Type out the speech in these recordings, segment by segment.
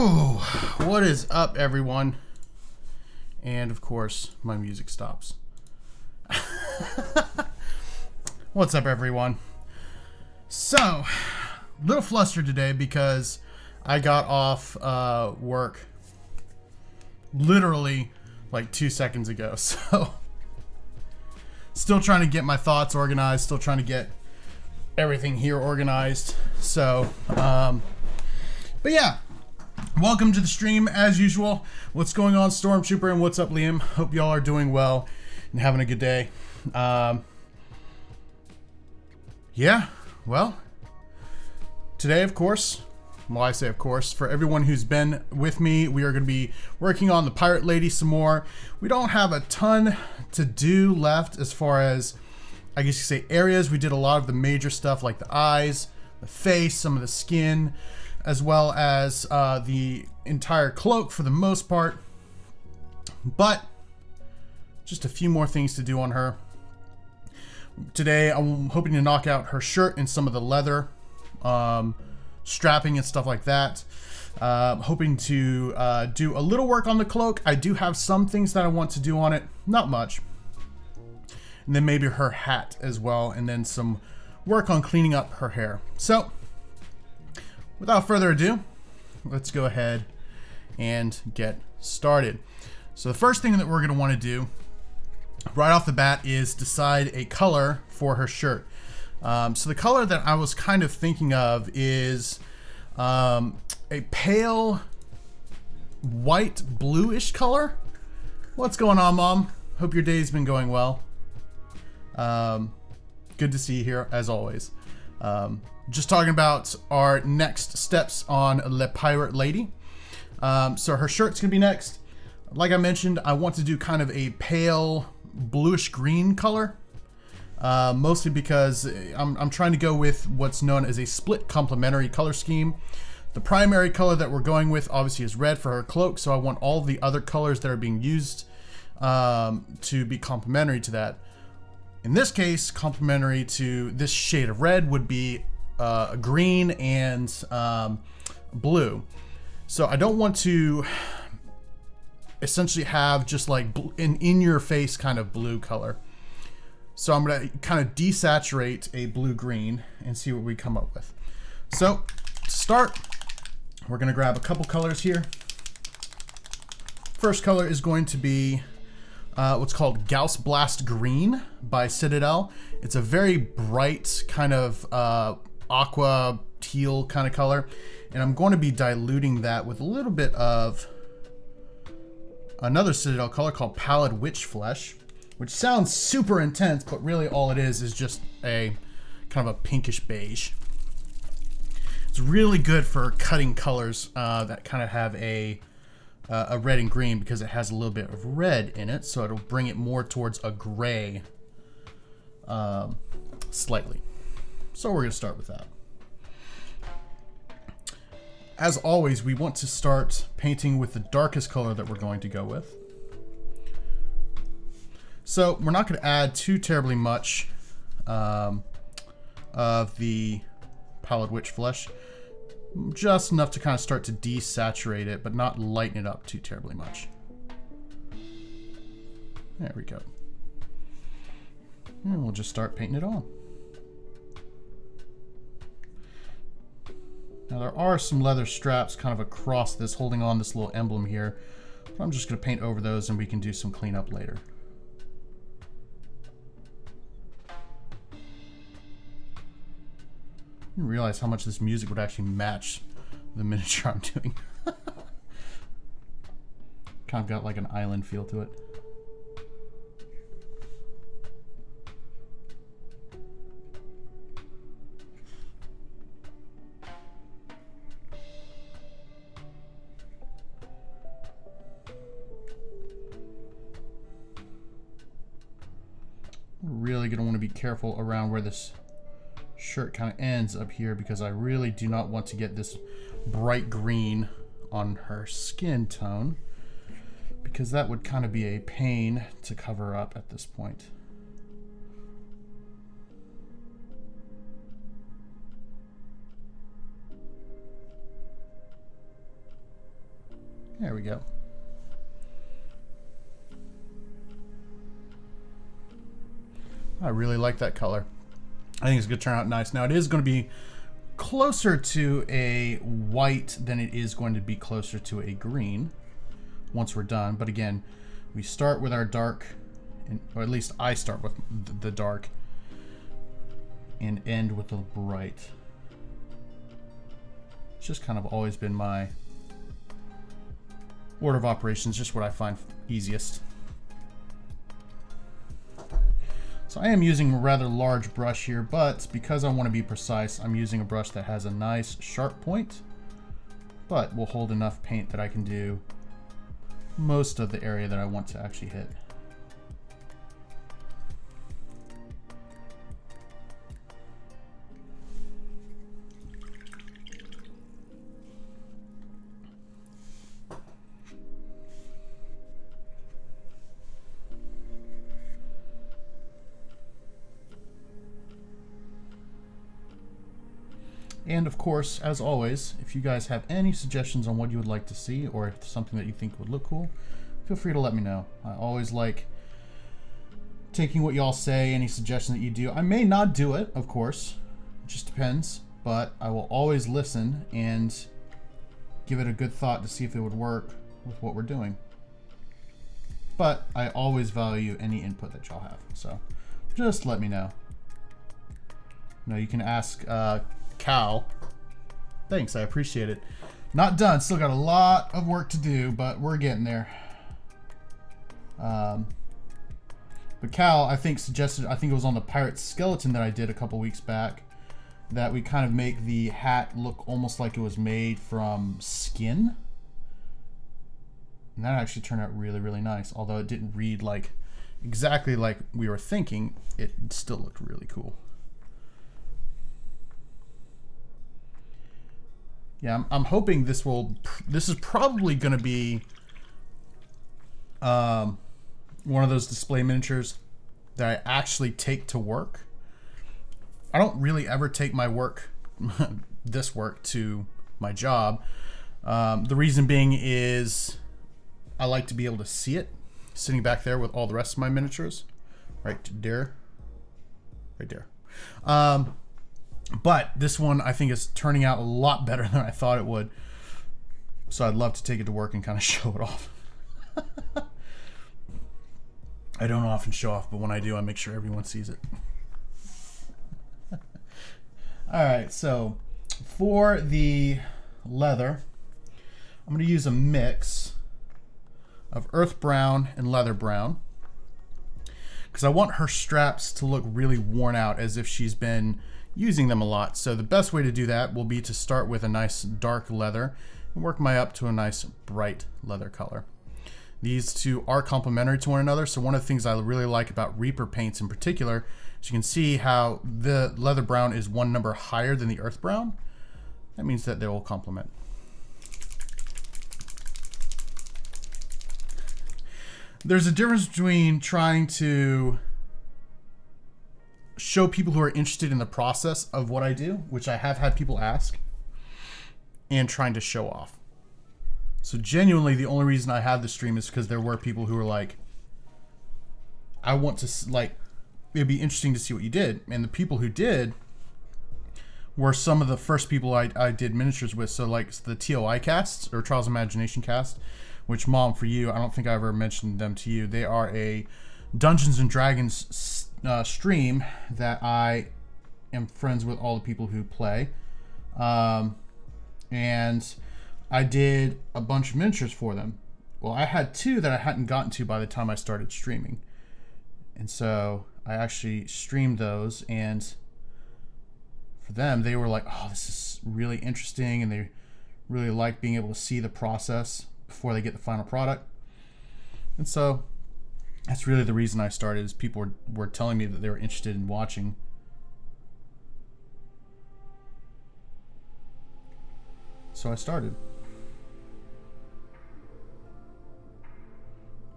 Oh, what is up, everyone? And of course, my music stops. What's up, everyone? So, a little flustered today because I got off work literally like 2 seconds ago. So, still trying to get my thoughts organized, still trying to get everything here organized. So, but yeah. Welcome to the stream as usual. What's going on, Stormtrooper, and what's up, Liam? Hope y'all are doing well and having a good day. Yeah, well, today, of course, well, I say of course, for everyone who's been with me, we are going to be working on the Pirate Lady some more. We don't have a ton to do left as far as, I guess you say, areas. We did a lot of the major stuff like the eyes, the face, some of the skin, as well as the entire cloak for the most part. But just a few more things to do on her. Today, I'm hoping to knock out her shirt and some of the leather strapping and stuff like that. Hoping to do a little work on the cloak. I do have some things that I want to do on it. Not much. And then maybe her hat as well. And then some work on cleaning up her hair. So, without further ado, let's go ahead and get started. So the first thing that we're going to want to do right off the bat is decide a color for her shirt. So the color that I was kind of thinking of is a pale white bluish color. What's going on, Mom? Hope your day's been going well. Good to see you here as always. Just talking about our next steps on Le Pirate Lady. So her shirt's gonna be next. Like I mentioned, I want to do kind of a pale bluish green color. Mostly because I'm trying to go with what's known as a split complementary color scheme. The primary color that we're going with obviously is red for her cloak, so I want all the other colors that are being used to be complementary to that. In this case, complementary to this shade of red would be green and blue. So I don't want to essentially have just like an in-your-face kind of blue color. So I'm going to kind of desaturate a blue-green and see what we come up with. So to start, we're going to grab a couple colors here. First color is going to be what's called Gauss Blast Green by Citadel. It's a very bright kind of aqua teal kind of color, and I'm going to be diluting that with a little bit of another Citadel color called Pallid Witch Flesh, which sounds super intense, but really all it is just a kind of a pinkish beige. It's really good for cutting colors that kind of have a red and green, because it has a little bit of red in it, so it'll bring it more towards a gray slightly. So we're going to start with that. As always, we want to start painting with the darkest color that we're going to go with. So we're not going to add too terribly much of the Pallid Witch Flesh. Just enough to kind of start to desaturate it, but not lighten it up too terribly much. There we go. And we'll just start painting it on. Now there are some leather straps kind of across this, holding on this little emblem here. But I'm just going to paint over those and we can do some cleanup later. I didn't realize how much this music would actually match the miniature I'm doing. Kind of got like an island feel to it. Really going to want to be careful around where this shirt kind of ends up here, because I really do not want to get this bright green on her skin tone, because that would kind of be a pain to cover up at this point. There we go. I really like that color. I think it's going to turn out nice. Now it is going to be closer to a white than it is going to be closer to a green once we're done. But again, we start with our dark, or at least I start with the dark and end with the bright. It's just kind of always been my order of operations, just what I find easiest. So I am using a rather large brush here, but because I want to be precise, I'm using a brush that has a nice sharp point, but will hold enough paint that I can do most of the area that I want to actually hit. And of course, as always, if you guys have any suggestions on what you would like to see, or if something that you think would look cool, feel free to let me know. I always like taking what y'all say, any suggestion that you do. I may not do it, of course, it just depends, but I will always listen and give it a good thought to see if it would work with what we're doing. But I always value any input that y'all have, so just let me know. You know, you can ask Cal. Thanks, I appreciate it. Not done, still got a lot of work to do, but we're getting there. But Cal, I think, suggested, I think it was on the pirate skeleton that I did a couple weeks back, that we kind of make the hat look almost like it was made from skin. And that actually turned out really, really nice. Although it didn't read like exactly like we were thinking, it still looked really cool. Yeah, I'm hoping this is probably going to be one of those display miniatures that I actually take to work. I don't really ever take my work, this work, to my job. The reason being is I like to be able to see it sitting back there with all the rest of my miniatures. Right there. Right there. But this one, I think, is turning out a lot better than I thought it would. So I'd love to take it to work and kind of show it off. I don't often show off, but when I do, I make sure everyone sees it. All right, so for the leather, I'm going to use a mix of earth brown and leather brown, because I want her straps to look really worn out, as if she's been using them a lot. So the best way to do that will be to start with a nice dark leather and work my up to a nice bright leather color. These two are complementary to one another. So one of the things I really like about Reaper paints in particular is you can see how the leather brown is one number higher than the earth brown. That means that they will complement. There's a difference between trying to show people who are interested in the process of what I do, which I have had people ask, and trying to show off. So genuinely, the only reason I had the stream is because there were people who were like, I want to, like, it'd be interesting to see what you did. And the people who did were some of the first people I did miniatures with. So like the TOI casts, or Trials of Imagination cast, which, Mom, for you, I don't think I ever mentioned them to you. They are a Dungeons and Dragons stream that I am friends with all the people who play. And I did a bunch of miniatures for them. Well, I had two that I hadn't gotten to by the time I started streaming. And so I actually streamed those, and for them, they were like, oh, this is really interesting, and they really like being able to see the process before they get the final product. And so that's really the reason I started, is people were telling me that they were interested in watching. So I started.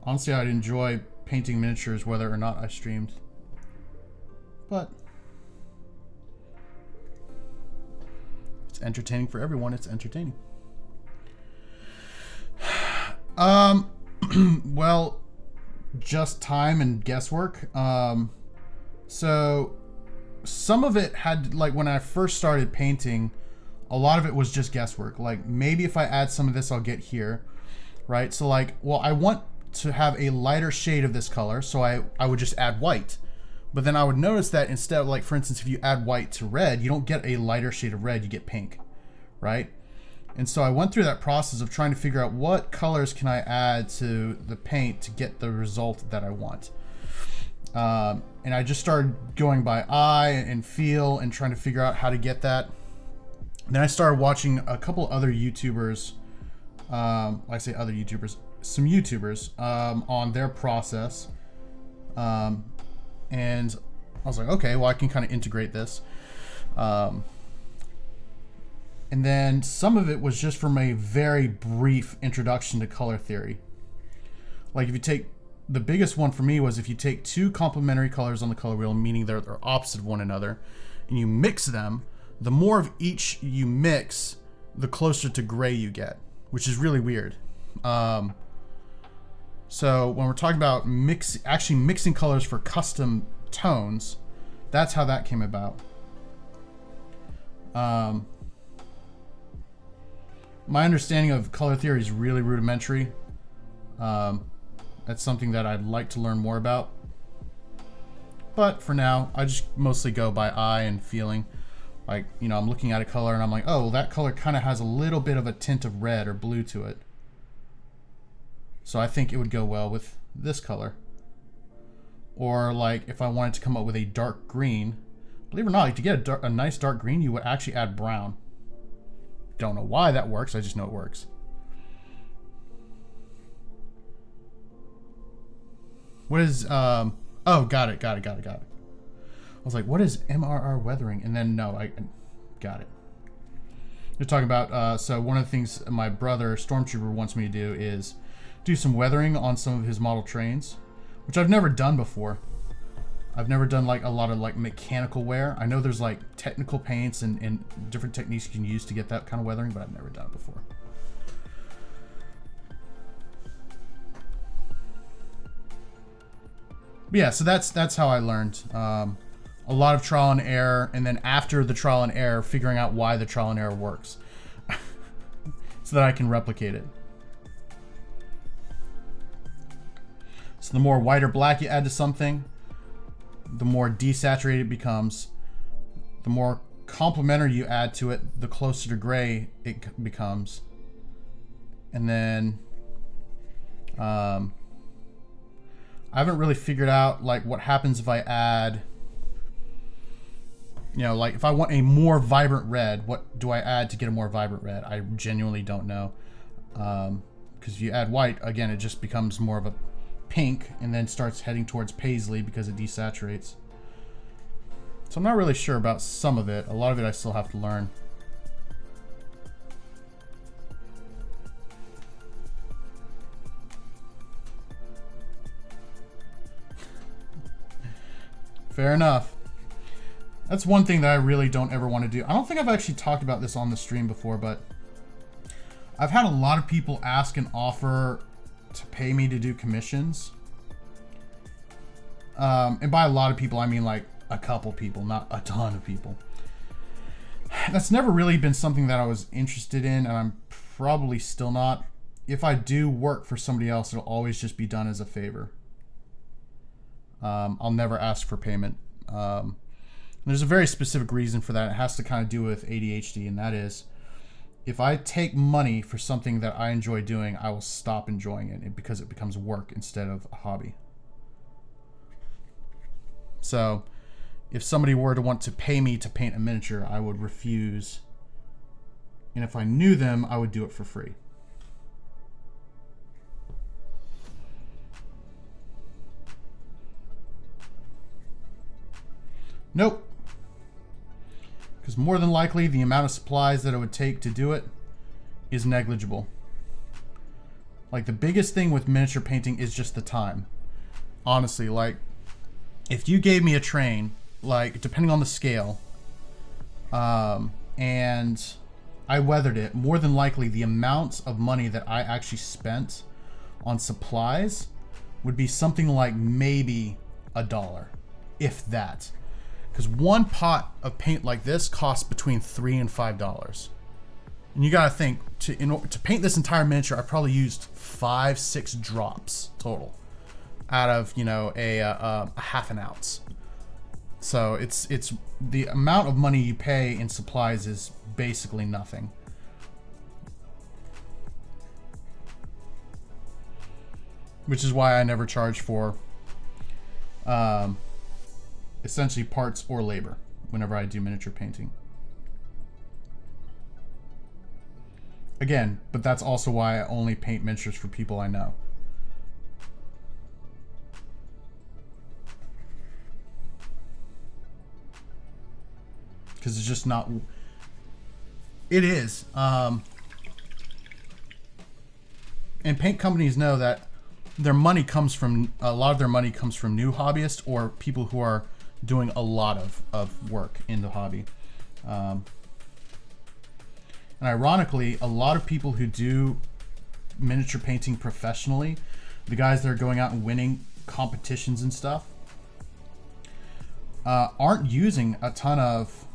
Honestly, I'd enjoy painting miniatures whether or not I streamed. But it's entertaining for everyone. It's entertaining. Well, just time and guesswork. So some of it had, like, when I first started painting, a lot of it was just guesswork. Like, maybe if I add some of this, I'll get here, right? So like, well, I want to have a lighter shade of this color, so I would just add white. But then I would notice that instead of, like, for instance, if you add white to red, you don't get a lighter shade of red, you get pink, right? And so I went through that process of trying to figure out what colors can I add to the paint to get the result that I want. And I just started going by eye and feel and trying to figure out how to get that. And then I started watching a couple other YouTubers, I say other YouTubers, some YouTubers on their process. And I was like, okay, well, I can kind of integrate this. And then some of it was just from a very brief introduction to color theory. Like, if you take, the biggest one for me was if you take two complementary colors on the color wheel, meaning they're opposite of one another, and you mix them, the more of each you mix, the closer to gray you get, which is really weird. So when we're talking about actually mixing colors for custom tones, that's how that came about. My understanding of color theory is really rudimentary. That's something that I'd like to learn more about. But for now, I just mostly go by eye and feeling. Like, you know, I'm looking at a color and I'm like, oh, well, that color kind of has a little bit of a tint of red or blue to it. So I think it would go well with this color. Or like if I wanted to come up with a dark green, believe it or not, like, to get a nice dark green, you would actually add brown. Don't know why that works, I just know it works. What is, oh, got it. I was like, what is MRR weathering? And then, no, I got it. You're talking about, so one of the things my brother, Stormtrooper, wants me to do is do some weathering on some of his model trains, which I've never done before. I've never done like a lot of like mechanical wear. I know there's like technical paints and different techniques you can use to get that kind of weathering, but I've never done it before. But yeah, so that's how I learned. A lot of trial and error, and then after the trial and error, figuring out why the trial and error works, so that I can replicate it. So the more white or black you add to something, the more desaturated it becomes. The more complementary you add to it, the closer to gray it becomes. And then I haven't really figured out like what happens if I add, you know, like if I want a more vibrant red, what do I add to get a more vibrant red? I genuinely don't know. Because if you add white, again, it just becomes more of a pink and then starts heading towards paisley because it desaturates. So I'm not really sure about some of it. A lot of it I still have to learn. Fair enough. That's one thing that I really don't ever want to do. I don't think I've actually talked about this on the stream before, but I've had a lot of people ask and offer to pay me to do commissions. And by a lot of people, I mean like a couple people, not a ton of people. That's never really been something that I was interested in, and I'm probably still not. If I do work for somebody else, it'll always just be done as a favor. I'll never ask for payment. There's a very specific reason for that. It has to kind of do with ADHD, and that is, if I take money for something that I enjoy doing, I will stop enjoying it because it becomes work instead of a hobby. So if somebody were to want to pay me to paint a miniature, I would refuse. And if I knew them, I would do it for free. Nope. Because more than likely, the amount of supplies that it would take to do it is negligible. Like, the biggest thing with miniature painting is just the time. Honestly, like, if you gave me a train, like, depending on the scale, and I weathered it, more than likely the amount of money that I actually spent on supplies would be something like maybe $1, if that. Because one pot of paint like this costs between $3 and $5. And you gotta think, to paint this entire miniature, I probably used 5-6 drops total out of, you know, a half an ounce. So it's the amount of money you pay in supplies is basically nothing. Which is why I never charge for essentially parts or labor whenever I do miniature painting. Again, but that's also why I only paint miniatures for people I know. Because it's just not... It is. And paint companies know that their money comes from... A lot of their money comes from new hobbyists or people who are doing a lot of work in the hobby. And ironically, a lot of people who do miniature painting professionally, the guys that are going out and winning competitions and stuff, aren't using a ton of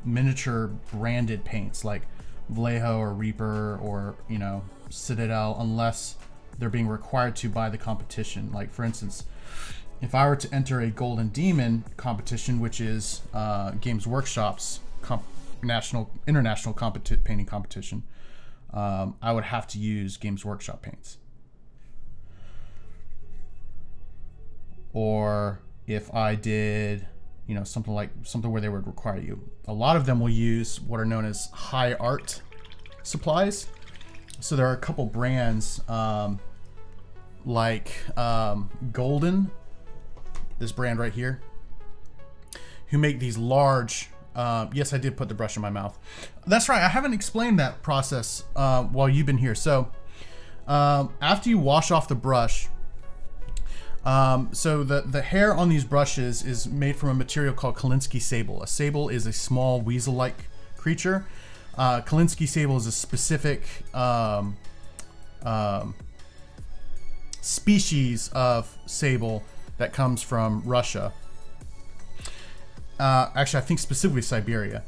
miniature branded paints like Vallejo or Reaper or, you know, Citadel, unless they're being required to by the competition. Like, for instance, if I were to enter a Golden Demon competition, which is Games Workshop's international painting competition, I would have to use Games Workshop paints. Or if I did, you know, something where they would require you. A lot of them will use what are known as high art supplies. So there are a couple brands like Golden, this brand right here, who make these large... yes, I did put the brush in my mouth. That's right, I haven't explained that process while you've been here. So after you wash off the brush, so the hair on these brushes is made from a material called Kolinsky sable. A sable is a small weasel-like creature. Kolinsky sable is a specific species of sable that comes from Russia. Actually, I think specifically Siberia.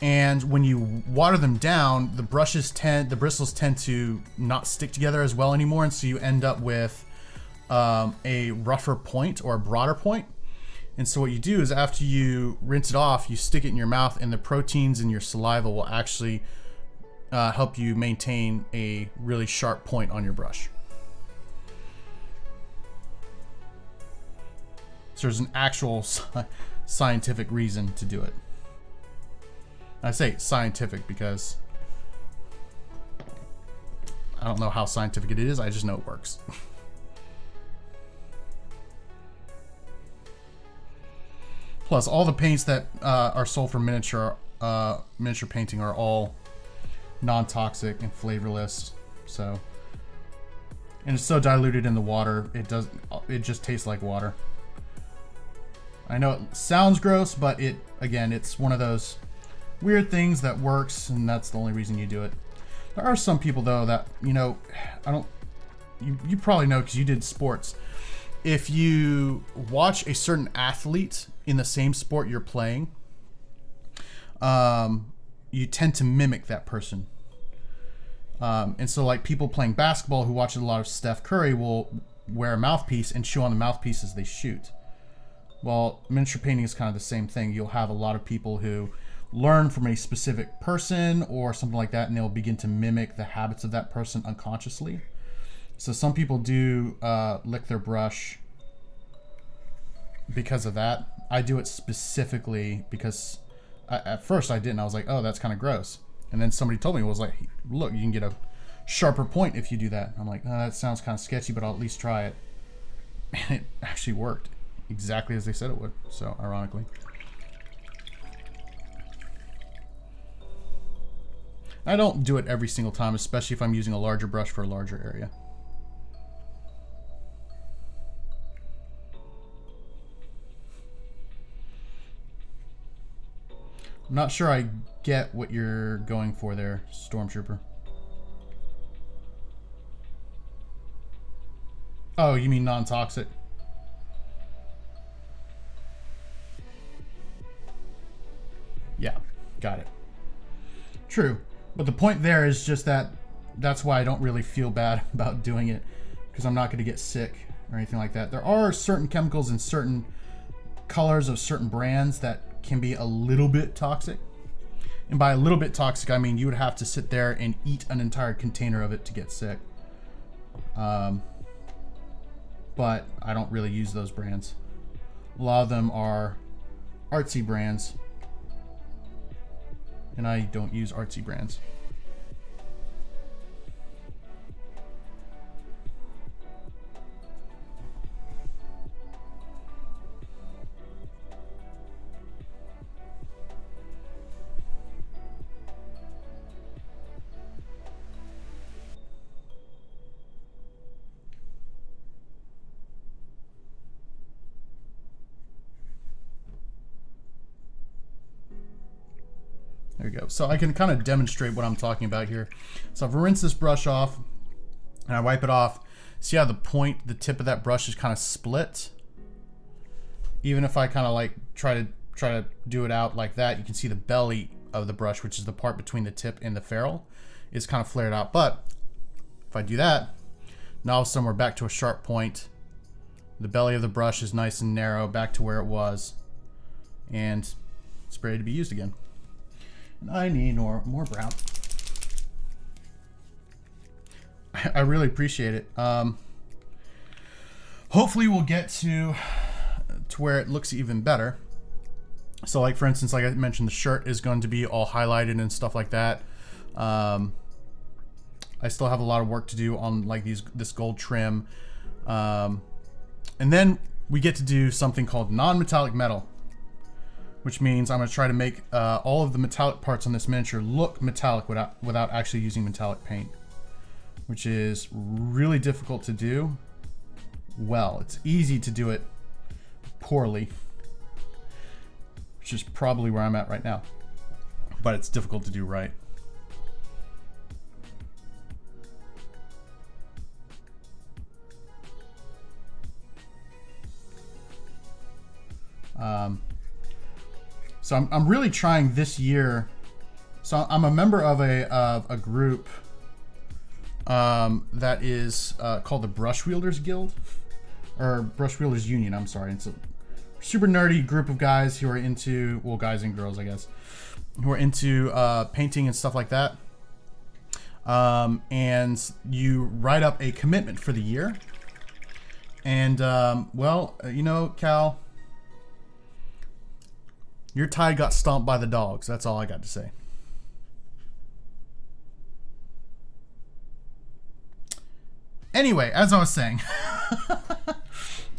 And when you water them down, the bristles tend to not stick together as well anymore, and so you end up with a rougher point or a broader point. And so what you do is after you rinse it off, you stick it in your mouth, and the proteins in your saliva will actually help you maintain a really sharp point on your brush. So there's an actual scientific reason to do it. I say scientific because I don't know how scientific it is, I just know it works. Plus, all the paints that are sold for miniature painting are all non-toxic and flavorless. So, and it's so diluted in the water, it just tastes like water. I know it sounds gross, but it's one of those weird things that works, and that's the only reason you do it. There are some people though that, you know, you probably know because you did sports. If you watch a certain athlete in the same sport you're playing, you tend to mimic that person. And so like people playing basketball who watch a lot of Steph Curry will wear a mouthpiece and chew on the mouthpiece as they shoot. Well, miniature painting is kind of the same thing. You'll have a lot of people who learn from a specific person or something like that, and they'll begin to mimic the habits of that person unconsciously. So some people do lick their brush because of that. I do it specifically because at first I didn't. I was like, oh, that's kind of gross. And then somebody told me, it was like, look, you can get a sharper point if you do that. I'm like, oh, that sounds kind of sketchy, but I'll at least try it. And it actually worked exactly as they said it would. So ironically. I don't do it every single time, especially if I'm using a larger brush for a larger area. I'm not sure I get what you're going for there, Stormtrooper. Oh, you mean non-toxic? Yeah, got it. True. But the point there is just that that's why I don't really feel bad about doing it, because I'm not going to get sick or anything like that. There are certain chemicals in certain colors of certain brands that can be a little bit toxic. And by a little bit toxic, I mean you would have to sit there and eat an entire container of it to get sick. But I don't really use those brands. A lot of them are artsy brands, and I don't use artsy brands. There we go. So I can kind of demonstrate what I'm talking about here. So I've rinsed this brush off and I wipe it off. See how the tip of that brush is kind of split? Even if I kind of like try to do it out like that, you can see the belly of the brush, which is the part between the tip and the ferrule, is kind of flared out. But if I do that, now all of a sudden we're back to a sharp point. The belly of the brush is nice and narrow, back to where it was, and it's ready to be used again. And I need more brown. I really appreciate it. Hopefully we'll get to where it looks even better. So like for instance, like I mentioned, the shirt is going to be all highlighted and stuff like that. I still have a lot of work to do on like this gold trim. And then we get to do something called non-metallic metal, which means I'm going to try to make all of the metallic parts on this miniature look metallic without actually using metallic paint, which is really difficult to do well. It's easy to do it poorly, which is probably where I'm at right now, but it's difficult to do right. So I'm really trying this year. So I'm a member of a group that is called the Brush Wielders Guild, or Brush Wielders Union. I'm sorry. It's a super nerdy group of guys who are into, well, guys and girls, I guess, who are into painting and stuff like that. And you write up a commitment for the year. And well, you know, Cal, your tide got stomped by the dogs. That's all I got to say. Anyway, as I was saying,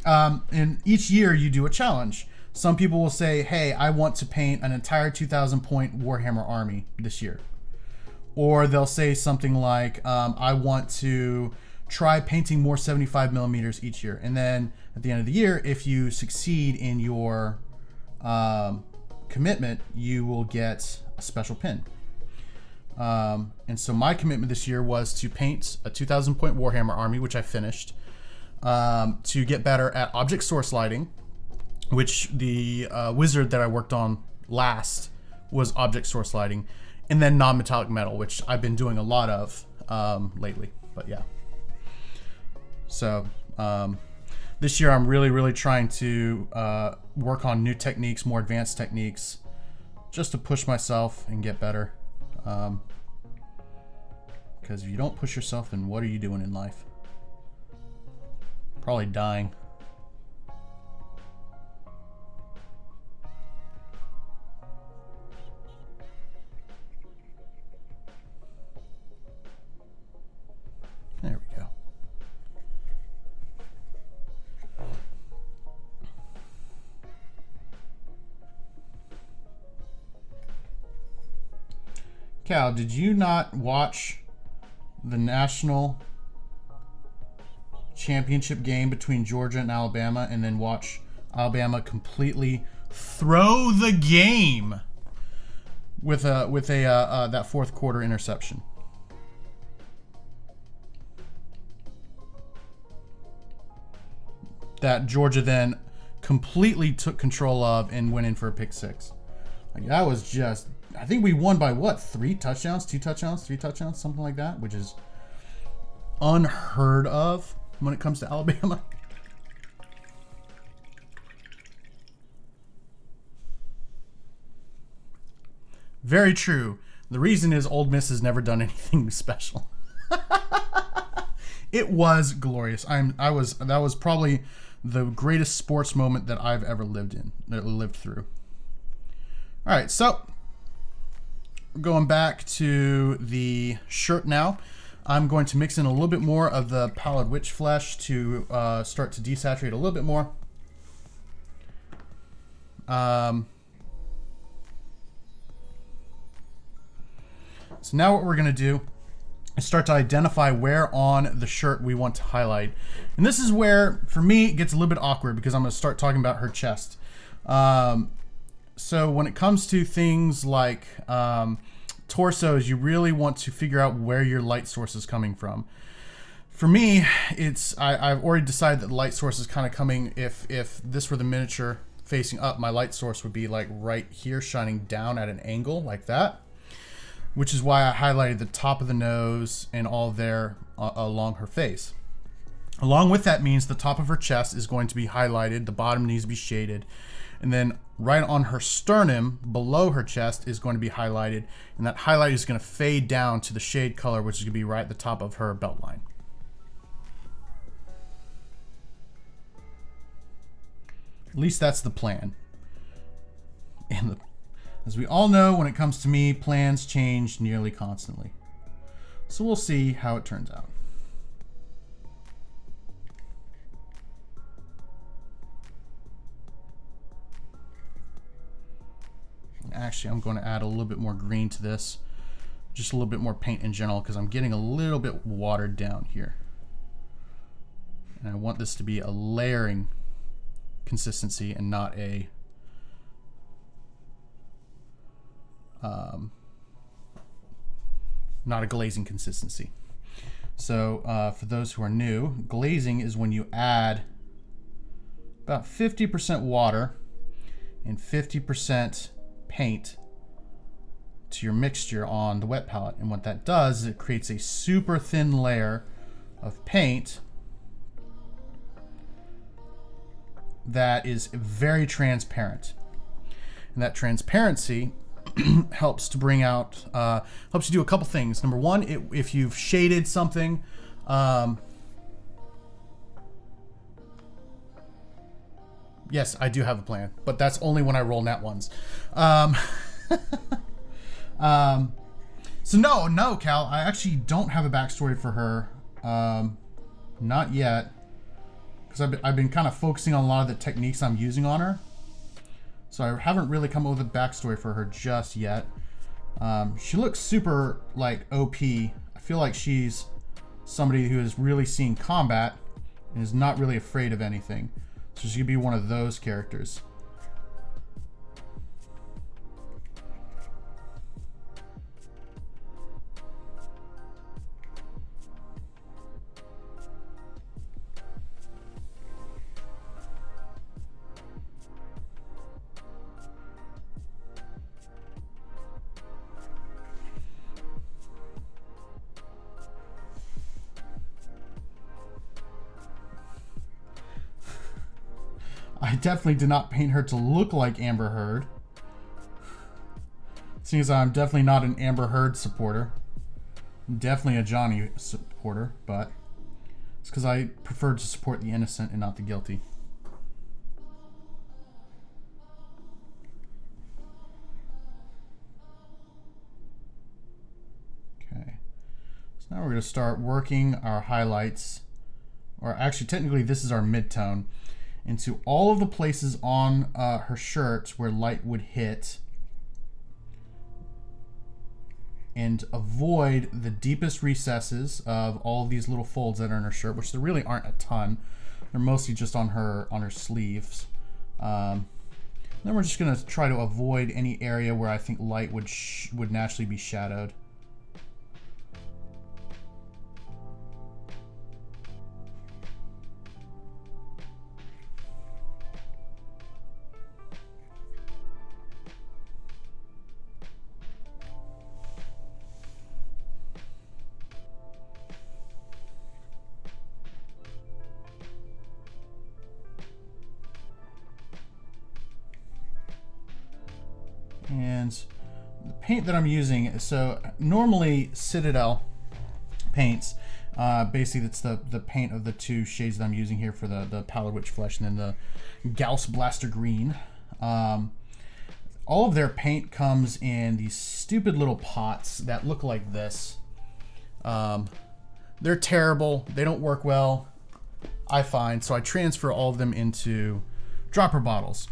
and each year you do a challenge. Some people will say, hey, I want to paint an entire 2,000 point Warhammer army this year. Or they'll say something like, I want to try painting more 75 millimeters each year. And then at the end of the year, if you succeed in your commitment, you will get a special pin. And so my commitment this year was to paint a 2,000 point Warhammer army, which I finished, to get better at object source lighting, which the wizard that I worked on last was object source lighting, and then non-metallic metal, which I've been doing a lot of lately. But yeah. So this year I'm really trying to work on new techniques, more advanced techniques, just to push myself and get better. Because if you don't push yourself, then what are you doing in life? Probably dying. There we go. Cal, did you not watch the national championship game between Georgia and Alabama and then watch Alabama completely throw the game with that fourth quarter interception? that Georgia then completely took control of and went in for a pick six. Like, that was just, I think we won by what, 3 touchdowns, 2 touchdowns, 3 touchdowns, something like that, which is unheard of when it comes to Alabama. Very true. The reason is Ole Miss has never done anything special. It was glorious. That was probably the greatest sports moment that I've ever lived through. All right, so going back to the shirt now, I'm going to mix in a little bit more of the Pallid Witch flesh to start to desaturate a little bit more. So now what we're going to do is start to identify where on the shirt we want to highlight. And this is where, for me, it gets a little bit awkward because I'm going to start talking about her chest. So when it comes to things like torsos, you really want to figure out where your light source is coming from. For me, I've already decided that the light source is kind of coming, if this were the miniature facing up, my light source would be like right here, shining down at an angle like that. Which is why I highlighted the top of the nose and all there along her face. Along with that means the top of her chest is going to be highlighted, the bottom needs to be shaded, and then right on her sternum below her chest is going to be highlighted, and that highlight is going to fade down to the shade color, which is going to be right at the top of her belt line. At least that's the plan. And as we all know, when it comes to me, plans change nearly constantly. So we'll see how it turns out. Actually, I'm going to add a little bit more green to this. Just a little bit more paint in general because I'm getting a little bit watered down here. And I want this to be a layering consistency and not a glazing consistency. So for those who are new, glazing is when you add about 50% water and 50% paint to your mixture on the wet palette. And what that does is it creates a super thin layer of paint that is very transparent. And that transparency helps to bring out, helps you do a couple things. Number one, if you've shaded something, yes, I do have a plan, but that's only when I roll nat ones. So no, Cal, I actually don't have a backstory for her. Not yet, because I've been kind of focusing on a lot of the techniques I'm using on her. So I haven't really come up with a backstory for her just yet. She looks super like OP. I feel like she's somebody who has really seen combat and is not really afraid of anything. So she could be one of those characters. I definitely did not paint her to look like Amber Heard. Seeing as I'm definitely not an Amber Heard supporter. I'm definitely a Johnny supporter, but it's because I prefer to support the innocent and not the guilty. Okay. So now we're going to start working our highlights, or actually technically this is our mid-tone, into all of the places on her shirt where light would hit, and avoid the deepest recesses of all of these little folds that are in her shirt, which there really aren't a ton. They're mostly just on her sleeves. Then we're just going to try to avoid any area where I think light would naturally be shadowed. And the paint that I'm using, so normally Citadel paints, basically it's the paint of the two shades that I'm using here for the Pallid Wych Flesh and then the Gauss Blaster Green. All of their paint comes in these stupid little pots that look like this. They're terrible. They don't work well, I find. So I transfer all of them into dropper bottles.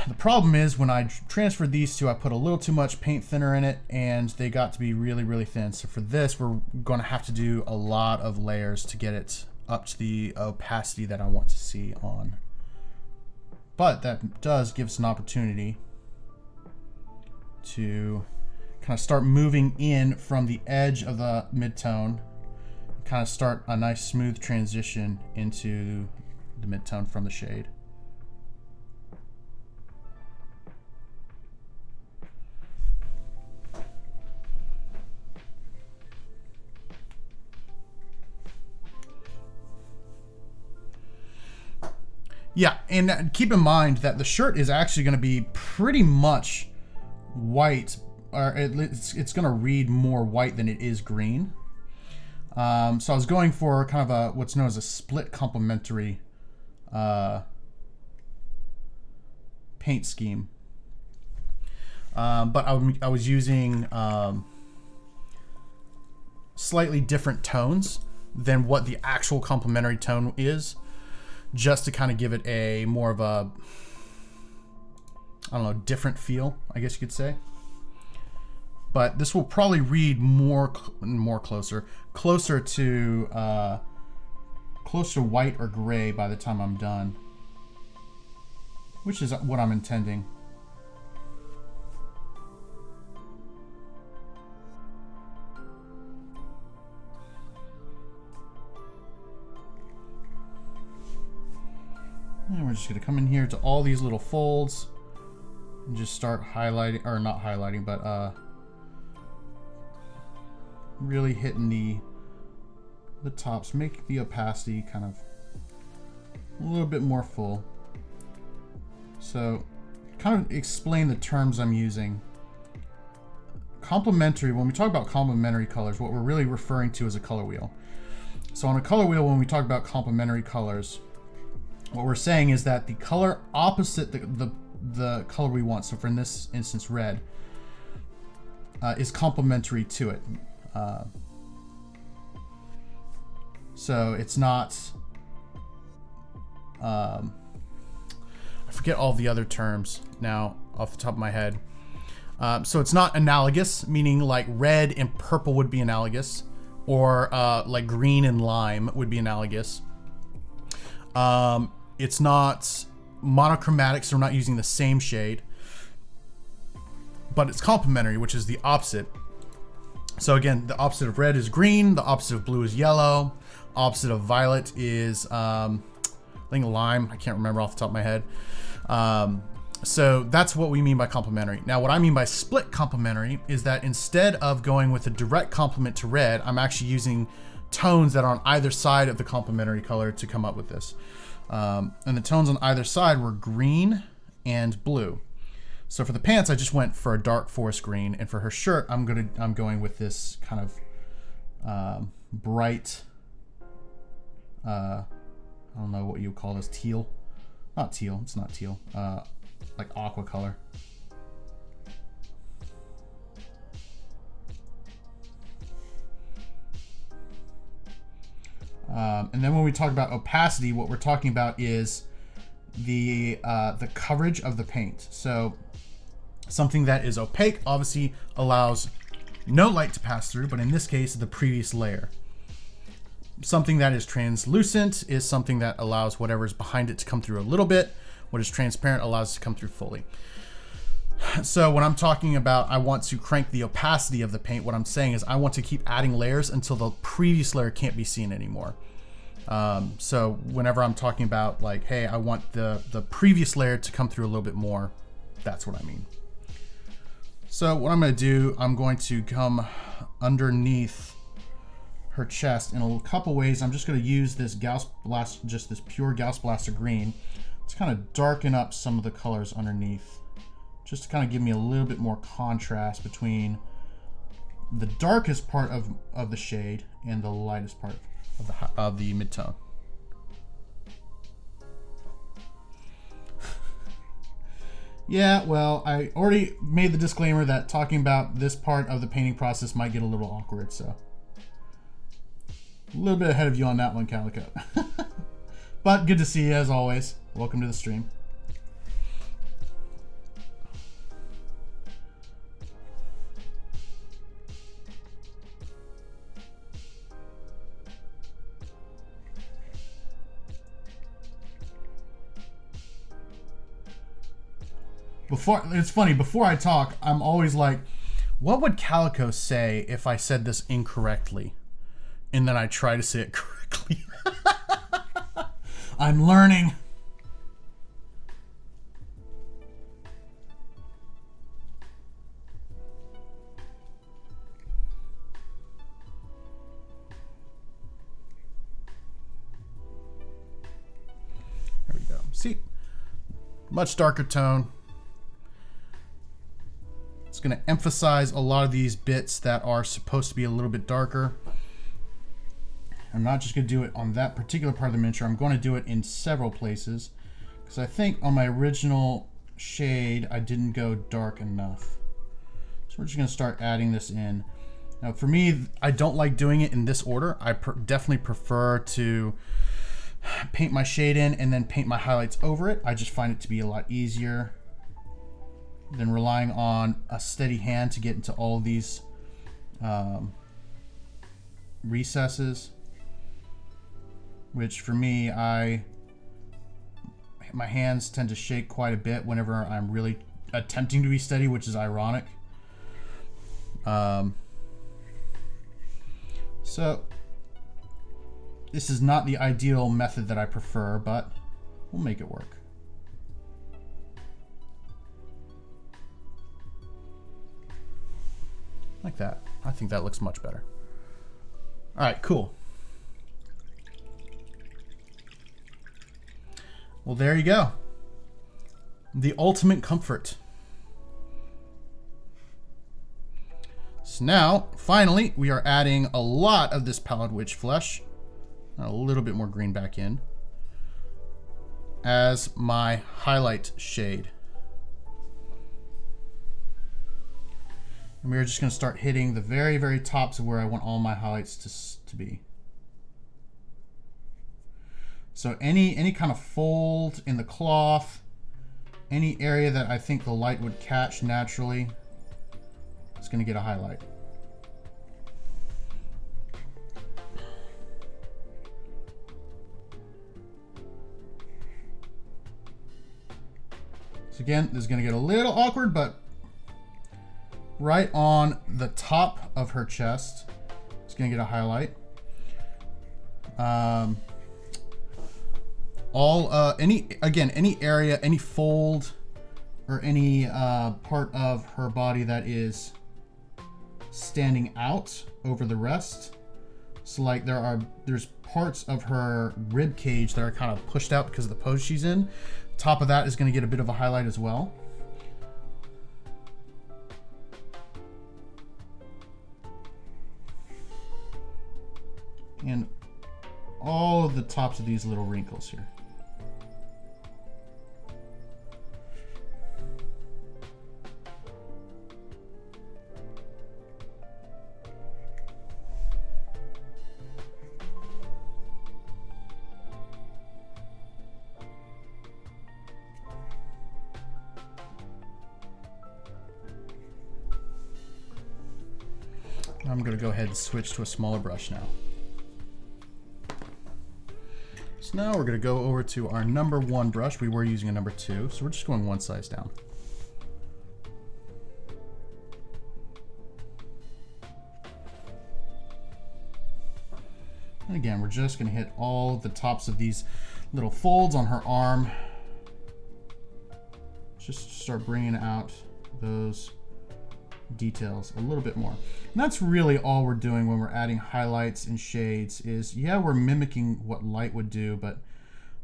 The problem is when I transferred these two, I put a little too much paint thinner in it and they got to be really, really thin. So for this, we're going to have to do a lot of layers to get it up to the opacity that I want to see on. But that does give us an opportunity to kind of start moving in from the edge of the midtone, kind of start a nice smooth transition into the midtone from the shade. Yeah, and keep in mind that the shirt is actually going to be pretty much white, or it's going to read more white than it is green. So I was going for kind of a what's known as a split complementary paint scheme. But I was using slightly different tones than what the actual complementary tone is, just to kind of give it a more of a, I don't know, different feel, I guess you could say. But this will probably read closer to white or gray by the time I'm done, which is what I'm intending. And we're just going to come in here to all these little folds and just start highlighting, or not highlighting, but really hitting the tops, make the opacity kind of a little bit more full. So kind of explain the terms I'm using. Complementary, when we talk about complementary colors, what we're really referring to is a color wheel. So on a color wheel, when we talk about complementary colors, what we're saying is that the color opposite the color we want, so for in this instance red, is complementary to it. So it's not, I forget all the other terms now off the top of my head. So it's not analogous, meaning like red and purple would be analogous, or like green and lime would be analogous. It's not monochromatic, so we're not using the same shade, but it's complementary, which is the opposite. So again, the opposite of red is green, the opposite of blue is yellow, opposite of violet is, I think lime, I can't remember off the top of my head. So that's what we mean by complementary. Now, what I mean by split complementary is that instead of going with a direct complement to red, I'm actually using tones that are on either side of the complementary color to come up with this. And the tones on either side were green and blue. So for the pants, I just went for a dark forest green, and for her shirt, I'm going with this kind of bright, I don't know what you would call this, teal. Not teal, it's not teal. Like aqua color. And then when we talk about opacity, what we're talking about is the coverage of the paint. So something that is opaque obviously allows no light to pass through, but in this case, the previous layer. Something that is translucent is something that allows whatever's behind it to come through a little bit. What is transparent allows it to come through fully. So when I'm talking about I want to crank the opacity of the paint, what I'm saying is I want to keep adding layers until the previous layer can't be seen anymore. So whenever I'm talking about like, hey, I want the previous layer to come through a little bit more, that's what I mean. So what I'm going to do, I'm going to come underneath her chest in a couple ways. I'm just going to use this Gauss Blast, just this pure Gauss Blaster green, to kind of darken up some of the colors underneath, just to kind of give me a little bit more contrast between the darkest part of the shade and the lightest part of the mid-tone. Yeah, well, I already made the disclaimer that talking about this part of the painting process might get a little awkward, so a little bit ahead of you on that one, Calico. But good to see you as always. Welcome to the stream. It's funny, before I talk, I'm always like, what would Calico say if I said this incorrectly? And then I try to say it correctly. I'm learning. There we go. See? Much darker tone. It's going to emphasize a lot of these bits that are supposed to be a little bit darker. I'm not just going to do it on that particular part of the miniature. I'm going to do it in several places because I think on my original shade I didn't go dark enough. So we're just going to start adding this in. Now for me, I don't like doing it in this order. I definitely prefer to paint my shade in and then paint my highlights over it. I just find it to be a lot easier than relying on a steady hand to get into all of these recesses, which for me, my hands tend to shake quite a bit whenever I'm really attempting to be steady, which is ironic. So this is not the ideal method that I prefer, but we'll make it work. Like that. I think that looks much better. All right, cool. Well, there you go. The ultimate comfort. So now, finally, we are adding a lot of this Pallid Wych flesh. A little bit more green back in. As my highlight shade. And we're just going to start hitting the very, very tops of where I want all my highlights to be. So any kind of fold in the cloth, any area that I think the light would catch naturally, is going to get a highlight. So again, this is going to get a little awkward, but right on the top of her chest, it's going to get a highlight. Any area, any fold, or any part of her body that is standing out over the rest. So like there's parts of her rib cage that are kind of pushed out because of the pose she's in. Top of that is going to get a bit of a highlight as well. And all of the tops of these little wrinkles here. I'm going to go ahead and switch to a smaller brush now. So now we're going to go over to our number 1 brush. We were using a number 2, so we're just going one size down. And again, we're just going to hit all the tops of these little folds on her arm. Just start bringing out those details a little bit more. And that's really all we're doing when we're adding highlights and shades is, yeah, we're mimicking what light would do, but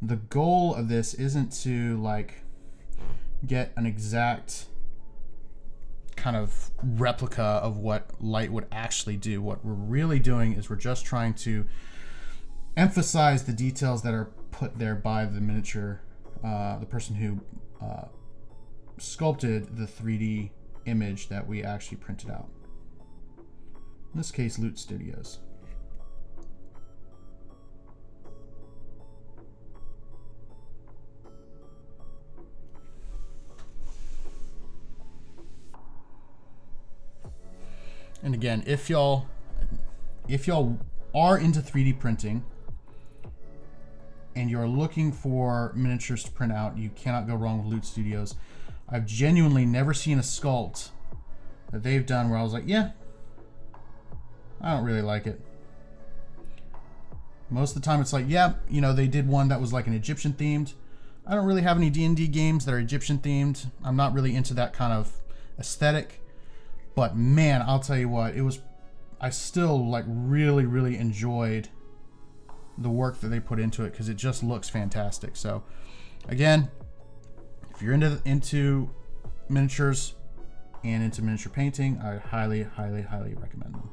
the goal of this isn't to like get an exact kind of replica of what light would actually do. What we're really doing is we're just trying to emphasize the details that are put there by the miniature, the person who sculpted the 3D image that we actually printed out. In this case, Loot Studios. And again, if y'all are into 3D printing and you're looking for miniatures to print out, you cannot go wrong with Loot Studios. I've genuinely never seen a sculpt that they've done where I was like, yeah, I don't really like it. Most of the time it's like, yeah, you know, they did one that was like an Egyptian themed. I don't really have any D&D games that are Egyptian themed. I'm not really into that kind of aesthetic. But man, I'll tell you what, I still like really enjoyed the work that they put into it because it just looks fantastic. So again, if you're into miniatures and into miniature painting, I highly recommend them.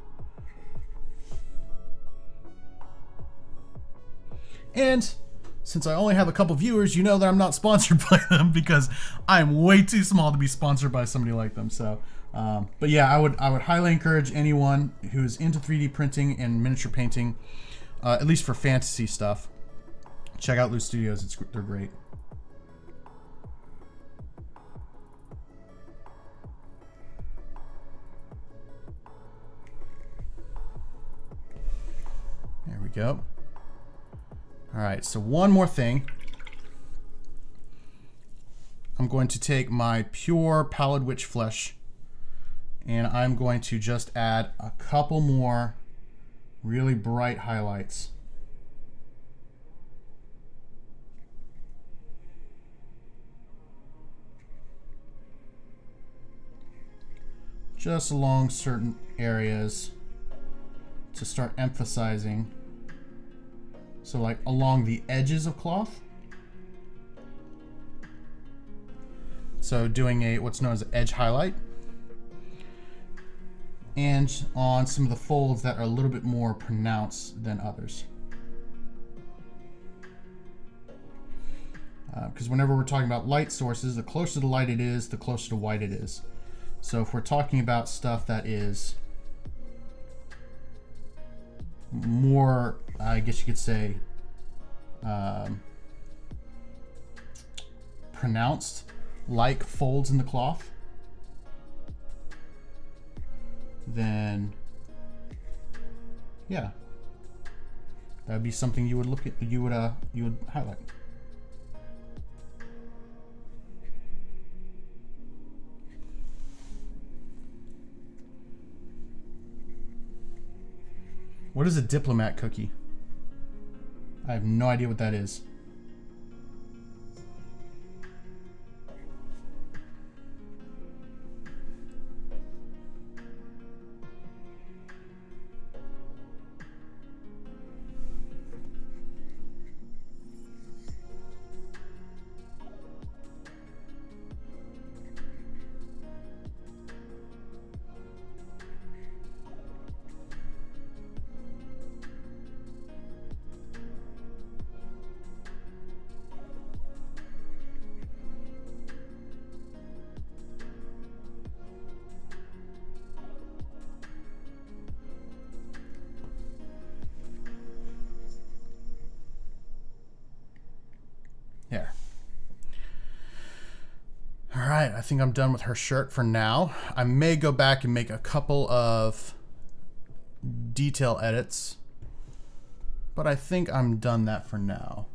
And since I only have a couple viewers, you know that I'm not sponsored by them because I'm way too small to be sponsored by somebody like them. So, but yeah, I would highly encourage anyone who's into 3D printing and miniature painting, at least for fantasy stuff, check out Loot Studios. They're great. There we go. All right, so one more thing. I'm going to take my pure Pallid Witch flesh and I'm going to just add a couple more really bright highlights. Just along certain areas to start emphasizing. So like along the edges of cloth. So doing a what's known as an edge highlight. And on some of the folds that are a little bit more pronounced than others. Because whenever we're talking about light sources, the closer to light it is, the closer to white it is. So if we're talking about stuff that is more, I guess you could say, pronounced, like folds in the cloth, then yeah, that'd be something you would look at, you would highlight. What is a diplomat cookie? I have no idea what that is. There. All right, I think I'm done with her shirt for now. I may go back and make a couple of detail edits, but I think I'm done that for now.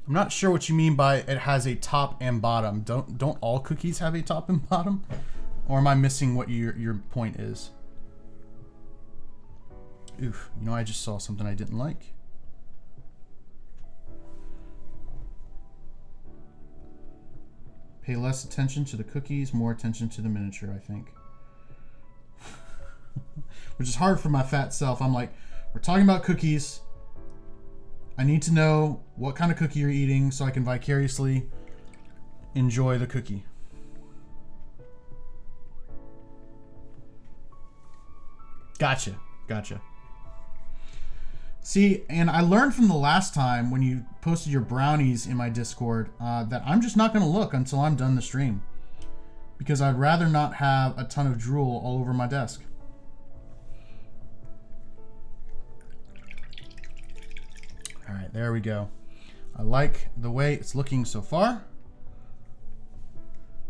I'm not sure what you mean by it has a top and bottom. Don't all cookies have a top and bottom? Or am I missing what your point is? Oof, you know, I just saw something I didn't like. Pay less attention to the cookies, more attention to the miniature, I think. Which is hard for my fat self. I'm like, we're talking about cookies. I need to know what kind of cookie you're eating so I can vicariously enjoy the cookie. Gotcha. Gotcha. See, and I learned from the last time when you posted your brownies in my Discord that I'm just not going to look until I'm done the stream. Because I'd rather not have a ton of drool all over my desk. All right, there we go. I like the way it's looking so far.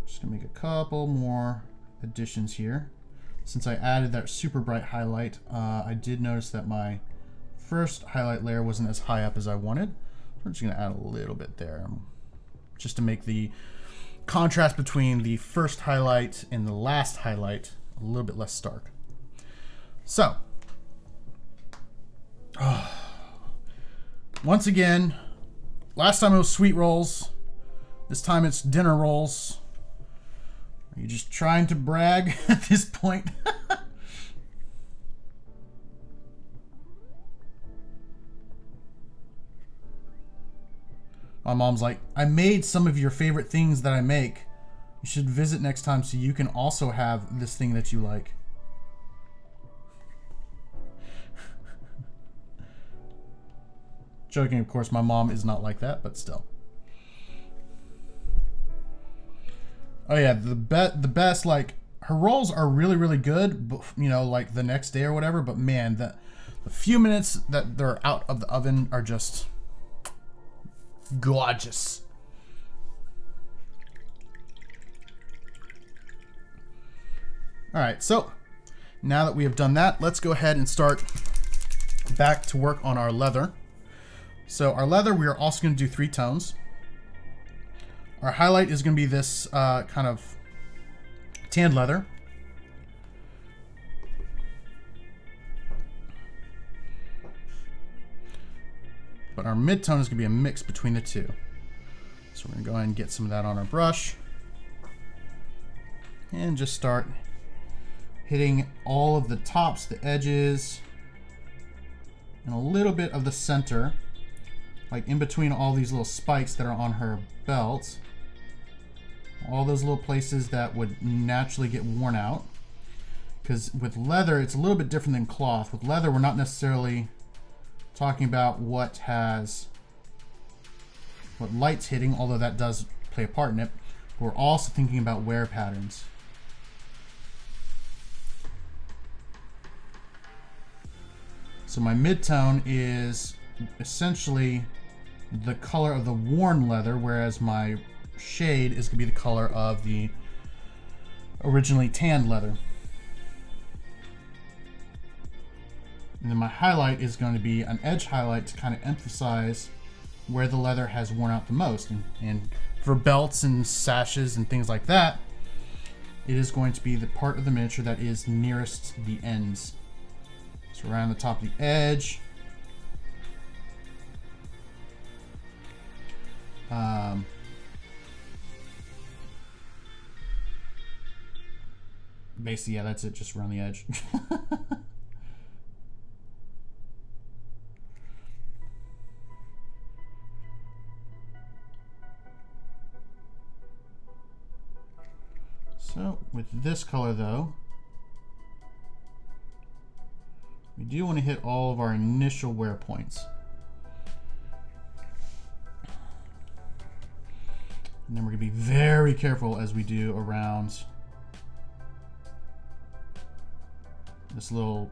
Just gonna make a couple more additions here. Since I added that super bright highlight, I did notice that my first highlight layer wasn't as high up as I wanted. So I'm just gonna add a little bit there, just to make the contrast between the first highlight and the last highlight a little bit less stark. So, once again, last time it was sweet rolls. This time it's dinner rolls. Are you just trying to brag at this point? My mom's like, I made some of your favorite things that I make. You should visit next time so you can also have this thing that you like. Joking, of course, my mom is not like that, but still. Oh yeah, the best, like, her rolls are really, really good, but, you know, like the next day or whatever, but man, the few minutes that they're out of the oven are just gorgeous. All right, so now that we have done that, let's go ahead and start back to work on our leather. So our leather, we are also going to do 3 tones. Our highlight is going to be this kind of tanned leather. But our mid-tone is going to be a mix between the two. So we're going to go ahead and get some of that on our brush. And just start hitting all of the tops, the edges, and a little bit of the center. Like in between all these little spikes that are on her belt. All those little places that would naturally get worn out. Because with leather, it's a little bit different than cloth. With leather, we're not necessarily talking about what light's hitting, although that does play a part in it. But we're also thinking about wear patterns. So my mid-tone is essentially the color of the worn leather, whereas my shade is going to be the color of the originally tanned leather. And then my highlight is going to be an edge highlight to kind of emphasize where the leather has worn out the most. And for belts and sashes and things like that, it is going to be the part of the miniature that is nearest the ends. So around the top of the edge. Basically, yeah, that's it, just around the edge. So with this color though, we do want to hit all of our initial wear points. And then we're going to be very careful as we do around this little,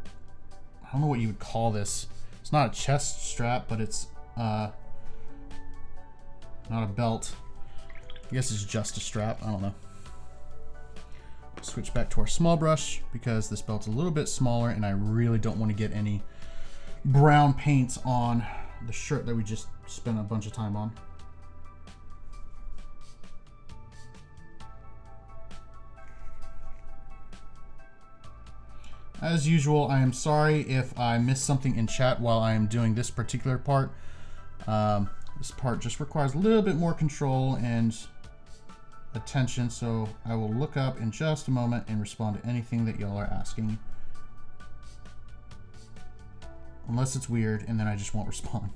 I don't know what you would call this. It's not a chest strap, but it's not a belt. I guess it's just a strap. I don't know. Switch back to our small brush because this belt's a little bit smaller and I really don't want to get any brown paint on the shirt that we just spent a bunch of time on. As usual, I am sorry if I missed something in chat while I am doing this particular part. This part just requires a little bit more control and attention, so I will look up in just a moment and respond to anything that y'all are asking. Unless it's weird, and then I just won't respond.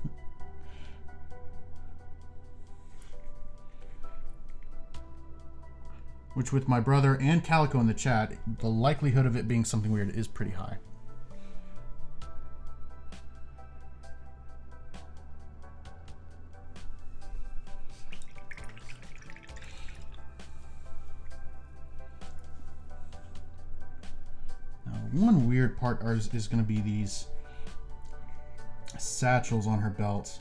which with my brother and Calico in the chat, the likelihood of it being something weird is pretty high. Now, one weird part is going to be these satchels on her belt.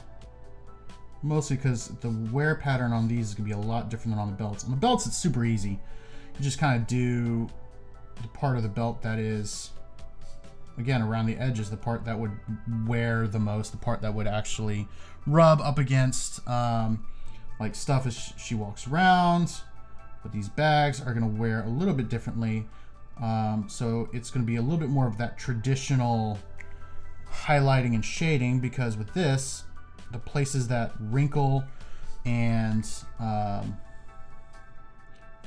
Mostly because the wear pattern on these is going to be a lot different than on the belts. On the belts, it's super easy. You just kind of do the part of the belt that is, again, around the edges, the part that would wear the most, the part that would actually rub up against like stuff as she walks around. But these bags are going to wear a little bit differently. So it's going to be a little bit more of that traditional highlighting and shading, because with this, the places that wrinkle and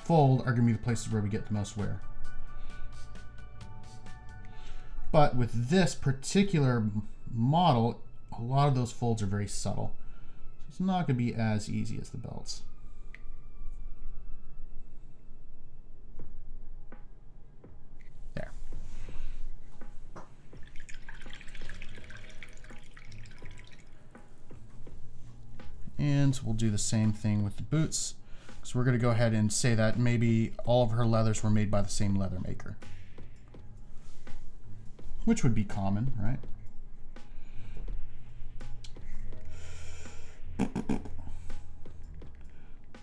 fold are going to be the places where we get the most wear. But with this particular model, a lot of those folds are very subtle. So it's not going to be as easy as the belts. There. And we'll do the same thing with the boots. So we're going to go ahead and say that maybe all of her leathers were made by the same leather maker. Which would be common, right?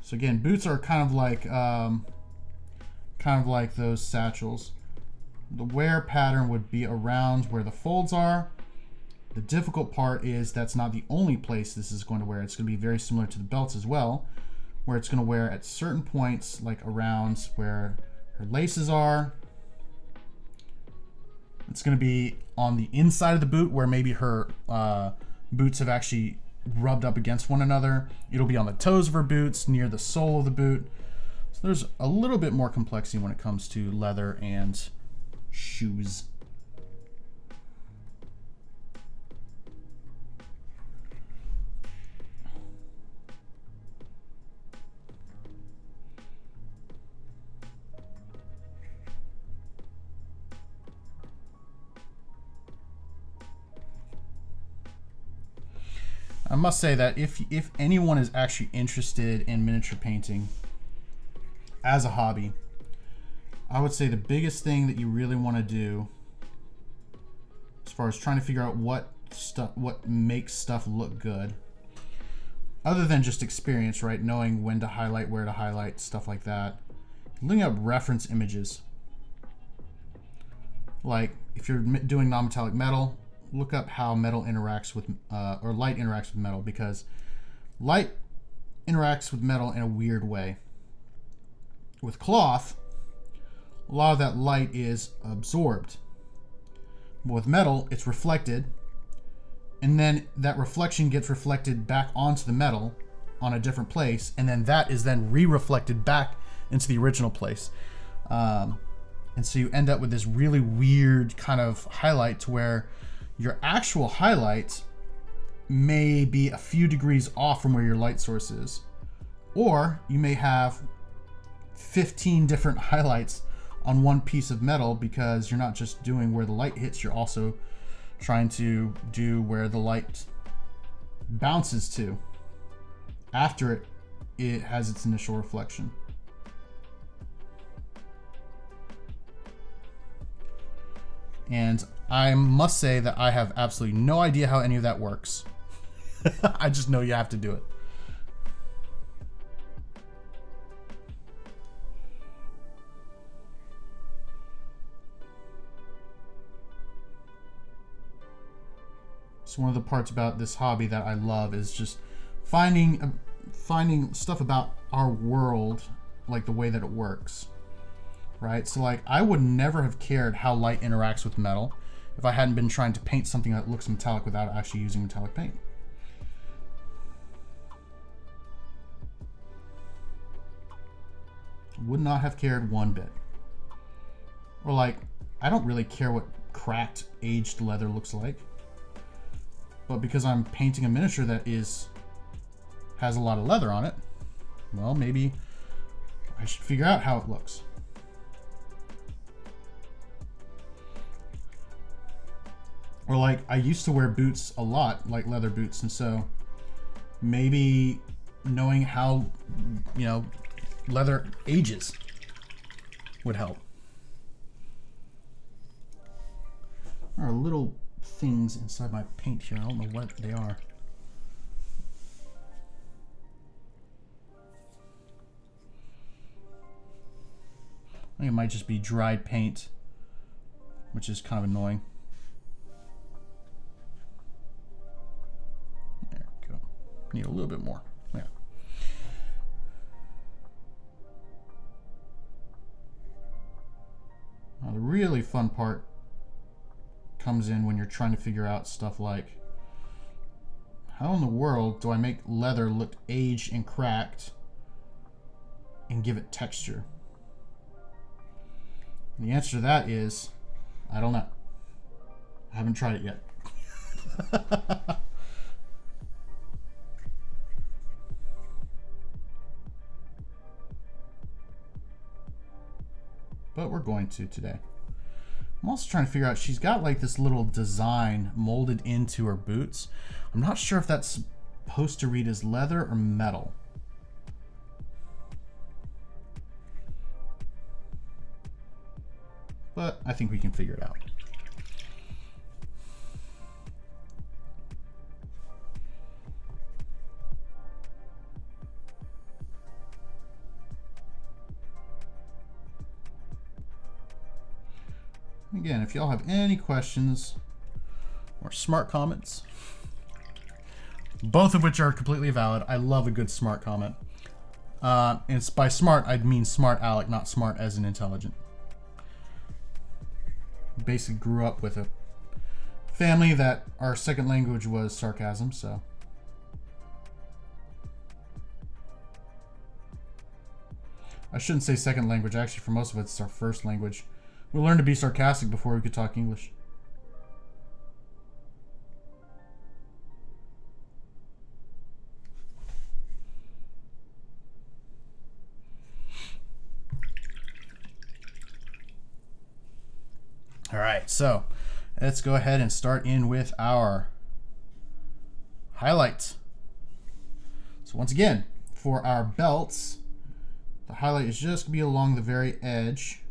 So again, boots are kind of like those satchels. The wear pattern would be around where the folds are. The difficult part is that's not the only place this is going to wear. It's going to be very similar to the belts as well, where it's going to wear at certain points, like around where her laces are. It's going to be on the inside of the boot where maybe her boots have actually rubbed up against one another. It'll be on the toes of her boots, near the sole of the boot. So there's a little bit more complexity when it comes to leather and shoes. I must say that if anyone is actually interested in miniature painting as a hobby, I would say the biggest thing that you really want to do as far as trying to figure out what makes stuff look good, other than just experience, right? Knowing when to highlight, where to highlight, stuff like that. Looking up reference images. Like if you're doing non-metallic metal, look up how metal interacts with, or light interacts with metal, because light interacts with metal in a weird way. With cloth, a lot of that light is absorbed. But with metal, it's reflected, and then that reflection gets reflected back onto the metal on a different place, and then that is then re-reflected back into the original place. And so you end up with this really weird kind of highlight to where your actual highlight may be a few degrees off from where your light source is. Or you may have 15 different highlights on one piece of metal, because you're not just doing where the light hits, you're also trying to do where the light bounces to after it has its initial reflection. And I must say that I have absolutely no idea how any of that works. I just know you have to do it. So one of the parts about this hobby that I love is just finding stuff about our world, like the way that it works. Right? So like I would never have cared how light interacts with metal if I hadn't been trying to paint something that looks metallic without actually using metallic paint. Would not have cared one bit. Or like, I don't really care what cracked, aged leather looks like. But because I'm painting a miniature that has a lot of leather on it, well, maybe I should figure out how it looks. Or like, I used to wear boots a lot, like leather boots, and so maybe knowing how, you know, leather ages would help. There are little things inside my paint here. I don't know what they are. I think it might just be dried paint, which is kind of annoying. There we go. Need a little bit more. Yeah. Now the really fun part comes in when you're trying to figure out stuff like, how in the world do I make leather look aged and cracked and give it texture? And the answer to that is, I don't know. I haven't tried it yet. But we're going to today. I'm also trying to figure out, she's got like this little design molded into her boots. I'm not sure if that's supposed to read as leather or metal. But I think we can figure it out. Again, if y'all have any questions or smart comments, both of which are completely valid. I love a good smart comment. And it's by smart, I mean smart Alec, not smart as in intelligent. Basically grew up with a family that our second language was sarcasm, so. I shouldn't say second language. Actually, for most of it, it's our first language. We learned to be sarcastic before we could talk English. All right, so let's go ahead and start in with our highlights. So once again, for our belts, the highlight is just going to be along the very edge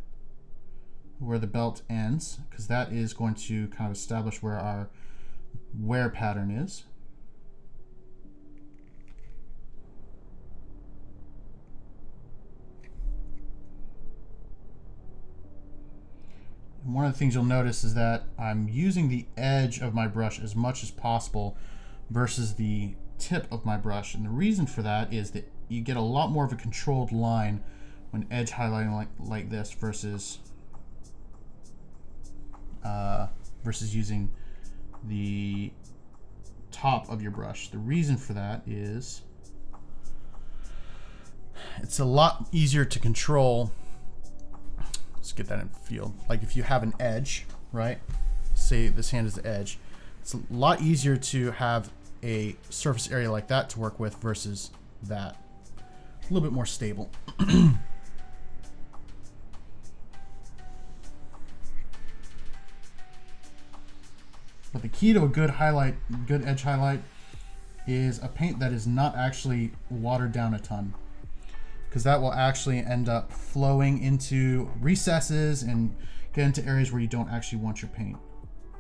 where the belt ends, because that is going to kind of establish where our wear pattern is. And one of the things you'll notice is that I'm using the edge of my brush as much as possible versus the tip of my brush. And the reason for that is that you get a lot more of a controlled line when edge highlighting like this versus using the top of your brush. The reason for that is it's a lot easier to control. Let's get that in field. Like if you have an edge, right? Say this hand is the edge. It's a lot easier to have a surface area like that to work with versus that. A little bit more stable. But the key to a good highlight, good edge highlight, is a paint that is not actually watered down a ton, because that will actually end up flowing into recesses and get into areas where you don't actually want your paint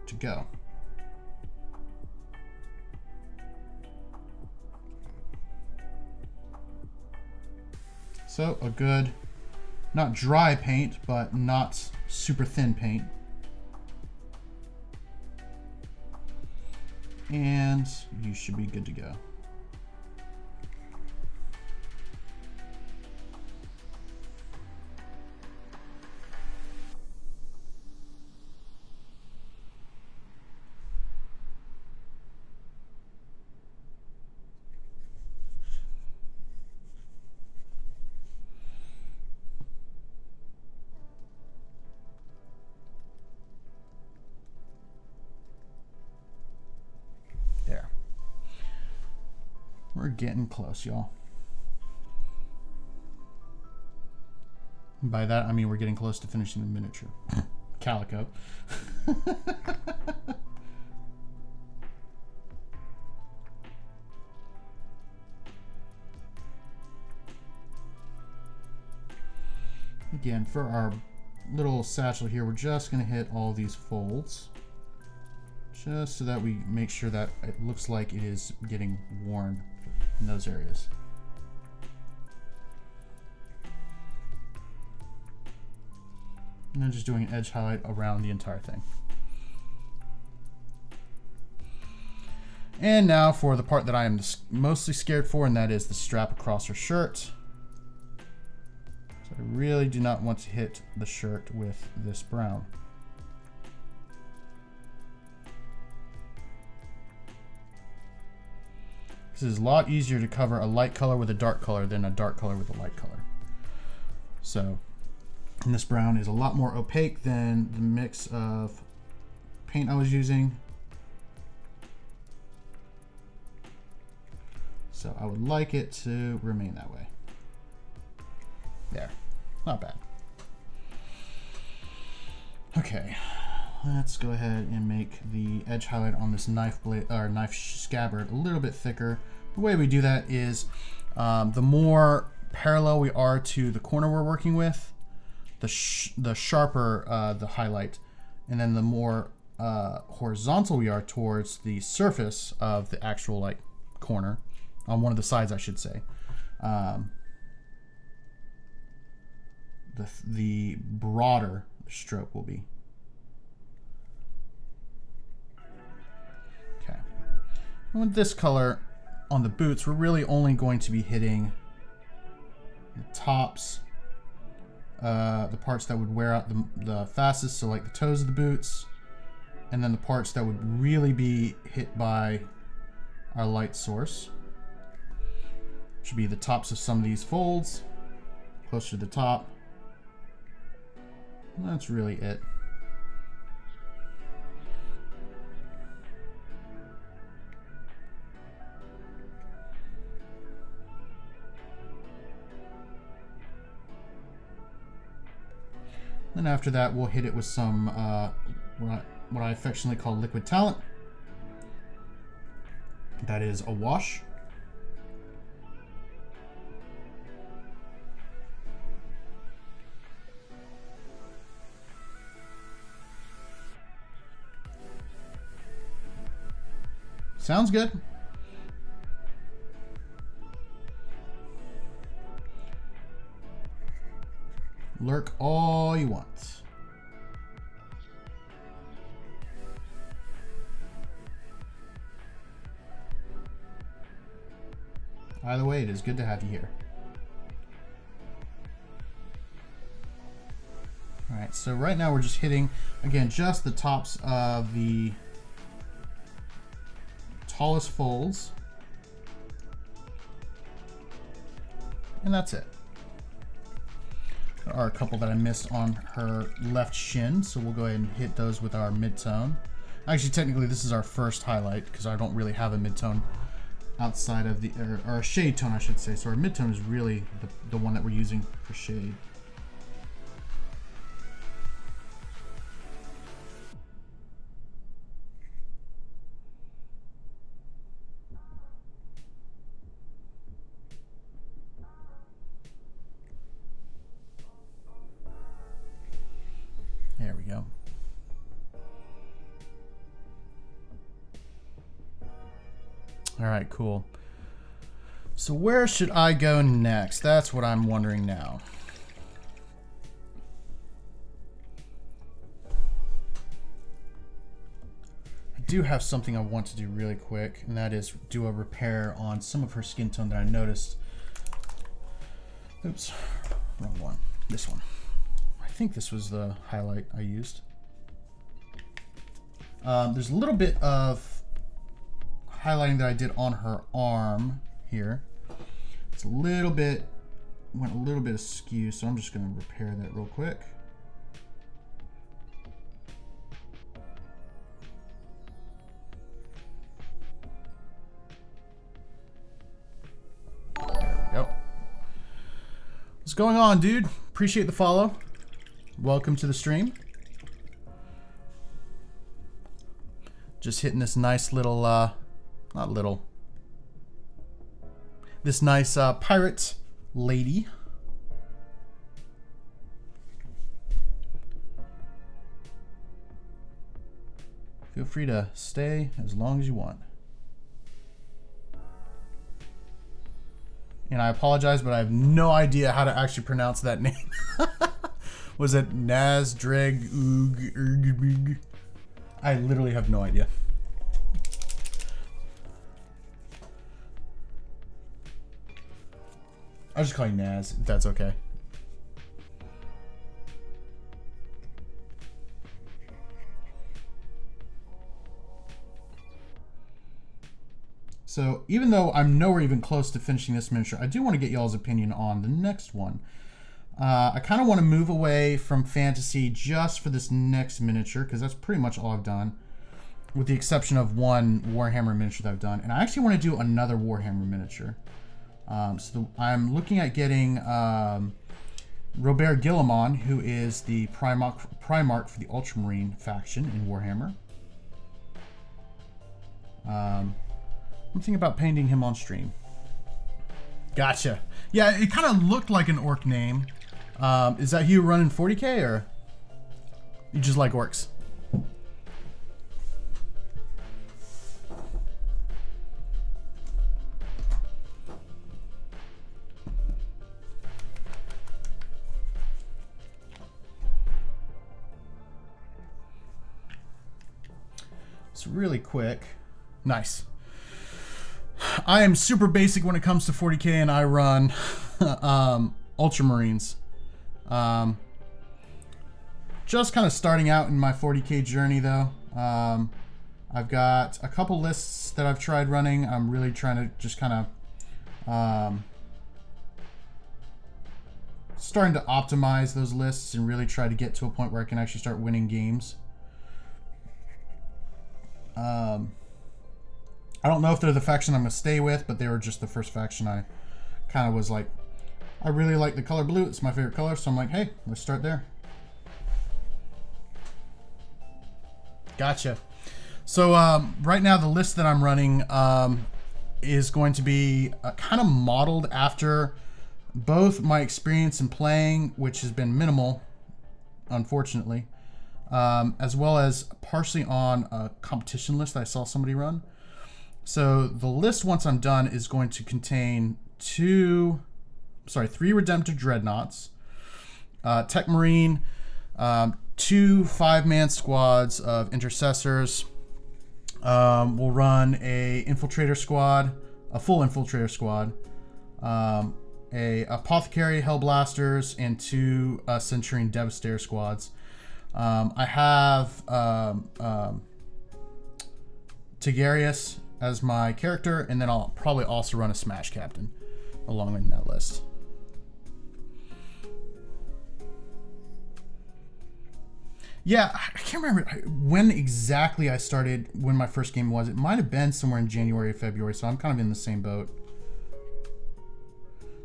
to go. So a good, not dry paint, but not super thin paint. And you should be good to go. There. We're getting close, y'all. By that, I mean we're getting close to finishing the miniature. Calico. Again, for our little satchel here, we're just going to hit all these folds. Just so that we make sure that it looks like it is getting worn in those areas. And then just doing an edge highlight around the entire thing. And now for the part that I am mostly scared for, and that is the strap across her shirt. So I really do not want to hit the shirt with this brown. This is a lot easier to cover a light color with a dark color than a dark color with a light color. So, and this brown is a lot more opaque than the mix of paint I was using. So I would like it to remain that way. There, not bad. Okay, let's go ahead and make the edge highlight on this knife blade or knife scabbard a little bit thicker. The way we do that is the more parallel we are to the corner we're working with, the sharper the highlight, and then the more horizontal we are towards the surface of the actual like corner on one of the sides, I should say. The broader stroke will be. Okay. And with this color on the boots, we're really only going to be hitting the tops, the parts that would wear out the fastest, so like the toes of the boots, and then the parts that would really be hit by our light source. Should be the tops of some of these folds, closer to the top. And that's really it. Then after that, we'll hit it with some what I affectionately call liquid talent. That is a wash. Sounds good. Lurk all you want. Either way, it is good to have you here. All right, so right now we're just hitting, again, just the tops of the tallest folds. And that's it. There are a couple that I missed on her left shin, so we'll go ahead and hit those with our mid-tone. Actually, technically, this is our first highlight because I don't really have a mid-tone outside of the, or a shade tone, I should say. So our mid-tone is really the one that we're using for shade. There we go. All right, cool. So where should I go next? That's what I'm wondering now. I do have something I want to do really quick, and that is do a repair on some of her skin tone that I noticed. Oops, wrong one. This one. I think this was the highlight I used. There's a little bit of highlighting that I did on her arm here. It's a little bit, went a little bit askew, so I'm just going to repair that real quick. There we go. What's going on, dude? appreciate the follow. Welcome to the stream. Just hitting this nice little, not little, this nice pirate lady. Feel free to stay as long as you want. And I apologize, but I have no idea how to actually pronounce that name. Was it Nazdreg? I literally have no idea. I'll just call you Naz, if that's okay. So even though I'm nowhere even close to finishing this miniature, I do want to get y'all's opinion on the next one. I kind of want to move away from fantasy just for this next miniature, because that's pretty much all I've done, with the exception of one Warhammer miniature that I've done. And I actually want to do another Warhammer miniature. I'm looking at getting Robert Guillemot, who is the Primarch for the Ultramarine faction in Warhammer. I'm thinking about painting him on stream. Gotcha. Yeah, it kind of looked like an orc name. Is that you running 40k, or you just like orcs? It's really quick. Nice. I am super basic when it comes to 40k, and I run Ultramarines. Just kind of starting out in my 40k journey, though. I've got a couple lists that I've tried running. I'm really trying to just kind of starting to optimize those lists and really try to get to a point where I can actually start winning games. I don't know if they're the faction I'm going to stay with, but they were just the first faction I kind of was like, I really like the color blue. It's my favorite color. So I'm like, hey, let's start there. Gotcha. So right now the list that I'm running is going to be kind of modeled after both my experience in playing, which has been minimal, unfortunately, as well as partially on a competition list that I saw somebody run. So the list, once I'm done, is going to contain 3 Redemptor Dreadnoughts, Tech Marine, 2 5-man squads of Intercessors. We'll run a Infiltrator squad, a full Infiltrator squad, a Apothecary Hellblasters, and 2 Centurion Devastator squads. I have Tigarius as my character, and then I'll probably also run a Smash Captain along in that list. Yeah, I can't remember when exactly I started, when my first game was. It might have been somewhere in January or February, so I'm kind of in the same boat.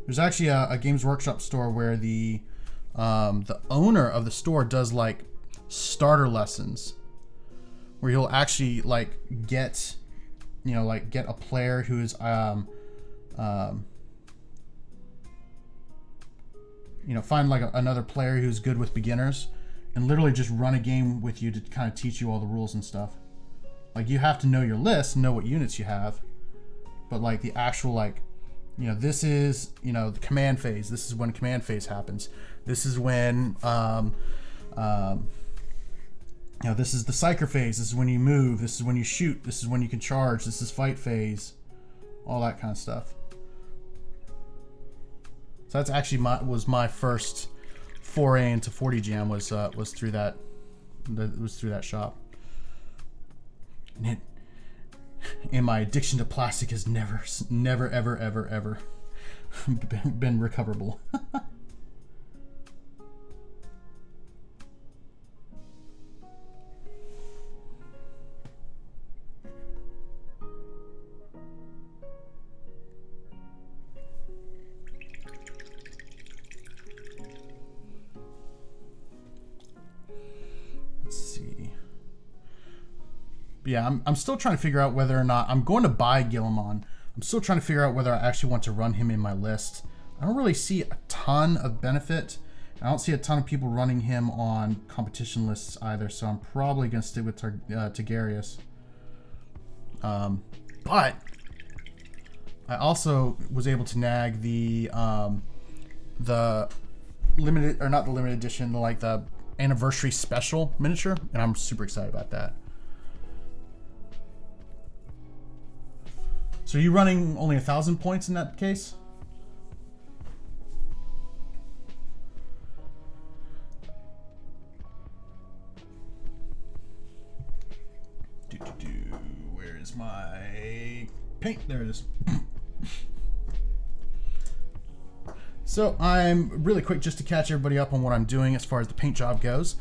There's actually a Games Workshop store where the owner of the store does like starter lessons, where he'll actually like get a player who is find like another player who's good with beginners and literally just run a game with you to kind of teach you all the rules and stuff. Like, you have to know your list, know what units you have, but like the actual this is the command phase. This is when command phase happens. This is when this is the psyker phase. This is when you move. This is when you shoot. This is when you can charge. This is fight phase. All that kind of stuff. So that's actually my first foray into 40 Jam was through that. Was through that shop. And my addiction to plastic has never ever been recoverable. yeah, I'm still trying to figure out whether or not I'm going to buy Guilliman. I'm still trying to figure out whether I actually want to run him in my list. I don't really see a ton of benefit. I don't see a ton of people running him on competition lists either, so I'm probably going to stick with Tigurius. But I also was able to nag the limited, or not the limited edition, like the anniversary special miniature, and I'm super excited about that. So are you running only 1,000 points in that case? Where is my paint? There it is. So I'm really quick just to catch everybody up on what I'm doing as far as the paint job goes.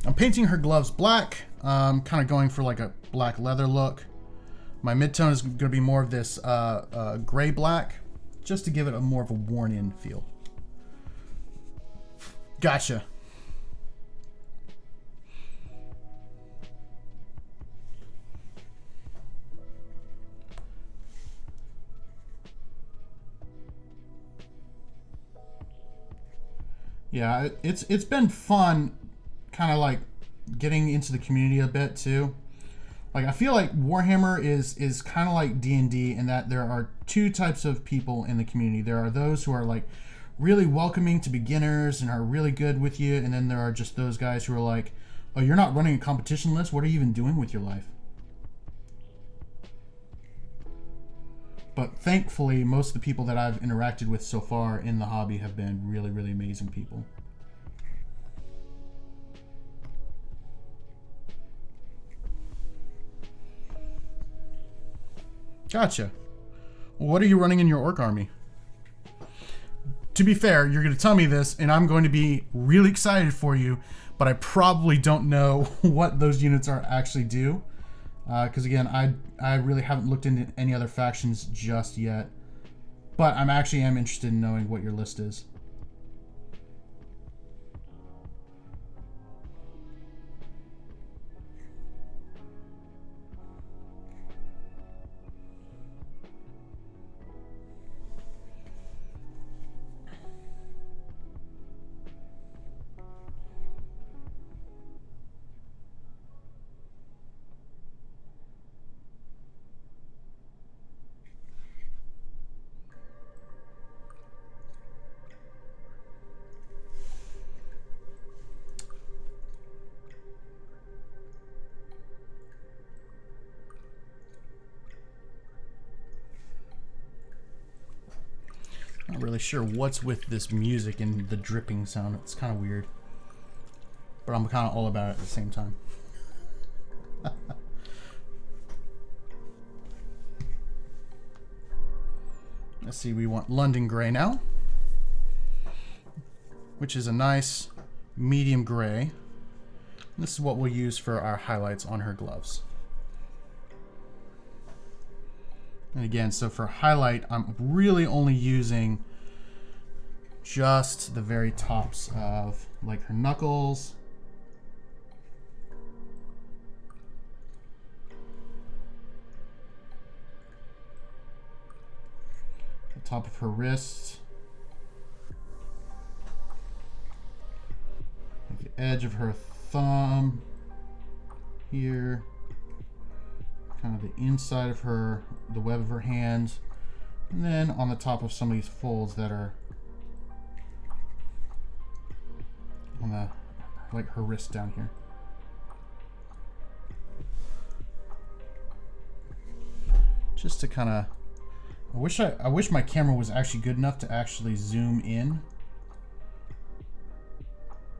I'm painting her gloves black, kind of going for like a black leather look. My midtone is going to be more of this gray black, just to give it a more of a worn in feel. Gotcha. Yeah, it's been fun, kind of like getting into the community a bit too. Like I feel like Warhammer is kind of like D&D in that there are two types of people in the community. There are those who are like really welcoming to beginners and are really good with you, and then there are just those guys who are like, oh, you're not running a competition list? What are you even doing with your life? But thankfully, most of the people that I've interacted with so far in the hobby have been really, really amazing people. Gotcha. What are you running in your orc army? To be fair, you're going to tell me this, and I'm going to be really excited for you, but I probably don't know what those units are actually do. Because again, I really haven't looked into any other factions just yet. But I'm actually interested in knowing what your list is. Not really sure what's with this music and the dripping sound. It's kind of weird. But I'm kind of all about it at the same time. Let's see, we want London Gray now, which is a nice medium gray. This is what we'll use for our highlights on her gloves. And again, so for highlight, I'm really only using just the very tops of like her knuckles. The top of her wrist. Like the edge of her thumb here. Kind of the inside of her, the web of her hands, and then on the top of some of these folds that are on the, like her wrist down here. Just to kind of, I wish my camera was actually good enough to actually zoom in,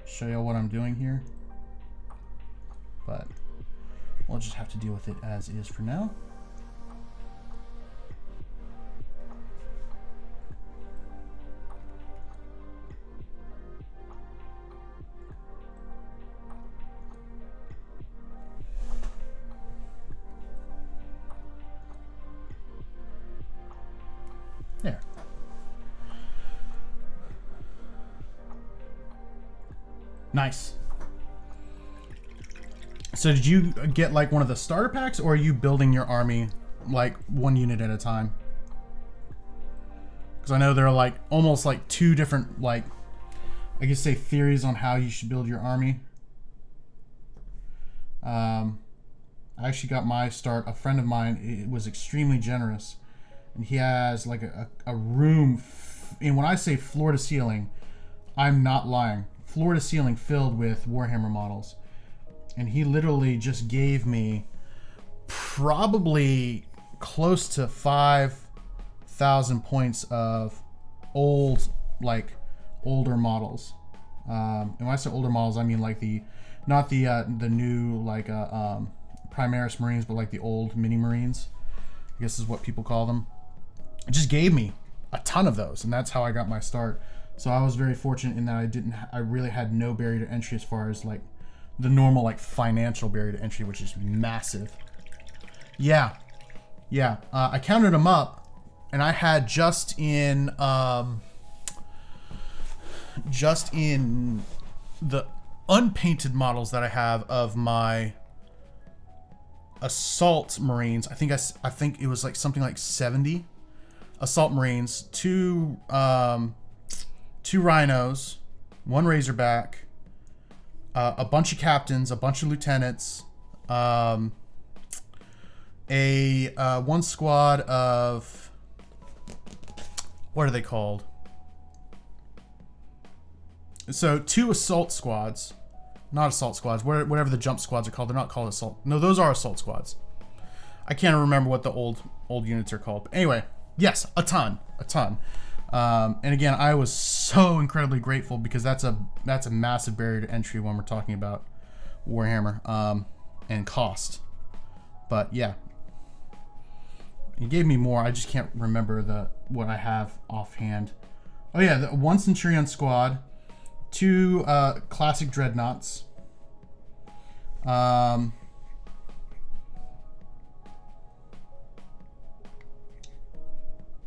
show you what I'm doing here, but we'll just have to deal with it as is for now. There. Nice. So did you get like one of the starter packs, or are you building your army like one unit at a time? Because I know there are like almost like two different, like, I guess say theories on how you should build your army. I actually got my start. A friend of mine, it was extremely generous, and he has like a room, and when I say floor to ceiling, I'm not lying. Floor to ceiling filled with Warhammer models. And he literally just gave me probably close to 5,000 points of older models. And when I say older models, I mean like not the new like Primaris Marines, but like the old mini Marines, I guess is what people call them. It just gave me a ton of those, and that's how I got my start. So I was very fortunate in that I really had no barrier to entry as far as like the normal like financial barrier to entry, which is massive. Yeah. I counted them up, and I had just in the unpainted models that I have of my assault Marines. I think it was like something like 70 assault Marines, two Rhinos, one Razorback, a bunch of captains, a bunch of lieutenants, one squad of, what are they called? So 2 assault squads, not assault squads, whatever the jump squads are called. They're not called assault. No, those are assault squads. I can't remember what the old units are called. But anyway, yes, a ton. And again, I was so incredibly grateful, because that's a massive barrier to entry when we're talking about Warhammer and cost. But yeah, he gave me more. I just can't remember what I have offhand. Oh yeah, the 1 Centurion squad, 2 classic dreadnoughts.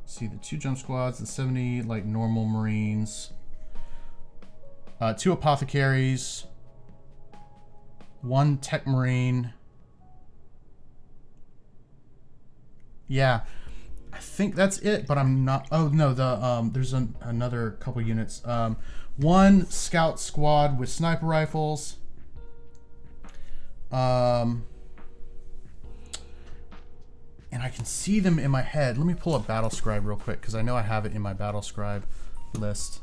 See, the 2 jump squads, the 70 like normal Marines, 2 apothecaries, 1 tech Marine. Yeah, I think that's it, but I'm not. Oh no, there's another couple units. 1 scout squad with sniper rifles. And I can see them in my head. Let me pull up Battle Scribe real quick, because I know I have it in my Battle Scribe list.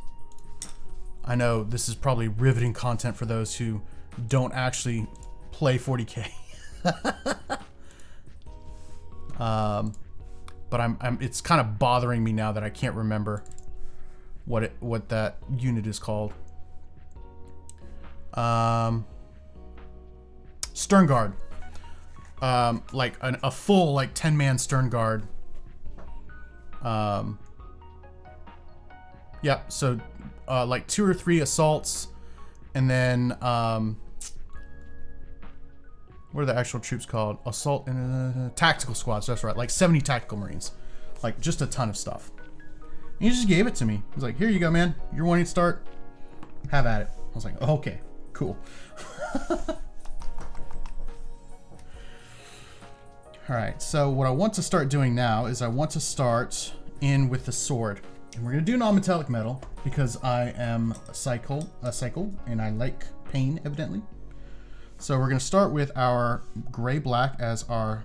I know this is probably riveting content for those who don't actually play 40K. But it's kind of bothering me now that I can't remember what that unit is called. Stern Guard. Like a full like 10-man Stern Guard. Yeah, so like 2 or 3 assaults, and then what are the actual troops called? Assault and tactical squads. That's right, like 70 tactical Marines, like just a ton of stuff. And he just gave it to me. He's like, "Here you go, man. You're wanting to start. Have at it." I was like, "Okay, cool." All right, so what I want to start doing now is I want to start in with the sword. And we're gonna do non-metallic metal because I am a cycle, and I like pain, evidently. So we're gonna start with our gray-black as our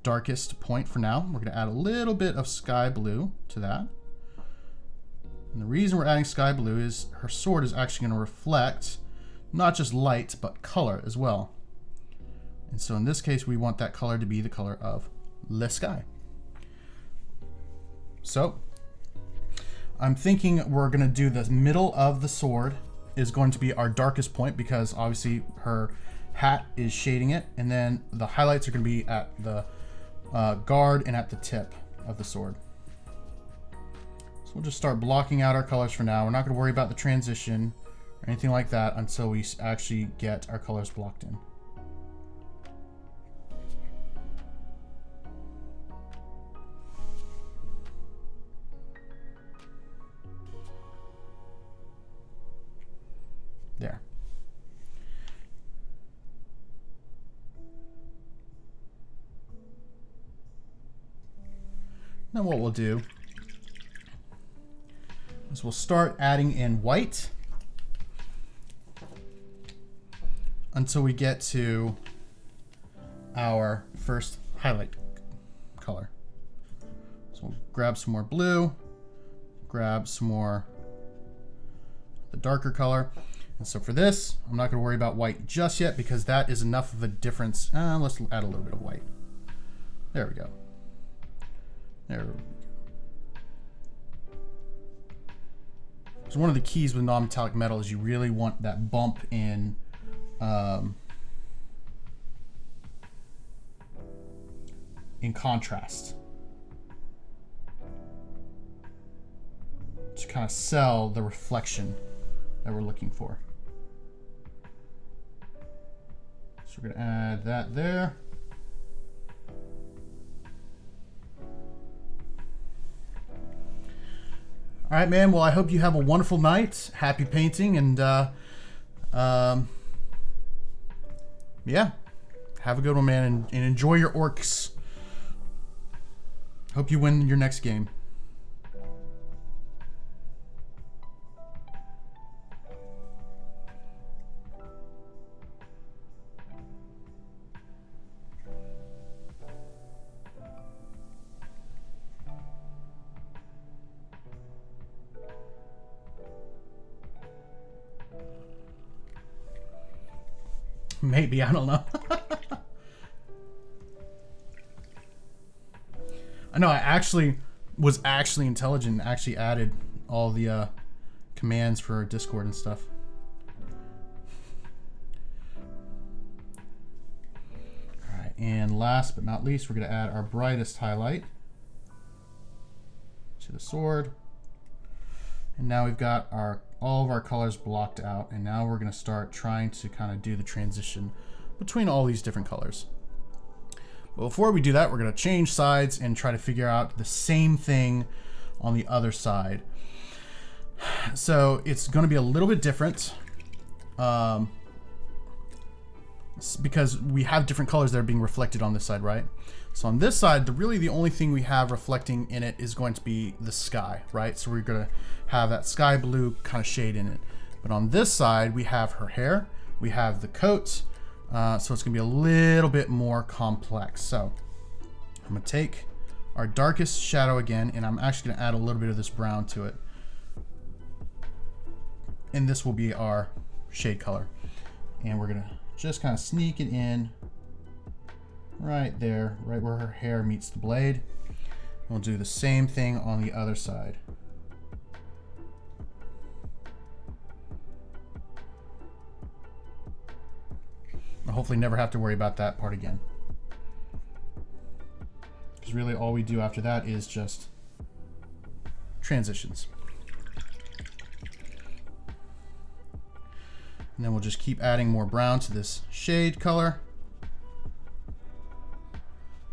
darkest point for now. We're gonna add a little bit of sky blue to that. And the reason we're adding sky blue is her sword is actually gonna reflect not just light, but color as well. And so in this case, we want that color to be the color of the sky. So I'm thinking we're going to do the middle of the sword is going to be our darkest point, because obviously her hat is shading it. And then the highlights are going to be at the guard and at the tip of the sword. So we'll just start blocking out our colors for now. We're not going to worry about the transition or anything like that until we actually get our colors blocked in. There. then what we'll do is we'll start adding in white until we get to our first highlight color. So we'll grab some more blue, grab some more the darker color. And so for this, I'm not going to worry about white just yet because that is enough of a difference. Let's add a little bit of white. There we go. There we go. So one of the keys with non-metallic metal is you really want that bump in contrast to kind of sell the reflection that we're looking for. So we're going to add that there. All right, man. Well, I hope you have a wonderful night. Happy painting, and yeah, have a good one, man, and enjoy your orcs. Hope you win your next game. Maybe, I don't know. I know I actually was intelligent and actually added all the commands for Discord and stuff. All right, and last but not least, we're going to add our brightest highlight to the sword. And now we've got all of our colors blocked out, and now we're going to start trying to kind of do the transition between all these different colors. But before we do that, we're going to change sides and try to figure out the same thing on the other side. So it's going to be a little bit different because we have different colors that are being reflected on this side, right? So on this side, really the only thing we have reflecting in it is going to be the sky, right? So we're going to have that sky blue kind of shade in it. But on this side, we have her hair, we have the coat, so it's going to be a little bit more complex. So I'm going to take our darkest shadow again, and I'm actually going to add a little bit of this brown to it. And this will be our shade color. And we're going to just kind of sneak it in right there, right where her hair meets the blade. We'll do the same thing on the other side. I'll hopefully never have to worry about that part again. Because really all we do after that is just transitions. And then we'll just keep adding more brown to this shade color.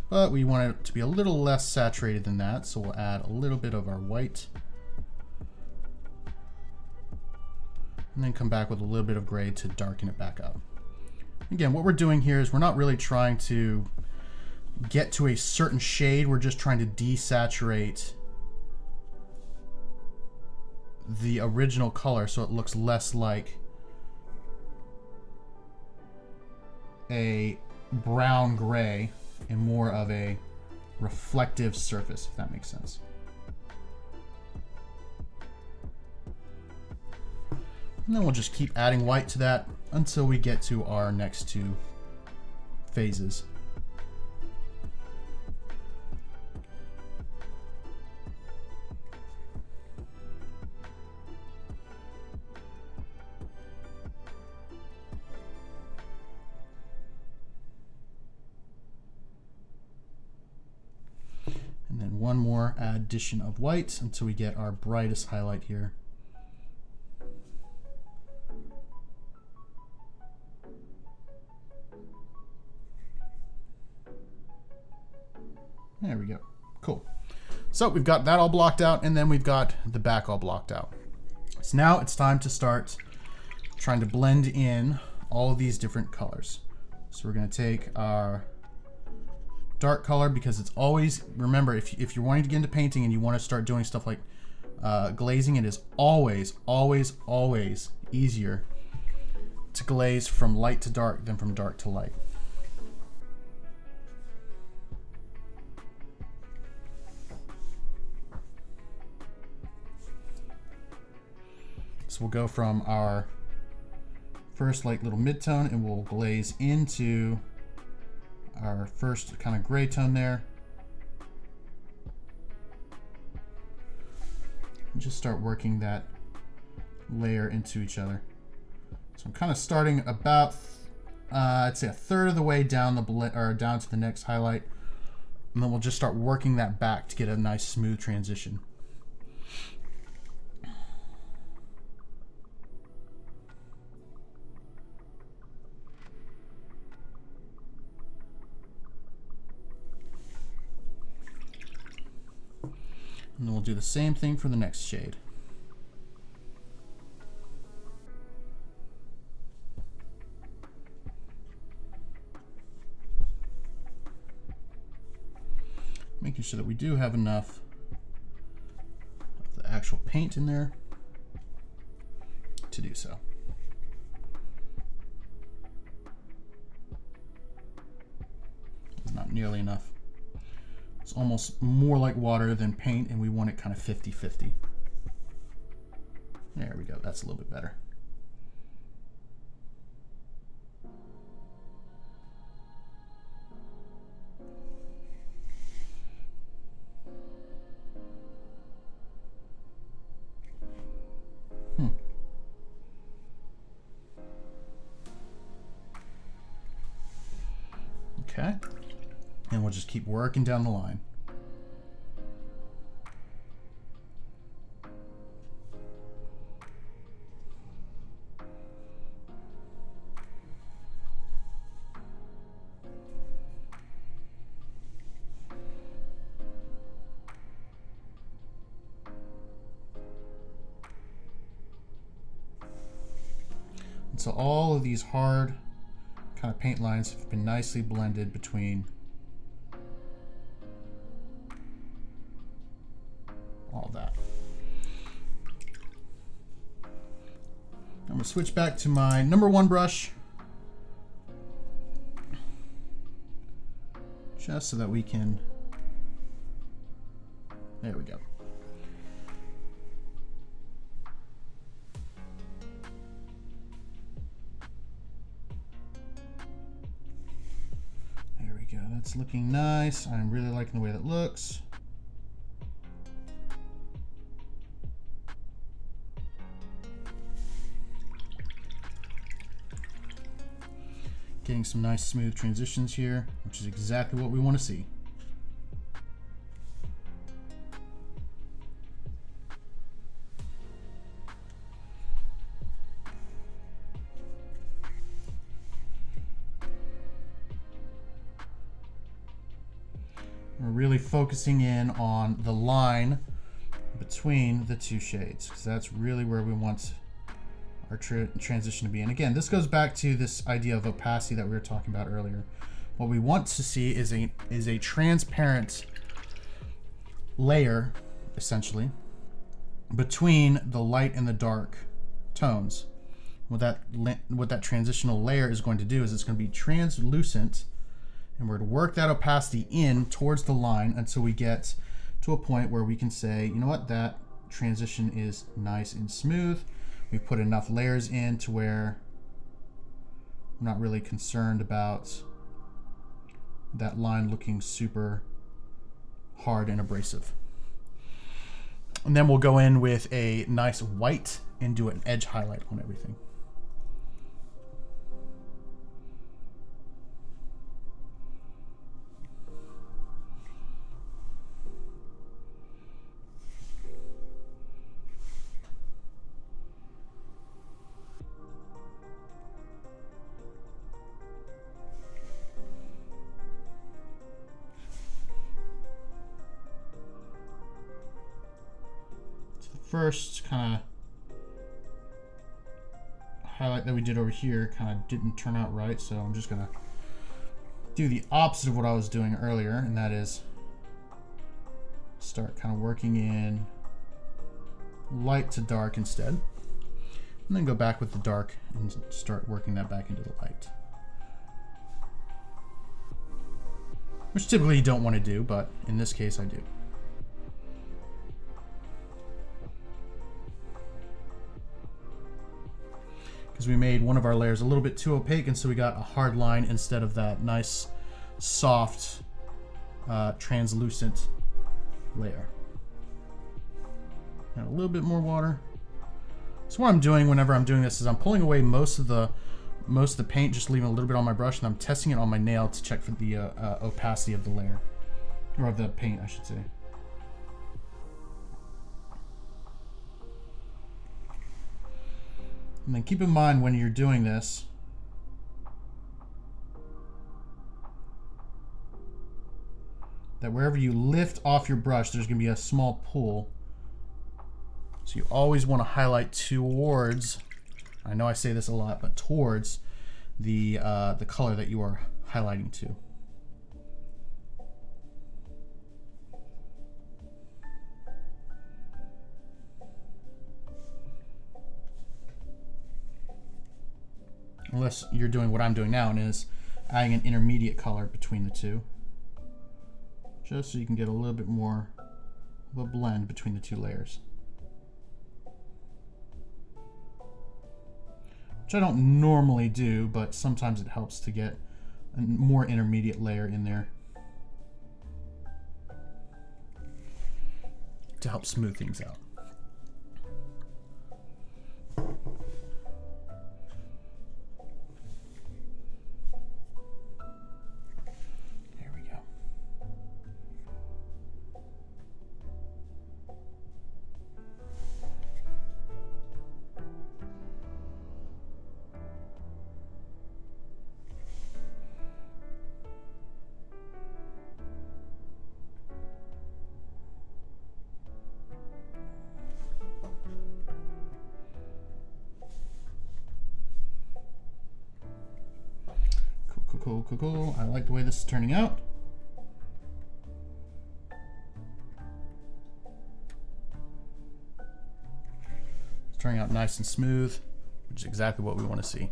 But we want it to be a little less saturated than that, so we'll add a little bit of our white. And then come back with a little bit of gray to darken it back up. Again, what we're doing here is we're not really trying to get to a certain shade, we're just trying to desaturate the original color so it looks less like a brown gray and more of a reflective surface, if that makes sense. And then we'll just keep adding white to that until we get to our next two phases. And then one more addition of white until we get our brightest highlight here. There we go. Cool. So we've got that all blocked out, and then we've got the back all blocked out. So now it's time to start trying to blend in all of these different colors. So we're going to take our dark color, because it's always, remember, if you're wanting to get into painting and you want to start doing stuff like glazing, it is always, always, always easier to glaze from light to dark than from dark to light. So we'll go from our first like little mid-tone and we'll glaze into our first kind of gray tone there. And just start working that layer into each other. So I'm kind of starting about, I'd say a third of the way down down to the next highlight. And then we'll just start working that back to get a nice smooth transition. And then we'll do the same thing for the next shade. Making sure that we do have enough of the actual paint in there to do so. Not nearly enough. It's almost more like water than paint, and we want it kind of 50-50. There we go, that's a little bit better. Okay, and we'll just keep working down the line. And so all of these hard kind of paint lines have been nicely blended between all that. I'm going to switch back to my number 1 brush, just so that we can, there we go. That's looking nice. I'm really liking the way that looks. Getting some nice smooth transitions here, which is exactly what we want to see. We're really focusing in on the line between the two shades, because that's really where we want our transition to be. And again, this goes back to this idea of opacity that we were talking about earlier. What we want to see is a transparent layer, essentially, between the light and the dark tones. What that transitional layer is going to do is it's going to be translucent, and we're to work that opacity in towards the line until we get to a point where we can say, you know what, that transition is nice and smooth. We've put enough layers in to where I'm not really concerned about that line looking super hard and abrasive. And then we'll go in with a nice white and do an edge highlight on everything. First kind of highlight that we did over here kind of didn't turn out right, so I'm just gonna do the opposite of what I was doing earlier, and that is start kind of working in light to dark instead, and then go back with the dark and start working that back into the light. Which typically you don't want to do, but in this case I do. Because we made one of our layers a little bit too opaque, and so we got a hard line instead of that nice, soft, translucent layer. Add a little bit more water. So what I'm doing whenever I'm doing this is I'm pulling away most of the paint, just leaving a little bit on my brush, and I'm testing it on my nail to check for the opacity of the layer, or of the paint, I should say. And then keep in mind when you're doing this, that wherever you lift off your brush, there's going to be a small pull. So you always want to highlight towards, I know I say this a lot, but towards the color that you are highlighting to. Unless you're doing what I'm doing now, and is adding an intermediate color between the two, just so you can get a little bit more of a blend between the two layers. Which I don't normally do, but sometimes it helps to get a more intermediate layer in there to help smooth things out. There we go. Cool. I like the way this is turning out. It's turning out nice and smooth, which is exactly what we want to see.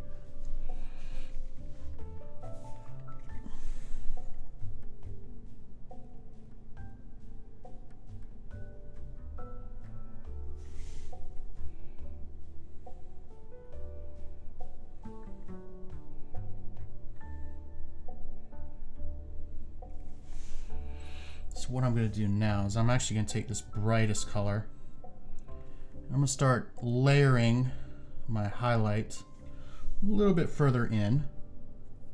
So what I'm going to do now is I'm actually going to take this brightest color. I'm going to start layering my highlight a little bit further in.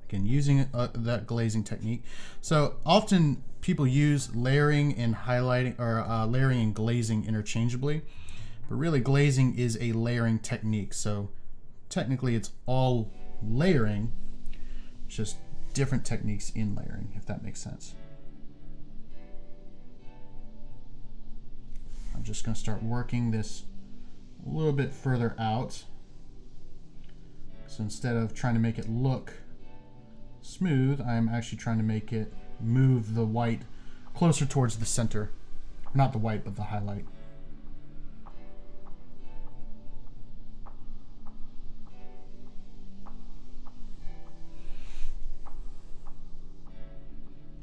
Again, using that glazing technique. So often people use layering and highlighting, or layering and glazing interchangeably, but really glazing is a layering technique. So technically it's all layering, just different techniques in layering, if that makes sense. I'm just going to start working this a little bit further out. So instead of trying to make it look smooth, I'm actually trying to make it move the white closer towards the center. Not the white, but the highlight.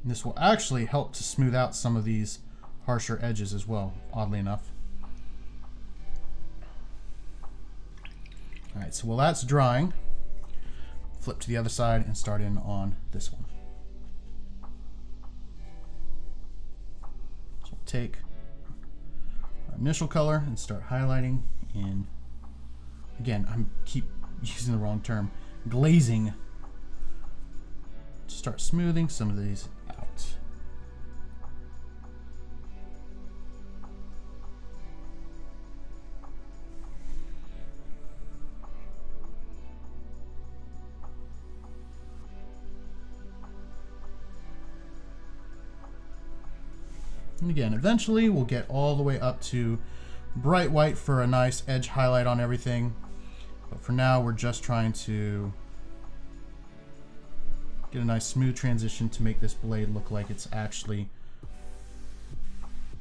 And this will actually help to smooth out some of these harsher edges as well, oddly enough. All right, so while that's drying, flip to the other side and start in on this one. So we'll take our initial color and start highlighting in, again, I keep using the wrong term, glazing, to start smoothing some of these out. And again, eventually we'll get all the way up to bright white for a nice edge highlight on everything. But for now, we're just trying to Get a nice smooth transition to make this blade look like it's actually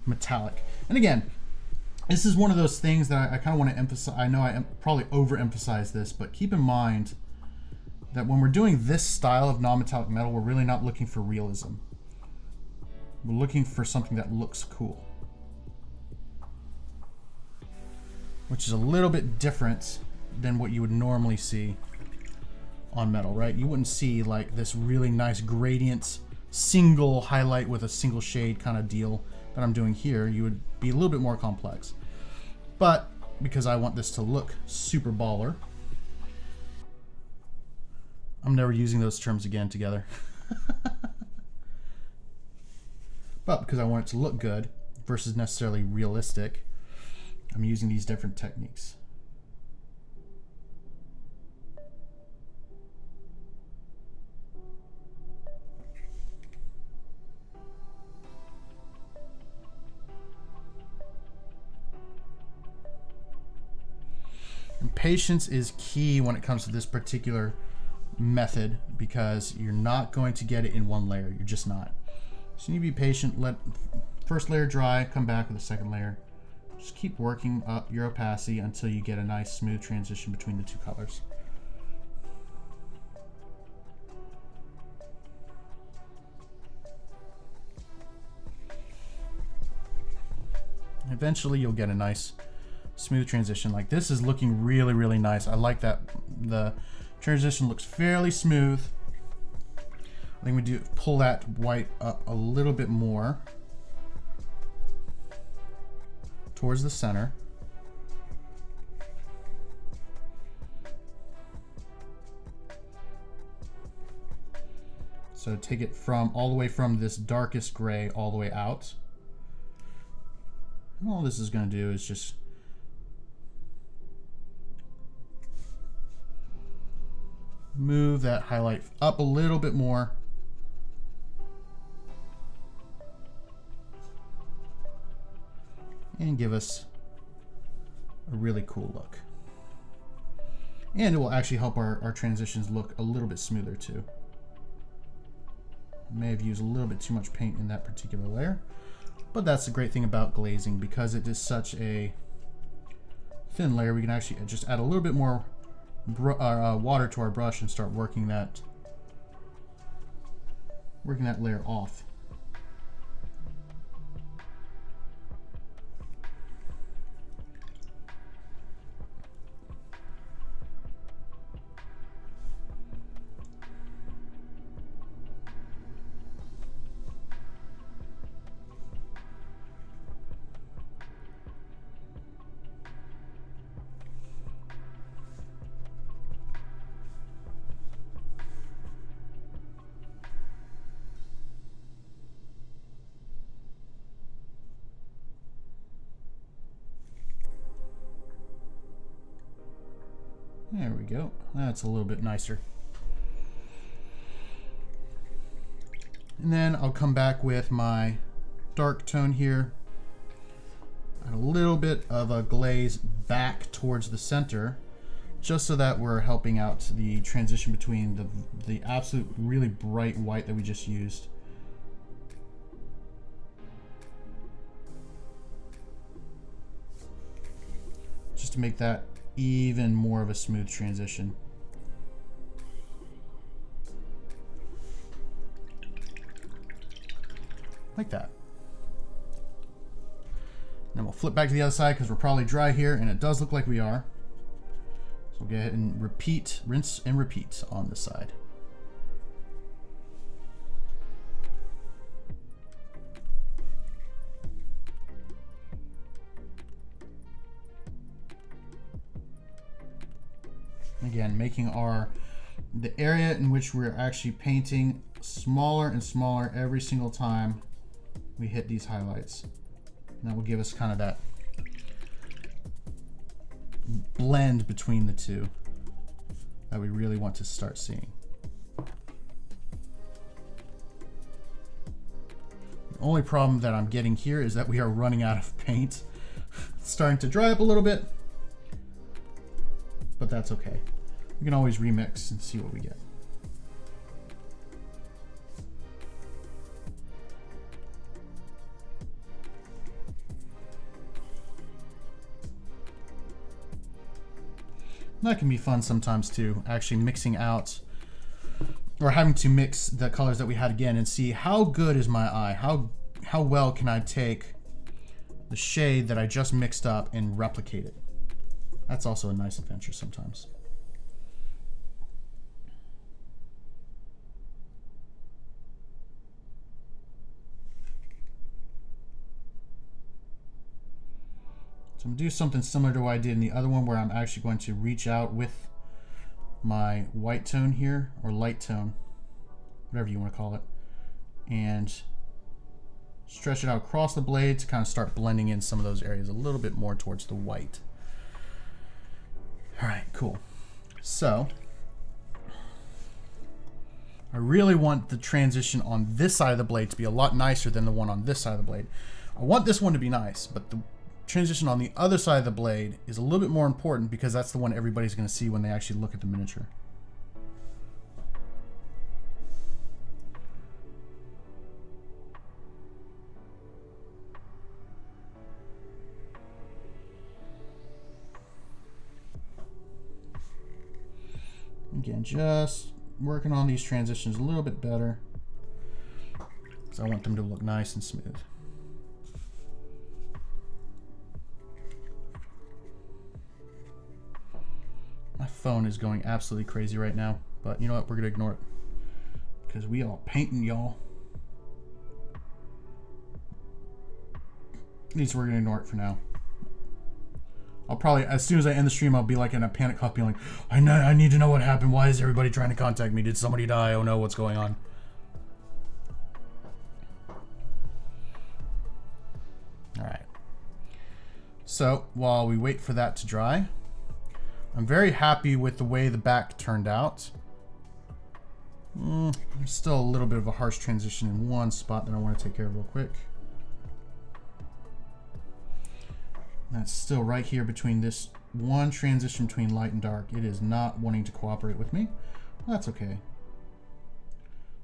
metallic. And again, this is one of those things that I kind of want to emphasize. I know I probably overemphasize this, but keep in mind that when we're doing this style of non-metallic metal, we're really not looking for realism. We're looking for something that looks cool, which is a little bit different than what you would normally see on metal, right? You wouldn't see like this really nice gradient, single highlight with a single shade kind of deal that I'm doing here. You would be a little bit more complex. But because I want this to look super baller, I'm never using those terms again together. But because I want it to look good versus necessarily realistic, I'm using these different techniques. And patience is key when it comes to this particular method, because you're not going to get it in one layer. You're just not. So you need to be patient. Let first layer dry, come back with a second layer. Just keep working up your opacity until you get a nice smooth transition between the two colors. Eventually you'll get a nice smooth transition. Like this is looking really, really nice. I like that the transition looks fairly smooth. I think we do pull that white up a little bit more towards the center. So take it from all the way from this darkest gray all the way out. And all this is going to do is just move that highlight up a little bit more. And give us a really cool look. And it will actually help our transitions look a little bit smoother too. I may have used a little bit too much paint in that particular layer, but that's the great thing about glazing. Because it is such a thin layer, we can actually just add a little bit more water to our brush and start working that layer off. There we go. That's a little bit nicer. And then I'll come back with my dark tone here. Add a little bit of a glaze back towards the center, just so that we're helping out the transition between the absolute really bright white that we just used. Just to make that even more of a smooth transition. Like that. Then we'll flip back to the other side because we're probably dry here, and it does look like we are. So we'll go ahead and repeat, rinse and repeat on this side. Again, making the area in which we're actually painting smaller and smaller every single time we hit these highlights. And that will give us kind of that blend between the two that we really want to start seeing. The only problem that I'm getting here is that we are running out of paint. It's starting to dry up a little bit, but that's okay. We can always remix and see what we get. That can be fun sometimes too, actually mixing out or having to mix the colors that we had again and see how good is my eye, how well can I take the shade that I just mixed up and replicate it. That's also a nice adventure sometimes. So I'm gonna do something similar to what I did in the other one, where I'm actually going to reach out with my white tone here, or light tone, whatever you want to call it, and stretch it out across the blade to kind of start blending in some of those areas a little bit more towards the white. All right, cool. So I really want the transition on this side of the blade to be a lot nicer than the one on this side of the blade. I want this one to be nice, but the transition on the other side of the blade is a little bit more important because that's the one everybody's going to see when they actually look at the miniature. Again, just working on these transitions a little bit better because I want them to look nice and smooth. My phone is going absolutely crazy right now, but you know what? We're gonna ignore it because we all painting, y'all. At least we're gonna ignore it for now. I'll probably, as soon as I end the stream, I'll be like in a panic huff, being like, I need to know what happened. Why is everybody trying to contact me? Did somebody die? Oh no, what's going on? All right. So while we wait for that to dry, I'm very happy with the way the back turned out. There's still a little bit of a harsh transition in one spot that I want to take care of real quick. That's still right here between this one transition between light and dark. It is not wanting to cooperate with me. Well, that's okay.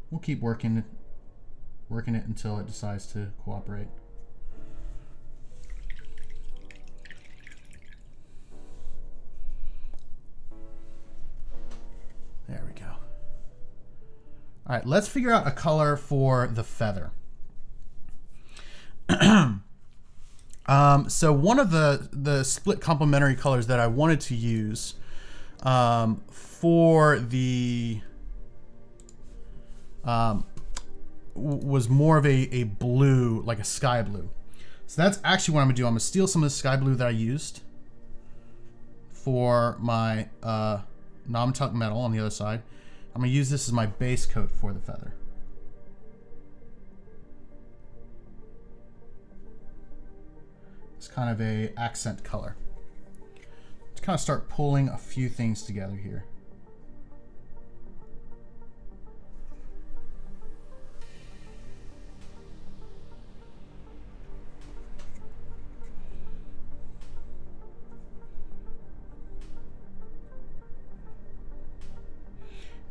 We'll keep working it until it decides to cooperate. There we go. All right, let's figure out a color for the feather. So one of the split complementary colors that I wanted to use for the was more of a blue, like a sky blue. So that's actually what I'm gonna do. I'm gonna steal some of the sky blue that I used for my non-metallic metal on the other side. I'm gonna use this as my base coat for the feather. It's kind of a accent color. Let's kind of start pulling a few things together here.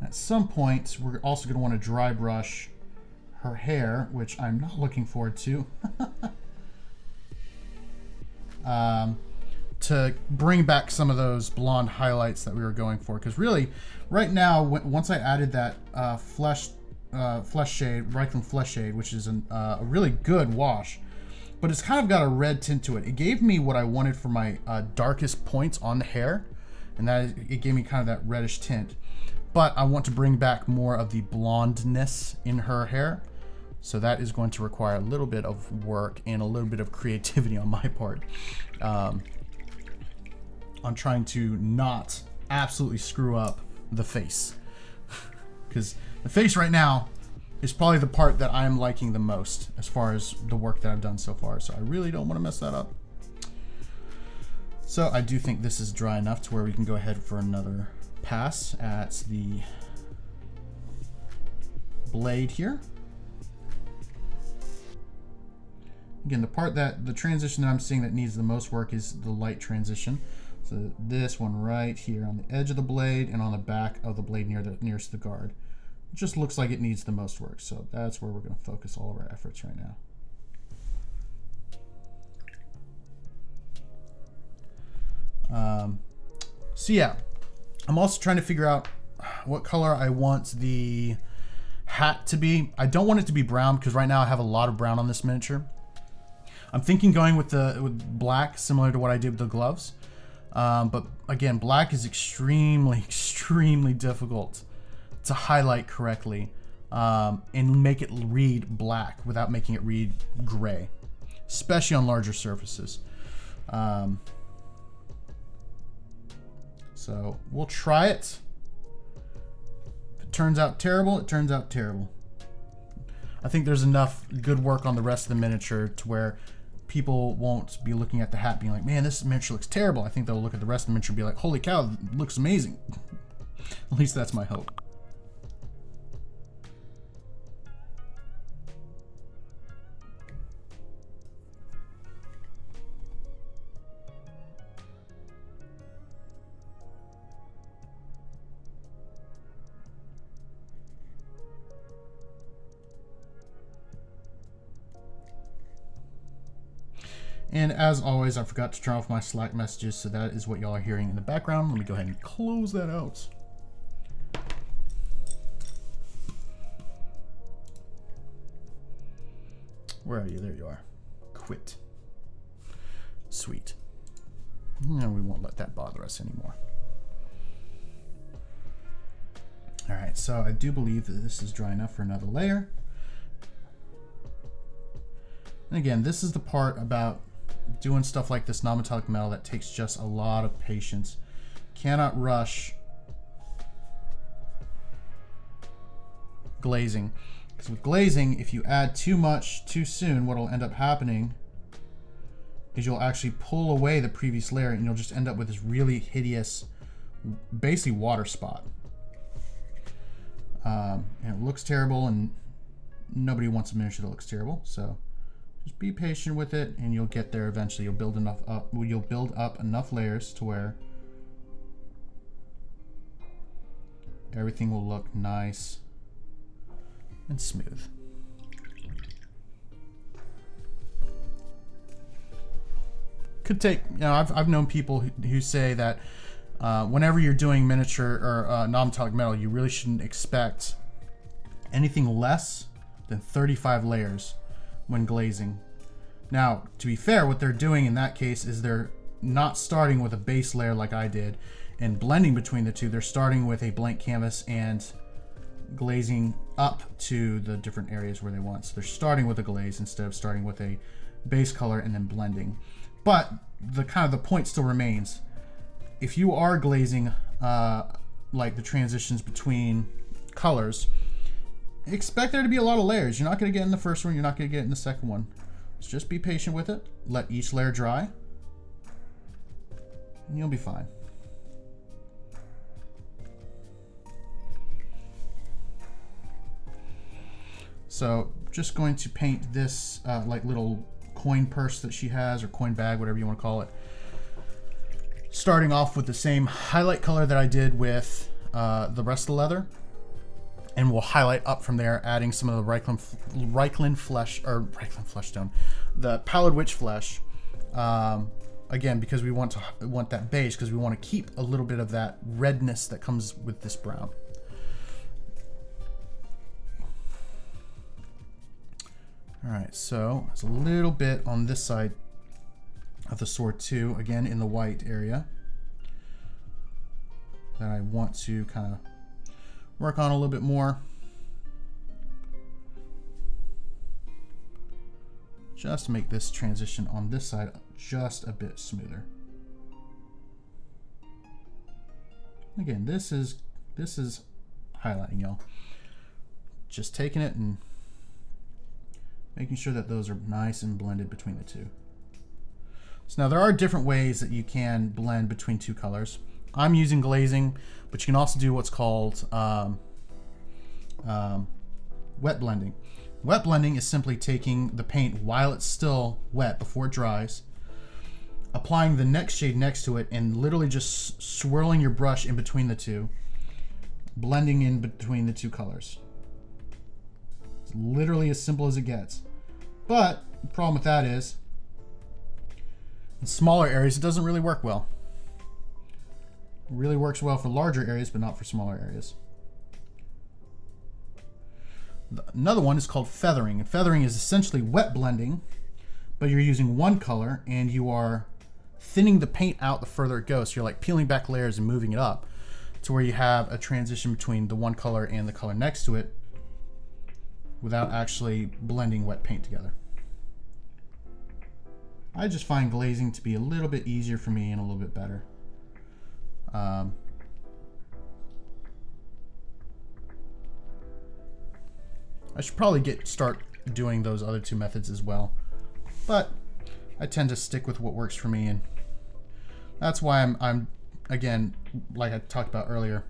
At some point, we're also going to want to dry brush her hair, which I'm not looking forward to. To bring back some of those blonde highlights that we were going for. Because really, right now, once I added that flesh shade, Reikland Flesh Shade, which is a really good wash, but it's kind of got a red tint to it. It gave me what I wanted for my darkest points on the hair, and it gave me kind of that reddish tint. But I want to bring back more of the blondness in her hair. So that is going to require a little bit of work and a little bit of creativity on my part. I'm trying to not absolutely screw up the face. Because the face right now is probably the part that I'm liking the most as far as the work that I've done so far. So I really don't want to mess that up. So I do think this is dry enough to where we can go ahead for another pass at the blade here. Again, the transition that I'm seeing that needs the most work is the light transition. So this one right here on the edge of the blade and on the back of the blade nearest the guard. It just looks like it needs the most work. So that's where we're going to focus all of our efforts right now. So yeah, I'm also trying to figure out what color I want the hat to be. I don't want it to be brown because right now I have a lot of brown on this miniature. I'm thinking going with black, similar to what I did with the gloves. But again, black is extremely difficult to highlight correctly and make it read black without making it read gray, especially on larger surfaces. So we'll try it. If it turns out terrible, it turns out terrible. I think there's enough good work on the rest of the miniature to where people won't be looking at the hat being like, man, this miniature looks terrible. I think they'll look at the rest of the miniature and be like, holy cow, it looks amazing. At least that's my hope. And as always, I forgot to turn off my Slack messages, so that is what y'all are hearing in the background. Let me go ahead and close that out. Where are you? There you are. Quit. Sweet. No, we won't let that bother us anymore. All right, so I do believe that this is dry enough for another layer. And again, this is the part about doing stuff like this non-metallic metal that takes just a lot of patience. Cannot rush glazing, because with glazing, if you add too much too soon, what will end up happening is you'll actually pull away the previous layer and you'll just end up with this really hideous, basically water spot. And it looks terrible, and nobody wants a miniature that looks terrible, so just be patient with it, and you'll get there eventually. You'll build up enough layers to where everything will look nice and smooth. Could take, you know, I've known people who say that whenever you're doing miniature or non-metallic metal, you really shouldn't expect anything less than 35 layers when glazing. Now, to be fair, what they're doing in that case is they're not starting with a base layer like I did and blending between the two. They're starting with a blank canvas and glazing up to the different areas where they want. So they're starting with a glaze instead of starting with a base color and then blending. But the point still remains. If you are glazing like the transitions between colors, expect there to be a lot of layers. You're not going to get in the first one, you're not going to get in the second one. So just be patient with it. Let each layer dry, and you'll be fine. So just going to paint this like little coin purse that she has, or coin bag, whatever you want to call it. Starting off with the same highlight color that I did with the rest of the leather. And we'll highlight up from there, adding some of the Reikland flesh, or Reikland flesh stone, the Pallid Witch flesh. Again, because we want that beige, because we want to keep a little bit of that redness that comes with this brown. All right, so there's a little bit on this side of the sword too, again in the white area, that I want to kind of work on a little bit more. Just to make this transition on this side just a bit smoother. Again, this is highlighting, y'all. Just taking it and making sure that those are nice and blended between the two. So now there are different ways that you can blend between two colors. I'm using glazing, but you can also do what's called wet blending. Wet blending is simply taking the paint while it's still wet before it dries, applying the next shade next to it, and literally just swirling your brush in between the two, blending in between the two colors. It's literally as simple as it gets. But the problem with that is, in smaller areas, it doesn't really work well. Really works well for larger areas, but not for smaller areas. Another one is called feathering. And feathering is essentially wet blending, but you're using one color and you are thinning the paint out the further it goes. So you're like peeling back layers and moving it up to where you have a transition between the one color and the color next to it without actually blending wet paint together. I just find glazing to be a little bit easier for me and a little bit better. I should probably start doing those other two methods as well, but I tend to stick with what works for me, and that's why I'm again, like I talked about earlier,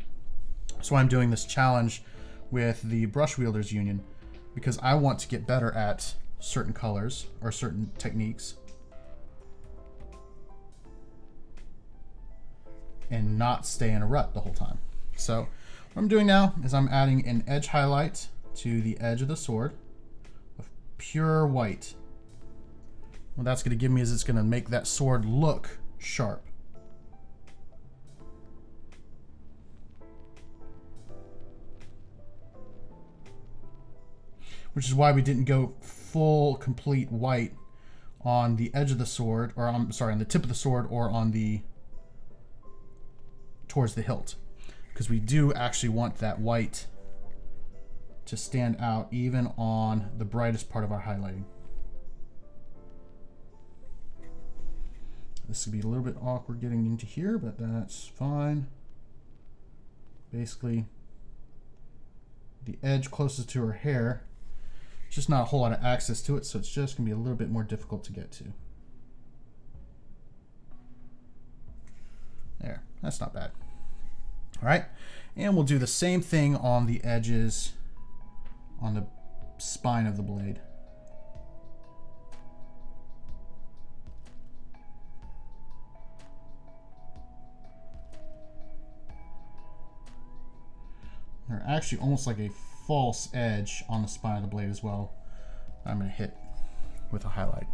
that's why I'm doing this challenge with the Brush Wielders Union, because I want to get better at certain colors or certain techniques and not stay in a rut the whole time. So what I'm doing now is I'm adding an edge highlight to the edge of the sword of pure white. What that's going to give me is it's going to make that sword look sharp. Which is why we didn't go full complete white on the edge of the sword, or I'm sorry, on the tip of the sword, or on the towards the hilt, because we do actually want that white to stand out even on the brightest part of our highlighting. This would be a little bit awkward getting into here, but that's fine. Basically, the edge closest to her hair, just not a whole lot of access to it, so it's just going to be a little bit more difficult to get to. There, that's not bad. All right, and we'll do the same thing on the edges on the spine of the blade. They're actually almost like a false edge on the spine of the blade as well. I'm going to hit with a highlight.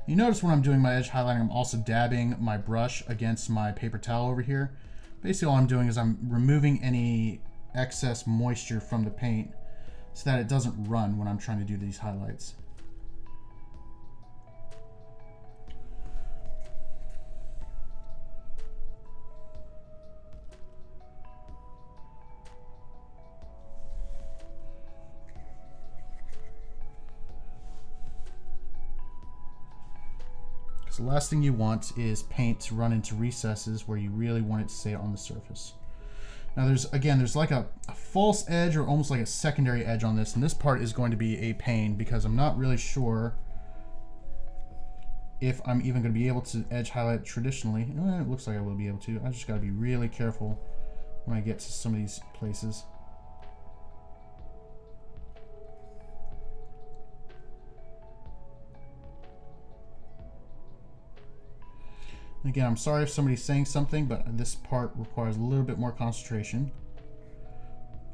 You notice when I'm doing my edge highlighting, I'm also dabbing my brush against my paper towel over here. Basically all I'm doing is I'm removing any excess moisture from the paint so that it doesn't run when I'm trying to do these highlights. The last thing you want is paint to run into recesses where you really want it to stay on the surface. Now there's like a false edge or almost like a secondary edge on this, and this part is going to be a pain because I'm not really sure if I'm even going to be able to edge highlight traditionally. It looks like I will be able to. I just got to be really careful when I get to some of these places. Again, I'm sorry if somebody's saying something, but this part requires a little bit more concentration.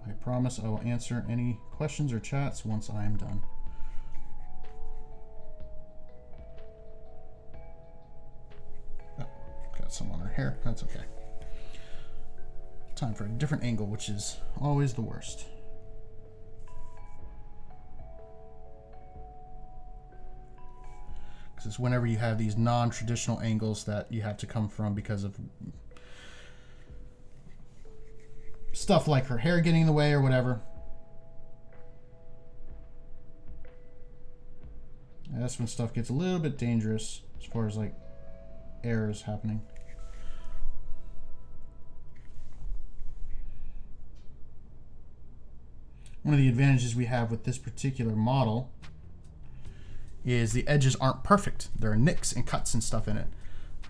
I promise I will answer any questions or chats once I am done. Oh, got some on her hair. That's okay. Time for a different angle, which is always the worst. Because it's whenever you have these non-traditional angles that you have to come from because of stuff like her hair getting in the way or whatever. And that's when stuff gets a little bit dangerous as far as like errors happening. One of the advantages we have with this particular model is the edges aren't perfect. There are nicks and cuts and stuff in it,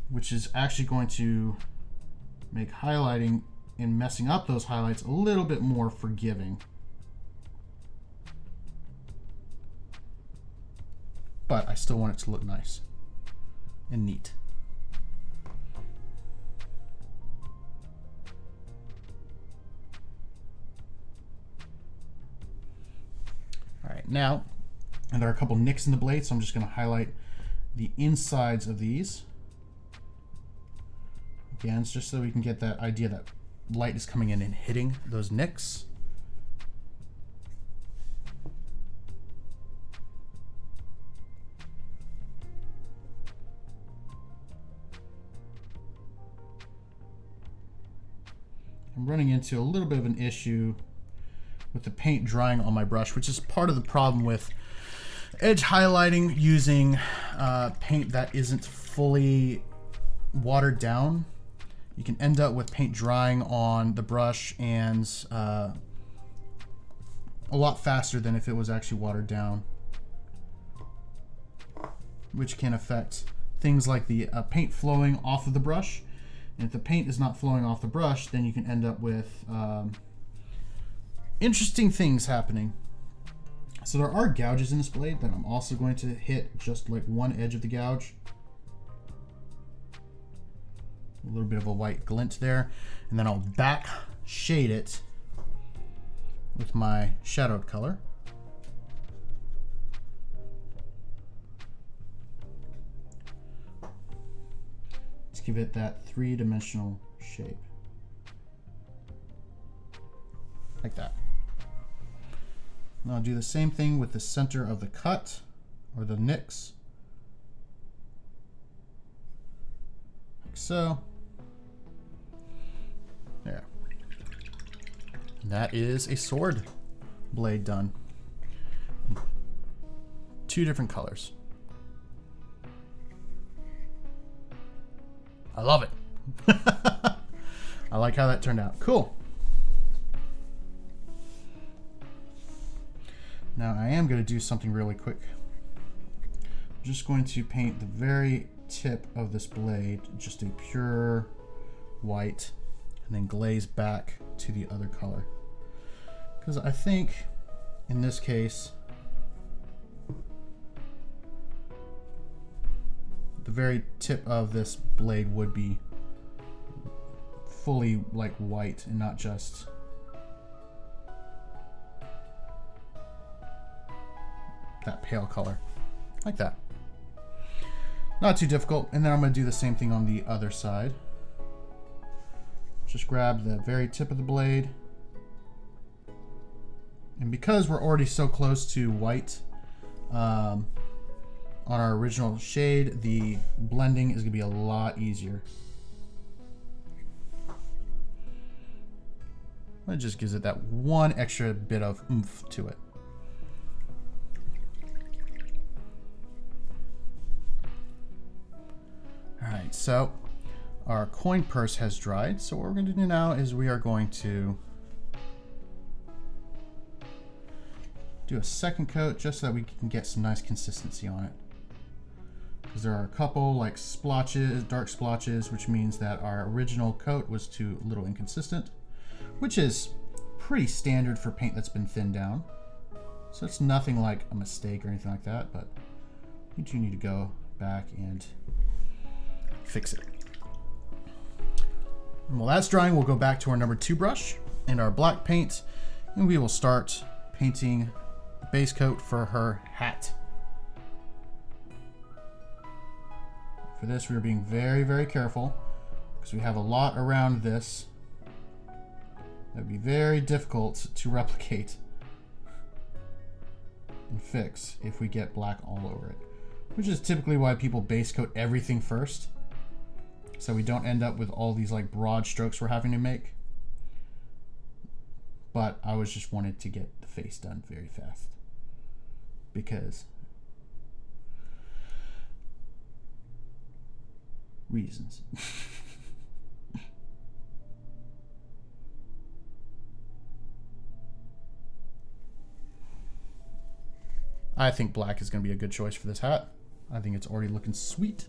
which is actually going to make highlighting and messing up those highlights a little bit more forgiving. But I still want it to look nice and neat. right now. And there are a couple nicks in the blade, so I'm just going to highlight the insides of these. Again, it's just so we can get that idea that light is coming in and hitting those nicks. I'm running into a little bit of an issue with the paint drying on my brush, which is part of the problem with edge highlighting using paint that isn't fully watered down. You can end up with paint drying on the brush and a lot faster than if it was actually watered down, which can affect things like the paint flowing off of the brush. And if the paint is not flowing off the brush, then you can end up with interesting things happening. So there are gouges in this blade that I'm also going to hit just like one edge of the gouge. A little bit of a white glint there. And then I'll back shade it with my shadowed color. Give it that three-dimensional shape. Like that. And I'll do the same thing with the center of the cut, or the nicks. Like so. There. And that is a sword blade done. Two different colors. I love it. I like how that turned out. Cool. Now I am going to do something really quick. I'm just going to paint the very tip of this blade just a pure white and then glaze back to the other color. Because I think in this case, the very tip of this blade would be fully like white and not just that pale color, like that. Not too difficult. And then I'm going to do the same thing on the other side. Just grab the very tip of the blade, and because we're already so close to white on our original shade, the blending is going to be a lot easier. It just gives it that one extra bit of oomph to it. All right, so our coin purse has dried. So what we're going to do now is we are going to do a second coat just so that we can get some nice consistency on it. Because there are a couple like splotches, dark splotches, which means that our original coat was too little inconsistent, which is pretty standard for paint that's been thinned down. So it's nothing like a mistake or anything like that, but you do need to go back and fix it. And while that's drying, we'll go back to our number 2 brush and our black paint, and we will start painting the base coat for her hat. For this, we are being very, very careful because we have a lot around this that would be very difficult to replicate and fix if we get black all over it, which is typically why people base coat everything first, so we don't end up with all these like broad strokes we're having to make. But I was just wanted to get the face done very fast because reasons. I think black is going to be a good choice for this hat. I think it's already looking sweet.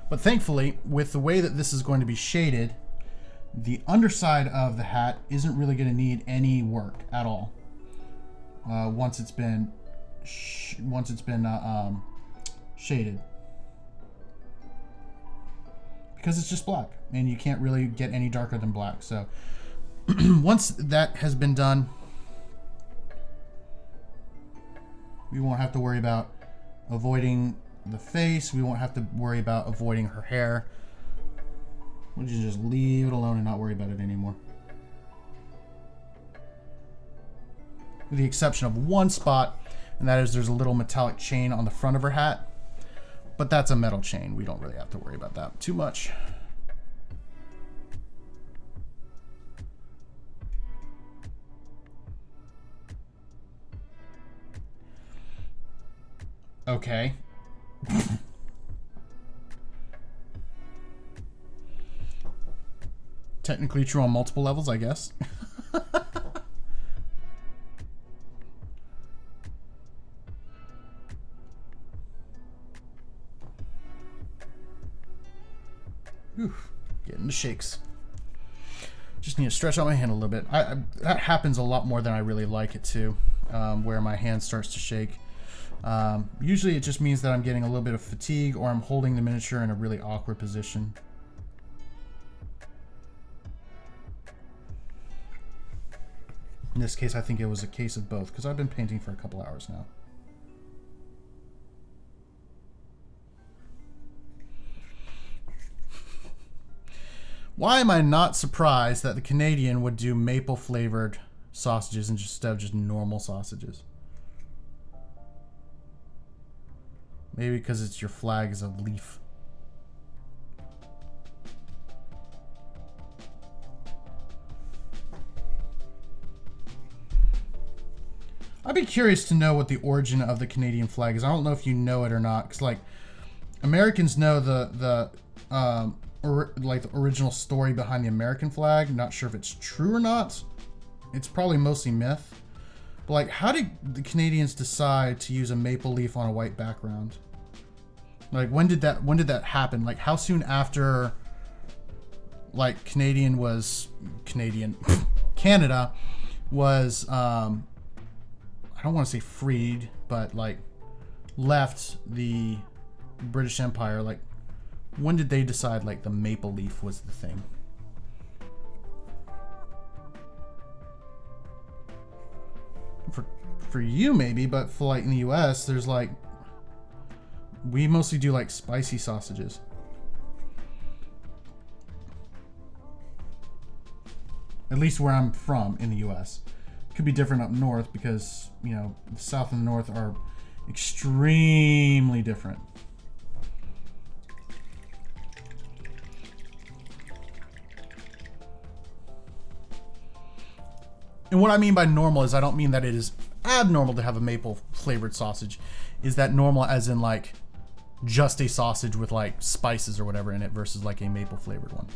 But thankfully, with the way that this is going to be shaded, the underside of the hat isn't really going to need any work at all. Once it's been shaded, because it's just black and you can't really get any darker than black. So once that has been done, we won't have to worry about avoiding the face. We won't have to worry about avoiding her hair. We'll just leave it alone and not worry about it anymore. With the exception of one spot, and that is there's a little metallic chain on the front of her hat. But that's a metal chain. We don't really have to worry about that too much. Okay. Technically true on multiple levels, I guess. Oof, getting the shakes. Just need to stretch out my hand a little bit. That happens a lot more than I really like it to, where my hand starts to shake. Usually it just means that I'm getting a little bit of fatigue or I'm holding the miniature in a really awkward position. In this case, I think it was a case of both because I've been painting for a couple hours now. Why am I not surprised that the Canadian would do maple flavored sausages instead of just normal sausages? Maybe because it's your flag is a leaf. I'd be curious to know what the origin of the Canadian flag is. I don't know if you know it or not, because like Americans know the original story behind the American flag. Not sure if it's true or not. It's probably mostly myth. But like, how did the Canadians decide to use a maple leaf on a white background? Like, when did that happen? Like, how soon after, like, Canada was, I don't want to say freed, but, like, left the British Empire? Like, when did they decide, like, the maple leaf was the thing? For you, maybe, but for, like, in the U.S., there's, like, we mostly do like spicy sausages. At least where I'm from in the US. Could be different up north because, you know, the south and the north are extremely different. And what I mean by normal is I don't mean that it is abnormal to have a maple flavored sausage. Is that normal as in like just a sausage with like spices or whatever in it versus like a maple flavored one.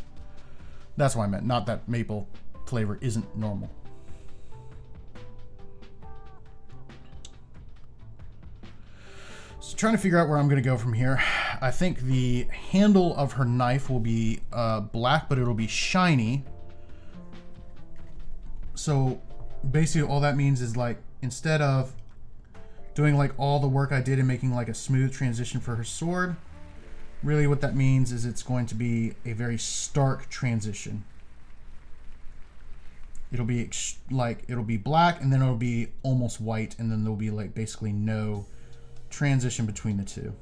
That's what I meant. Not that maple flavor isn't normal. So trying to figure out where I'm going to go from here. I think the handle of her knife will be black, but it'll be shiny. So basically all that means is like, instead of doing like all the work I did in making like a smooth transition for her sword, really what that means is it's going to be a very stark transition. It'll be like, it'll be black and then it'll be almost white, and then there'll be like basically no transition between the two.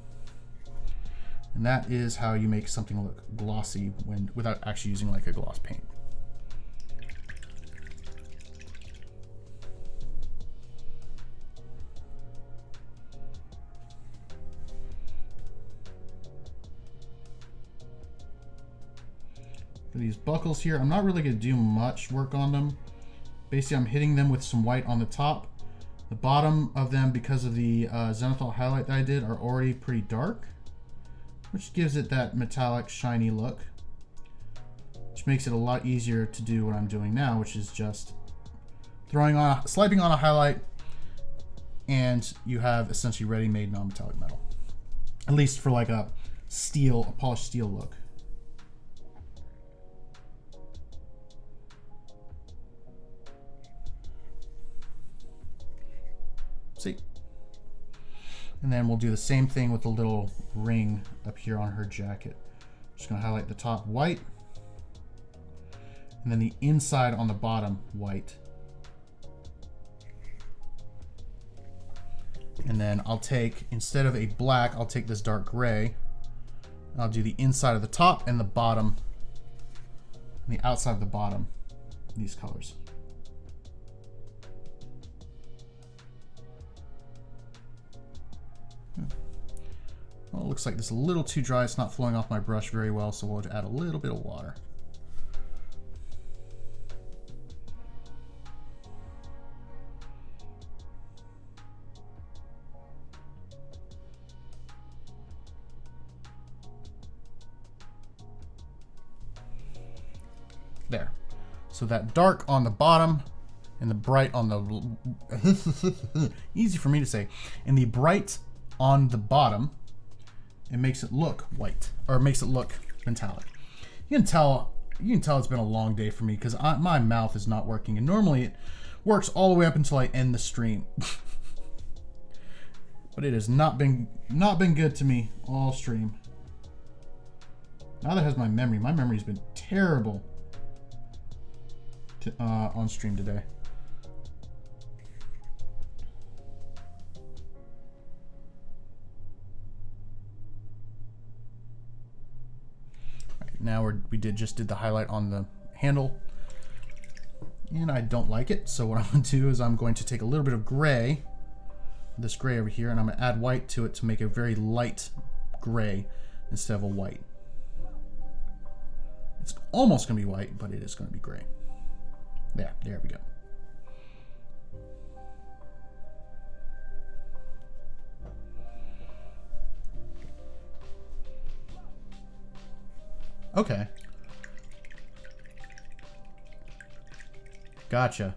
And that is how you make something look glossy without actually using like a gloss paint. For these buckles here, I'm not really going to do much work on them. Basically, I'm hitting them with some white on the top. The bottom of them, because of the zenithal highlight that I did, are already pretty dark, which gives it that metallic, shiny look, which makes it a lot easier to do what I'm doing now, which is just sliping on a highlight, and you have essentially ready-made non-metallic metal. At least for like a polished steel look. See? And then we'll do the same thing with the little ring up here on her jacket. Just gonna highlight the top white. And then the inside on the bottom, white. And then I'll take, instead of a black, I'll take this dark gray. And I'll do the inside of the top and the bottom, and the outside of the bottom, these colors. Well, it looks like this is a little too dry. It's not flowing off my brush very well, so we'll add a little bit of water. There. So that dark on the bottom and the bright on the... easy for me to say. And the bright on the bottom, it makes it look white, or makes it look metallic. You can tell it's been a long day for me because my mouth is not working, and normally it works all the way up until I end the stream. But it has not been good to me all stream. Neither has my memory. My memory's been terrible on stream today. Now we just did the highlight on the handle, and I don't like it. So what I'm going to do is I'm going to take a little bit of gray, this gray over here, and I'm going to add white to it to make a very light gray instead of a white. It's almost going to be white, but it is going to be gray. There we go. Okay. Gotcha.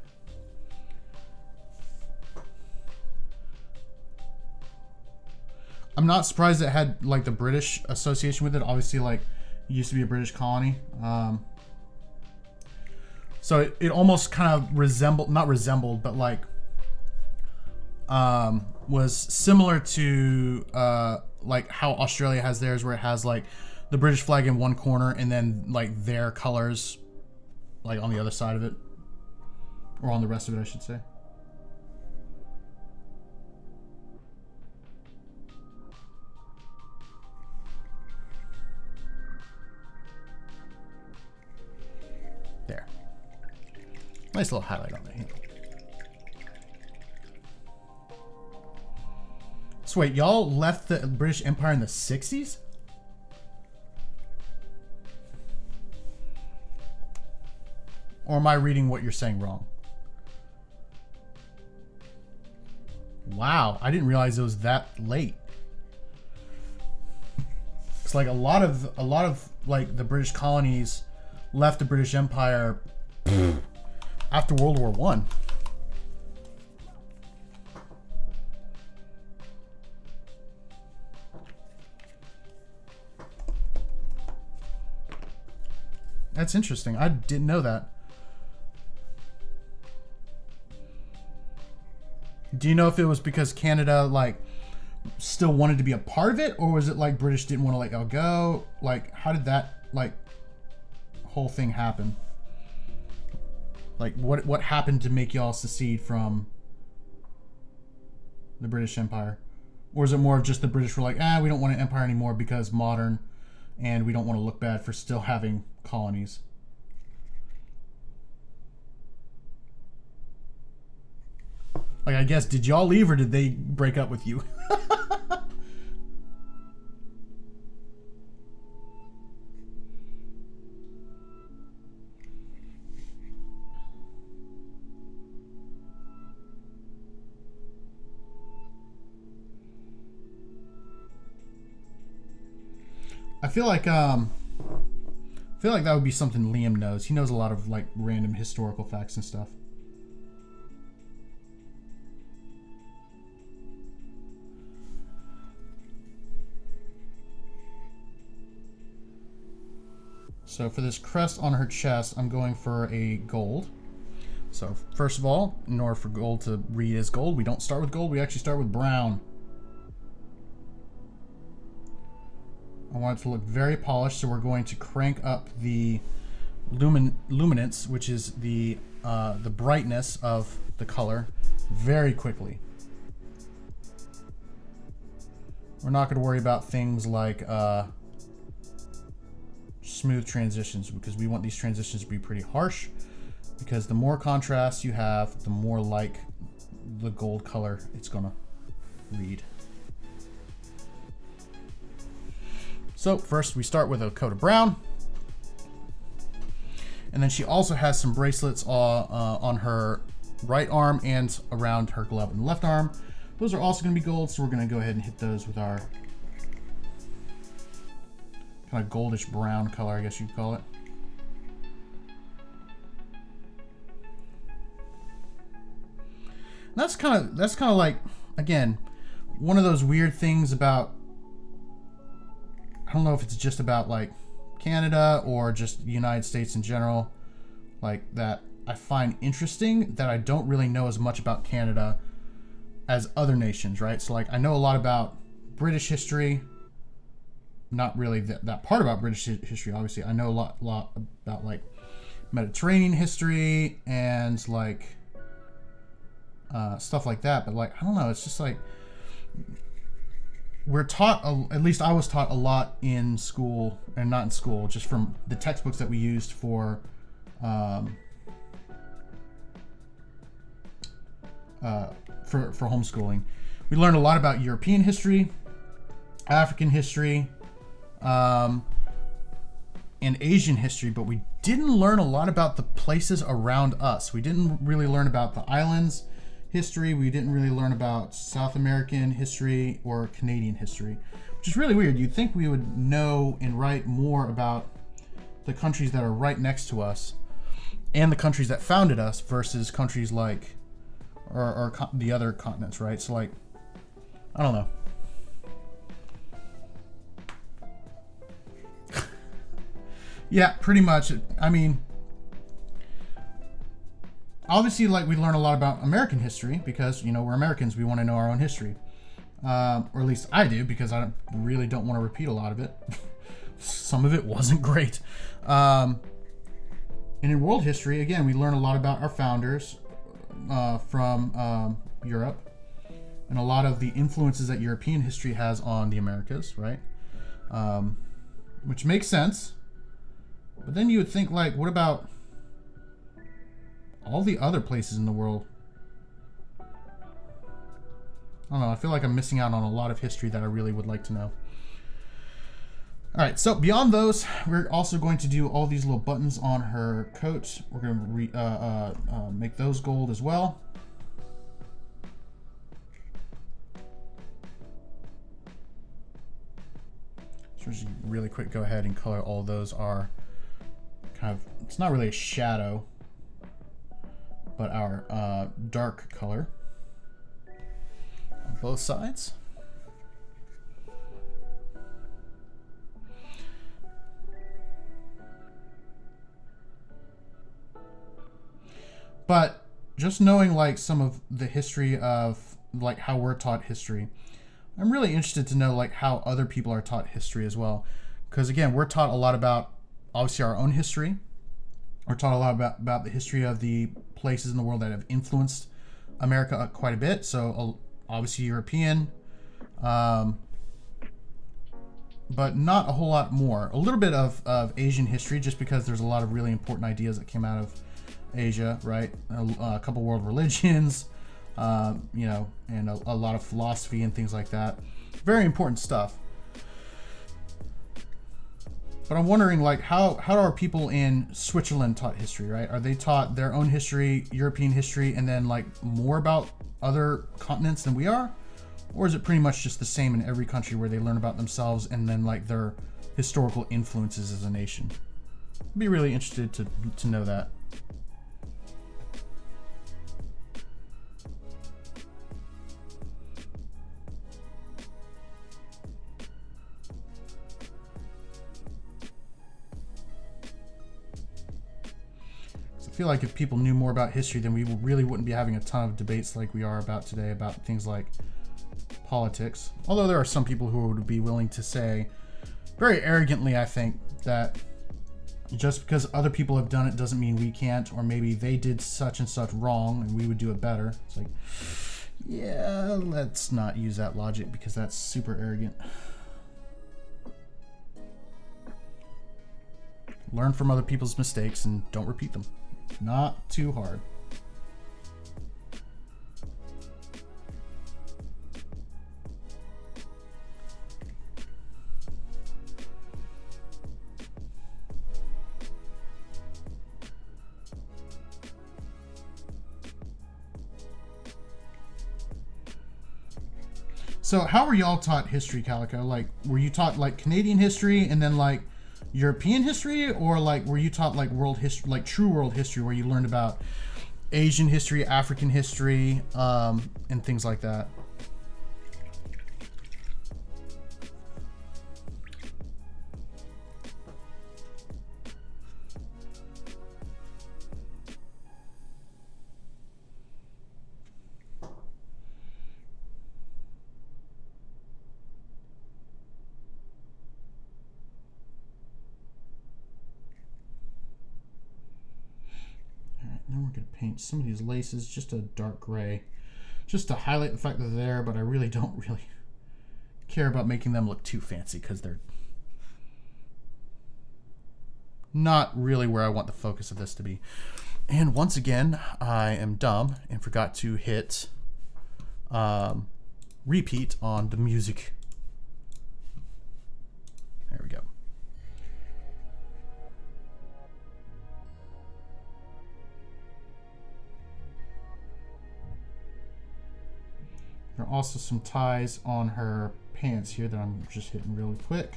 I'm not surprised it had like the British association with it. Obviously, like, it used to be a British colony. So it almost kind of not resembled, but like was similar to like how Australia has theirs, where it has like the British flag in one corner and then like their colors like on the other side of it, or on the rest of it, I should say. There. Nice little highlight on the handle. So wait, y'all left the British Empire in the 60s? Or am I reading what you're saying wrong? Wow, I didn't realize it was that late. It's like a lot of like the British colonies left the British Empire after World War One. That's interesting. I didn't know that. Do you know if it was because Canada like still wanted to be a part of it, or was it like British didn't want to let y'all go? Like, how did that like whole thing happen? Like, what happened to make y'all secede from the British Empire? Or is it more of just the British were like, we don't want an empire anymore because modern, and we don't want to look bad for still having colonies? Like, I guess, did y'all leave or did they break up with you? I feel like that would be something Liam knows. He knows a lot of like random historical facts and stuff. So for this crest on her chest, I'm going for a gold. So first of all, in order for gold to read as gold, we don't start with gold, we actually start with brown. I want it to look very polished, so we're going to crank up the luminance, which is the brightness of the color, very quickly. We're not going to worry about things like smooth transitions, because we want these transitions to be pretty harsh, because the more contrast you have, the more like the gold color it's going to read. So first we start with a coat of brown. And then she also has some bracelets on her right arm and around her glove in the left arm. Those are also going to be gold, so we're going to go ahead and hit those with our kind of goldish brown color, I guess you'd call it. And that's kind of like, again, one of those weird things about, I don't know if it's just about like Canada or just the United States in general, like that I find interesting, that I don't really know as much about Canada as other nations, right? So like I know a lot about British history, not really that part about British history, obviously. I know a lot about like Mediterranean history and like stuff like that, but like I don't know, it's just like we're taught, at least I was taught a lot in school, and not in school, just from the textbooks that we used for homeschooling. We learned a lot about European history, African history, and Asian history, but we didn't learn a lot about the places around us. We didn't really learn about the islands history. We didn't really learn about South American history or Canadian history, which is really weird. You'd think we would know and write more about the countries that are right next to us and the countries that founded us versus countries like or the other continents, right? So like, I don't know. Yeah, pretty much. I mean, obviously, like, we learn a lot about American history because, you know, we're Americans. We want to know our own history. Or at least I do, because I really don't want to repeat a lot of it. Some of it wasn't great. And in world history, again, we learn a lot about our founders from Europe and a lot of the influences that European history has on the Americas, right? Which makes sense. But then you would think, like, what about all the other places in the world? I don't know. I feel like I'm missing out on a lot of history that I really would like to know. All right. So beyond those, we're also going to do all these little buttons on her coat. We're going to make those gold as well. So just really quick, go ahead and color all those are kind of, it's not really a shadow, but our dark color on both sides. But just knowing like some of the history of like how we're taught history, I'm really interested to know like how other people are taught history as well. Because again, we're taught a lot about obviously our own history. We're taught a lot about the history of the places in the world that have influenced America quite a bit. So obviously European, but not a whole lot more. A little bit of Asian history, just because there's a lot of really important ideas that came out of Asia, right? A couple world religions, you know, and a lot of philosophy and things like that. Very important stuff. But I'm wondering, like, how are people in Switzerland taught history, right? Are they taught their own history, European history, and then like more about other continents than we are? Or is it pretty much just the same in every country where they learn about themselves and then like their historical influences as a nation? I'd be really interested to know that. I feel like if people knew more about history, then we really wouldn't be having a ton of debates like we are about today about things like politics. Although there are some people who would be willing to say, very arrogantly, I think, that just because other people have done it doesn't mean we can't, or maybe they did such and such wrong and we would do it better. It's like, yeah, let's not use that logic because that's super arrogant. Learn from other people's mistakes and don't repeat them. Not too hard. So how were y'all taught history, Calico? Like, were you taught like Canadian history and then like European history, or like were you taught like world history, like true world history, where you learned about Asian history, African history, and things like that? Then we're going to paint some of these laces just a dark gray, just to highlight the fact that they're there, but I really don't really care about making them look too fancy because they're not really where I want the focus of this to be. And once again, I am dumb and forgot to hit repeat on the music. There we go. There are also some ties on her pants here that I'm just hitting really quick.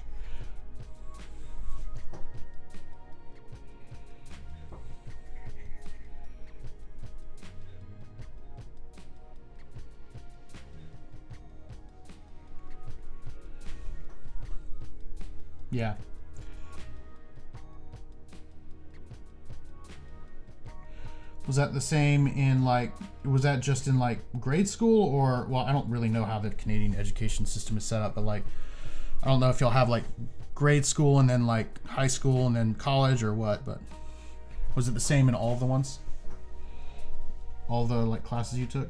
Yeah. Was that the same in like, was that just in like grade school, or, well, I don't really know how the Canadian education system is set up, but like, I don't know if y'all have like grade school and then like high school and then college or what, but was it the same in all of the ones? All the like classes you took?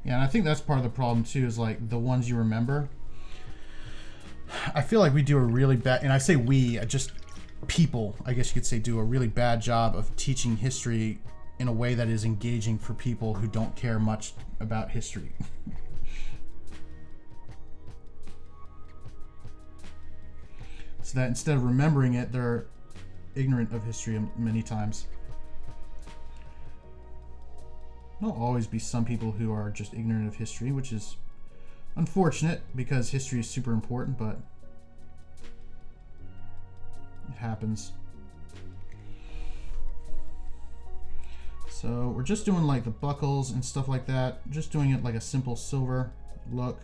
Yeah, and I think that's part of the problem too, is like the ones you remember. I feel like we do a really bad, and I say we, just people, I guess you could say, do a really bad job of teaching history in a way that is engaging for people who don't care much about history. So that instead of remembering it, they're ignorant of history many times. There'll always be some people who are just ignorant of history, which is unfortunate because history is super important, but it happens. So we're just doing like the buckles and stuff like that, just doing it like a simple silver look.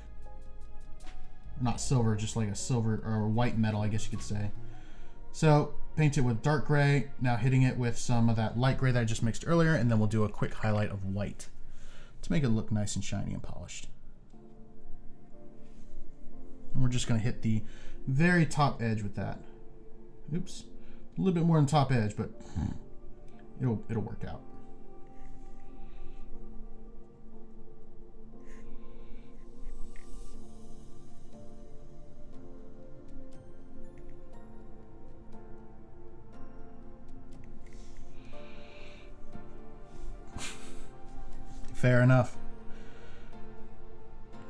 Not silver, just like a silver or white metal, I guess you could say. So paint it with dark gray, now hitting it with some of that light gray that I just mixed earlier, and then we'll do a quick highlight of white to make it look nice and shiny and polished. And we're just going to hit the very top edge with that. Oops, a little bit more than top edge, but it'll work out. Fair enough.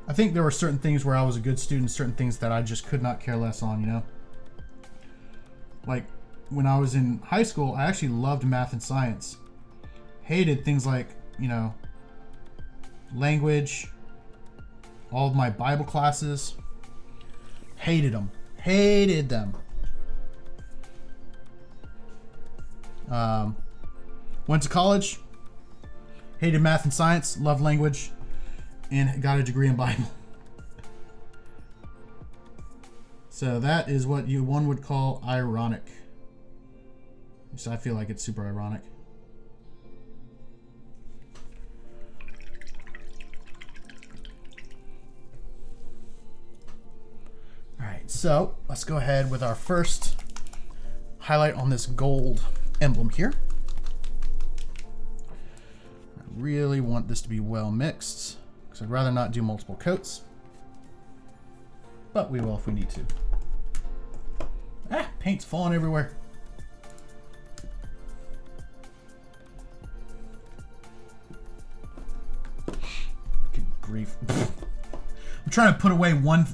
I think there were certain things where I was a good student, certain things that I just could not care less on, you know? Like, when I was in high school, I actually loved math and science. Hated things like, you know, language, all of my Bible classes. Hated them. Hated them. Went to college. Hated math and science. Loved language. And got a degree in Bible. So that is what one would call ironic. So I feel like it's super ironic. Alright, so let's go ahead with our first highlight on this gold emblem here. I really want this to be well mixed, because I'd rather not do multiple coats. But we will if we need to. Ah, paint's falling everywhere. Good grief. I'm trying to put away one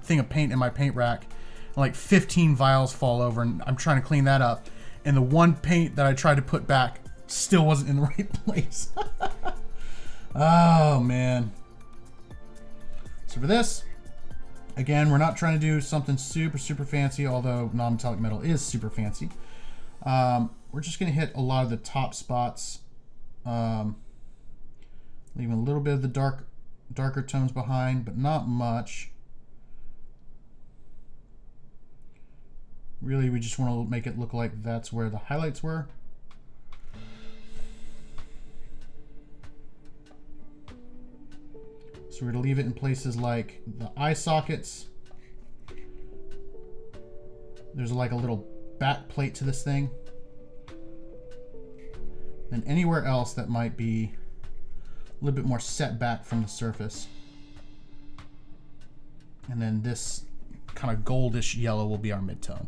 thing of paint in my paint rack, and like 15 vials fall over, and I'm trying to clean that up. And the one paint that I tried to put back still wasn't in the right place. Oh man. So for this, again, we're not trying to do something super fancy, although non-metallic metal is super fancy. We're just going to hit a lot of the top spots, leaving a little bit of the darker tones behind, but not much. Really, we just want to make it look like that's where the highlights were. So we're going to leave it in places like the eye sockets. There's like a little back plate to this thing. And anywhere else that might be a little bit more set back from the surface. And then this kind of goldish yellow will be our midtone.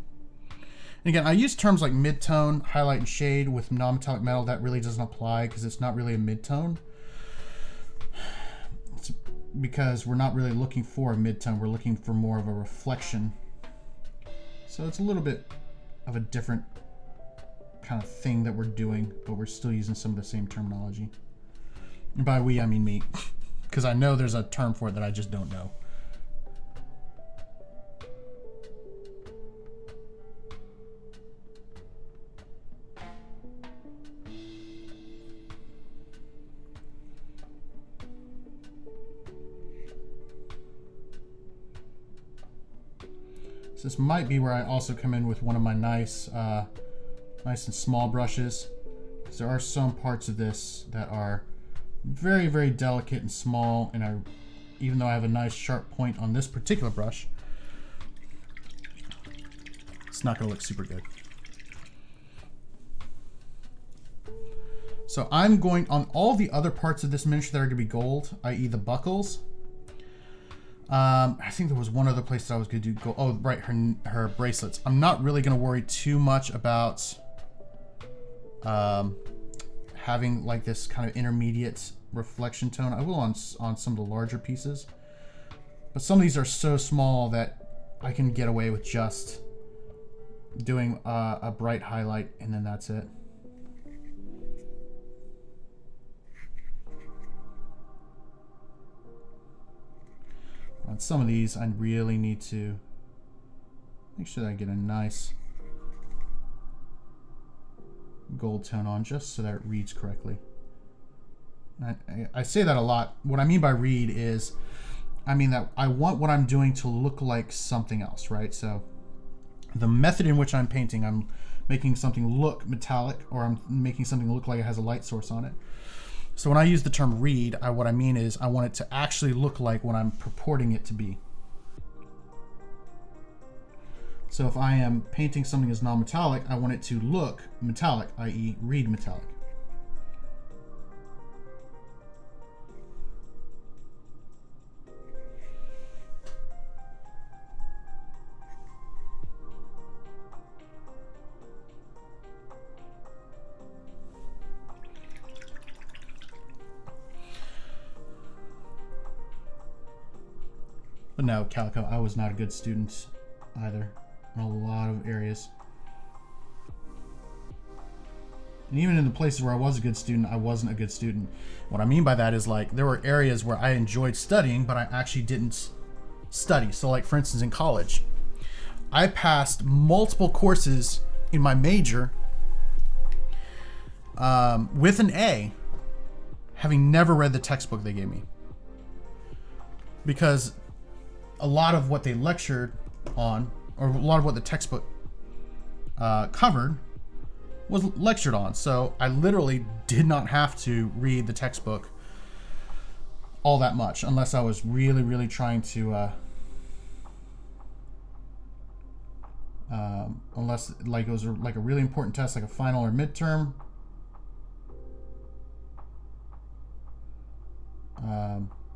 And again, I use terms like midtone, highlight, and shade with non-metallic metal. That really doesn't apply because it's not really a midtone. It's because we're not really looking for a midtone. We're looking for more of a reflection. So it's a little bit of a different kind of thing that we're doing, but we're still using some of the same terminology. And by we, I mean me, because I know there's a term for it that I just don't know. So this might be where I also come in with one of my nice and small brushes, because there are some parts of this that are very delicate and small, and even though I have a nice sharp point on this particular brush, it's not going to look super good. So I'm going on all the other parts of this miniature that are going to be gold, i.e. the buckles. I think there was one other place that I was going to do gold. Oh, right, her bracelets. I'm not really going to worry too much about having like this kind of intermediate reflection tone. I will on some of the larger pieces, but some of these are so small that I can get away with just doing a bright highlight, and then that's it. On some of these, I really need to make sure that I get a nice gold tone on, just so that it reads correctly. I say that a lot. What I mean by read is, I mean that I want what I'm doing to look like something else, right? So the method in which I'm painting, I'm making something look metallic, or I'm making something look like it has a light source on it. So when I use the term read, what I mean is I want it to actually look like what I'm purporting it to be. So if I am painting something as non-metallic, I want it to look metallic, i.e. read metallic. But no, Calico, I was not a good student either in a lot of areas. And even in the places where I was a good student, I wasn't a good student. What I mean by that is, like, there were areas where I enjoyed studying, but I actually didn't study. So, like, for instance, in college, I passed multiple courses in my major with an A, having never read the textbook they gave me. Because a lot of what they lectured on, or a lot of what the textbook covered, was lectured on. So I literally did not have to read the textbook all that much, unless I was really, really trying to, unless like it was like a really important test, like a final or midterm.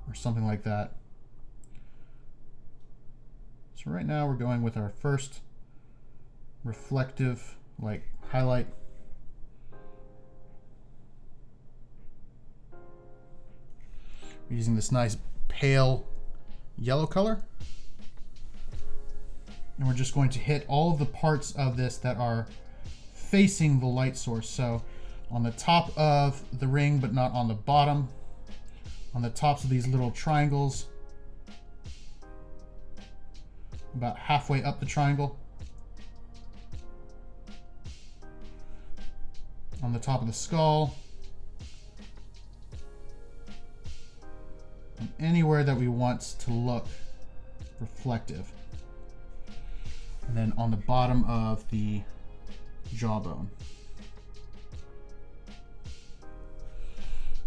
Or something like that. So right now we're going with our first reflective, like, highlight. We're using this nice pale yellow color. And we're just going to hit all of the parts of this that are facing the light source. So on the top of the ring, but not on the bottom. On the tops of these little triangles, about halfway up the triangle. On the top of the skull. And anywhere that we want to look reflective. And then on the bottom of the jawbone.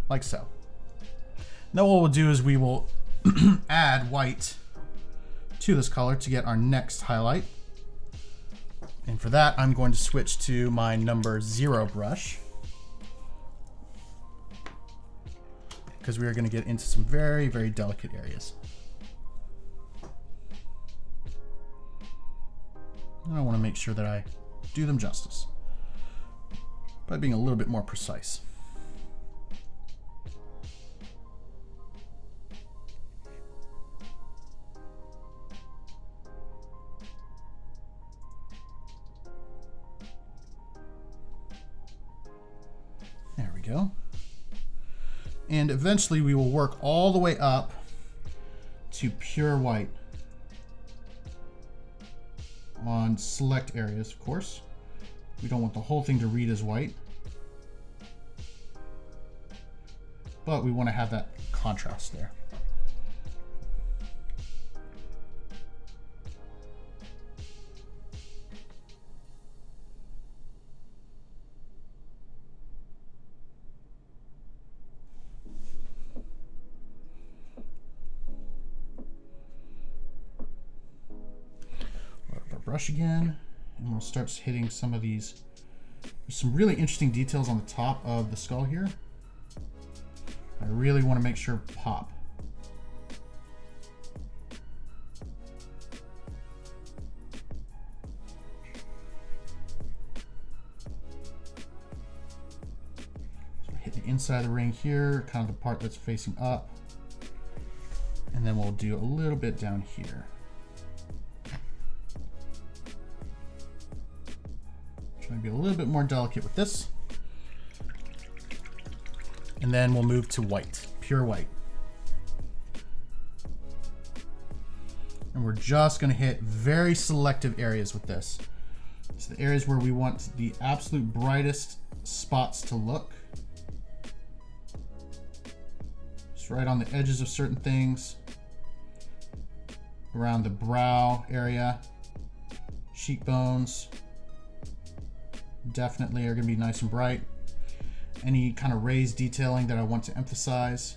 Like so. Now what we'll do is we will add white to this color to get our next highlight. And for that, I'm going to switch to my number 0 brush, because we are going to get into some very, very delicate areas. And I want to make sure that I do them justice by being a little bit more precise. There we go. And eventually we will work all the way up to pure white on select areas, of course. We don't want the whole thing to read as white, but we want to have that contrast there. Brush again, and we'll start hitting some of these. There's some really interesting details on the top of the skull here. I really want to make sure pop. So hit the inside of the ring here, kind of the part that's facing up, and then we'll do a little bit down here. Trying to be a little bit more delicate with this. And then we'll move to white, pure white. And we're just going to hit very selective areas with this. So the areas where we want the absolute brightest spots to look. Just right on the edges of certain things. Around the brow area, cheekbones. Definitely are going to be nice and bright. Any kind of raised detailing that I want to emphasize.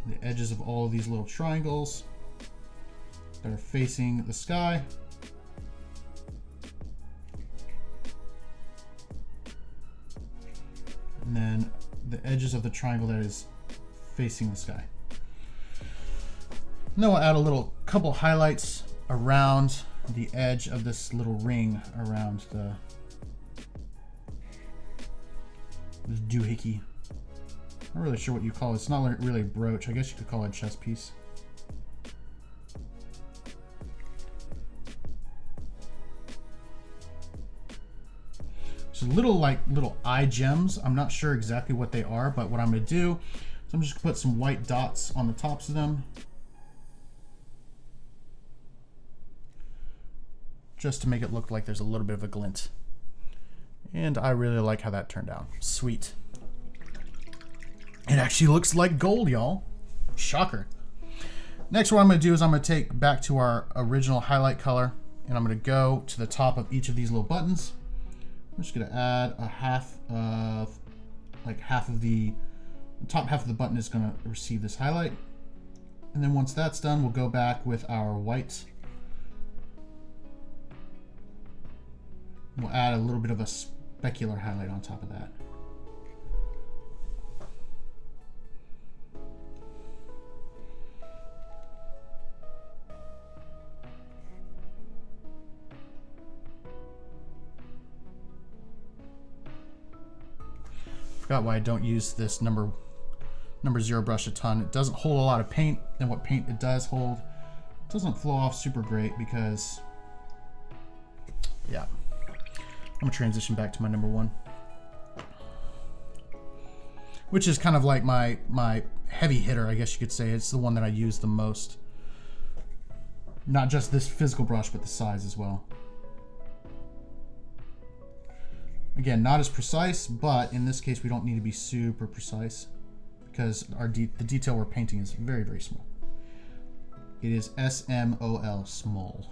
The edges of all of these little triangles that are facing the sky. And then the edges of the triangle that is facing the sky. And then we'll add a couple highlights around the edge of this little ring around this doohickey Not really sure what you call it. It's not really a brooch. I guess you could call it a chess piece. So little eye gems. I'm not sure exactly what they are, but what I'm going to do is I'm just going to put some white dots on the tops of them, just to make it look like there's a little bit of a glint. And I really like how that turned out. Sweet. It actually looks like gold, y'all. Shocker. Next, what I'm going to do is I'm going to take back to our original highlight color, and I'm going to go to the top of each of these little buttons. I'm just going to add a half of the top half of the button is going to receive this highlight. And then once that's done, we'll go back with our white. We'll add a little bit of a specular highlight on top of that. Forgot why I don't use this number 0 brush a ton. It doesn't hold a lot of paint, and what paint it does hold doesn't flow off super great because, yeah. I'm gonna transition back to my number 1, which is kind of like my heavy hitter, I guess you could say. It's the one that I use the most. Not just this physical brush, but the size as well. Again, not as precise, but in this case, we don't need to be super precise because the detail we're painting is very, very small. It is SMOL, small.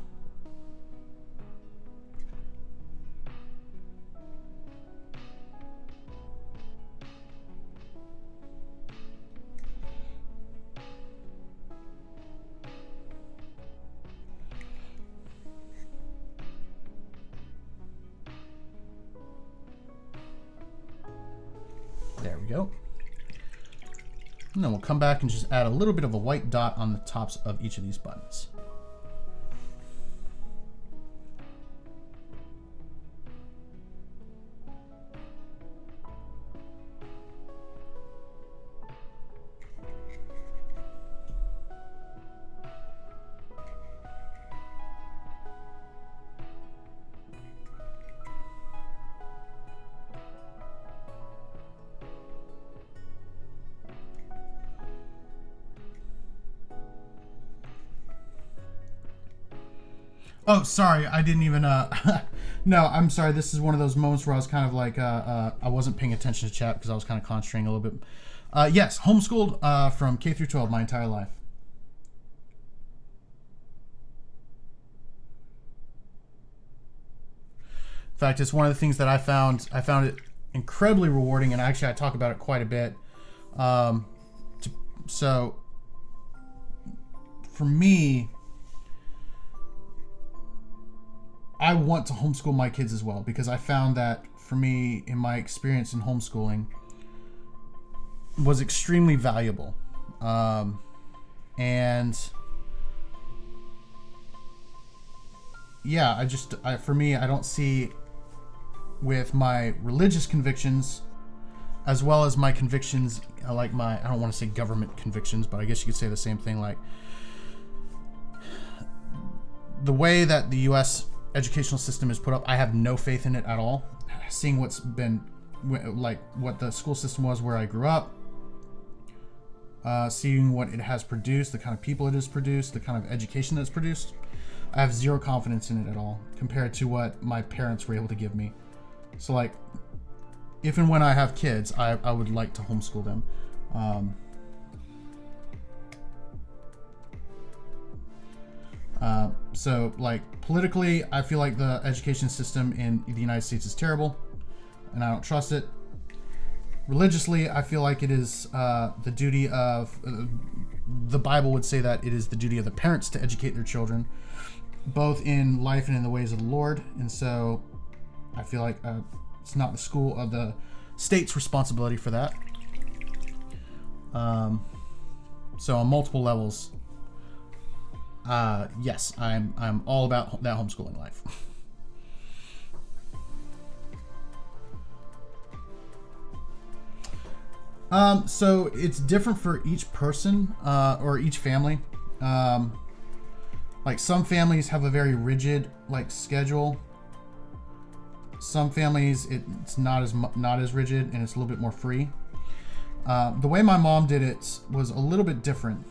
There we go. And then we'll come back and just add a little bit of a white dot on the tops of each of these buttons. Oh, sorry, I didn't even, no, I'm sorry, this is one of those moments where I was kind of like, I wasn't paying attention to chat because I was kind of concentrating a little bit. Yes, homeschooled from K through 12 my entire life. In fact, it's one of the things that I found it incredibly rewarding, and actually I talk about it quite a bit. So, for me, I want to homeschool my kids as well, because I found that for me, in my experience in homeschooling, was extremely valuable. And yeah, for me, I don't see with my religious convictions, as well as my convictions, like I don't want to say government convictions, but I guess you could say the same thing, like the way that the U.S. educational system is put up, I have no faith in it at all. Seeing what's been, like what the school system was where I grew up, seeing what it has produced, the kind of people it has produced, the kind of education that's produced, I have zero confidence in it at all compared to what my parents were able to give me. So like, if and when I have kids, I would like to homeschool them. So like politically, I feel like the education system in the United States is terrible and I don't trust it. Religiously, I feel like it is the duty of, the Bible would say that it is the duty of the parents to educate their children, both in life and in the ways of the Lord. And so I feel like it's not the state's responsibility for that. So on multiple levels, yes, I'm all about that homeschooling life. So it's different for each person or each family. Like some families have a very rigid like schedule. Some families it's not as rigid and it's a little bit more free. The way my mom did it was a little bit different.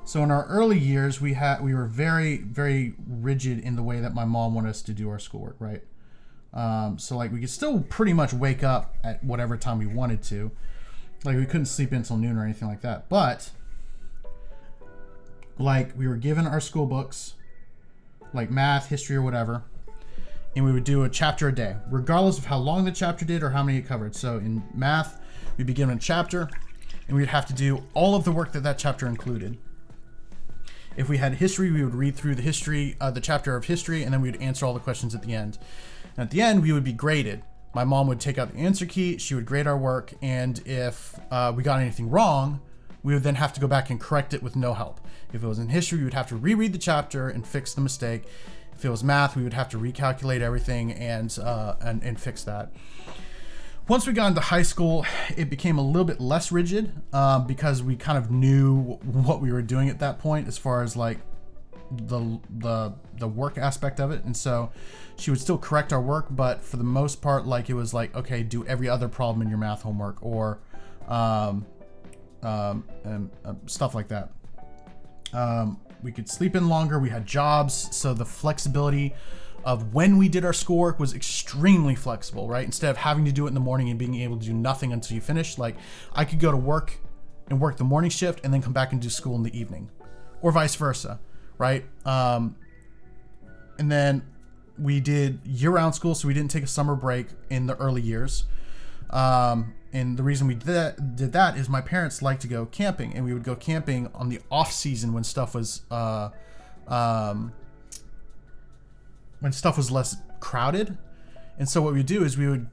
So in our early years, we were very, very rigid in the way that my mom wanted us to do our schoolwork, right? So like we could still pretty much wake up at whatever time we wanted to. Like we couldn't sleep in until noon or anything like that. But like we were given our school books, like math, history, or whatever, and we would do a chapter a day, regardless of how long the chapter did or how many it covered. So in math, we'd be given a chapter, and we'd have to do all of the work that chapter included. If we had history, we would read through the chapter of history, and then we would answer all the questions at the end. And at the end, we would be graded. My mom would take out the answer key, she would grade our work, and if we got anything wrong, we would then have to go back and correct it with no help. If it was in history, we would have to reread the chapter and fix the mistake. If it was math, we would have to recalculate everything and fix that. Once we got into high school, it became a little bit less rigid because we kind of knew what we were doing at that point as far as like the work aspect of it. And so she would still correct our work, but for the most part, like it was like, okay, do every other problem in your math homework or stuff like that. We could sleep in longer. We had jobs, so the flexibility of when we did our schoolwork was extremely flexible, right? Instead of having to do it in the morning and being able to do nothing until you finish, like I could go to work and work the morning shift and then come back and do school in the evening, or vice versa, right? And then we did year-round school, so we didn't take a summer break in the early years. And the reason we did that is my parents like to go camping, and we would go camping on the off season when stuff was less crowded. And so what we would do is we would,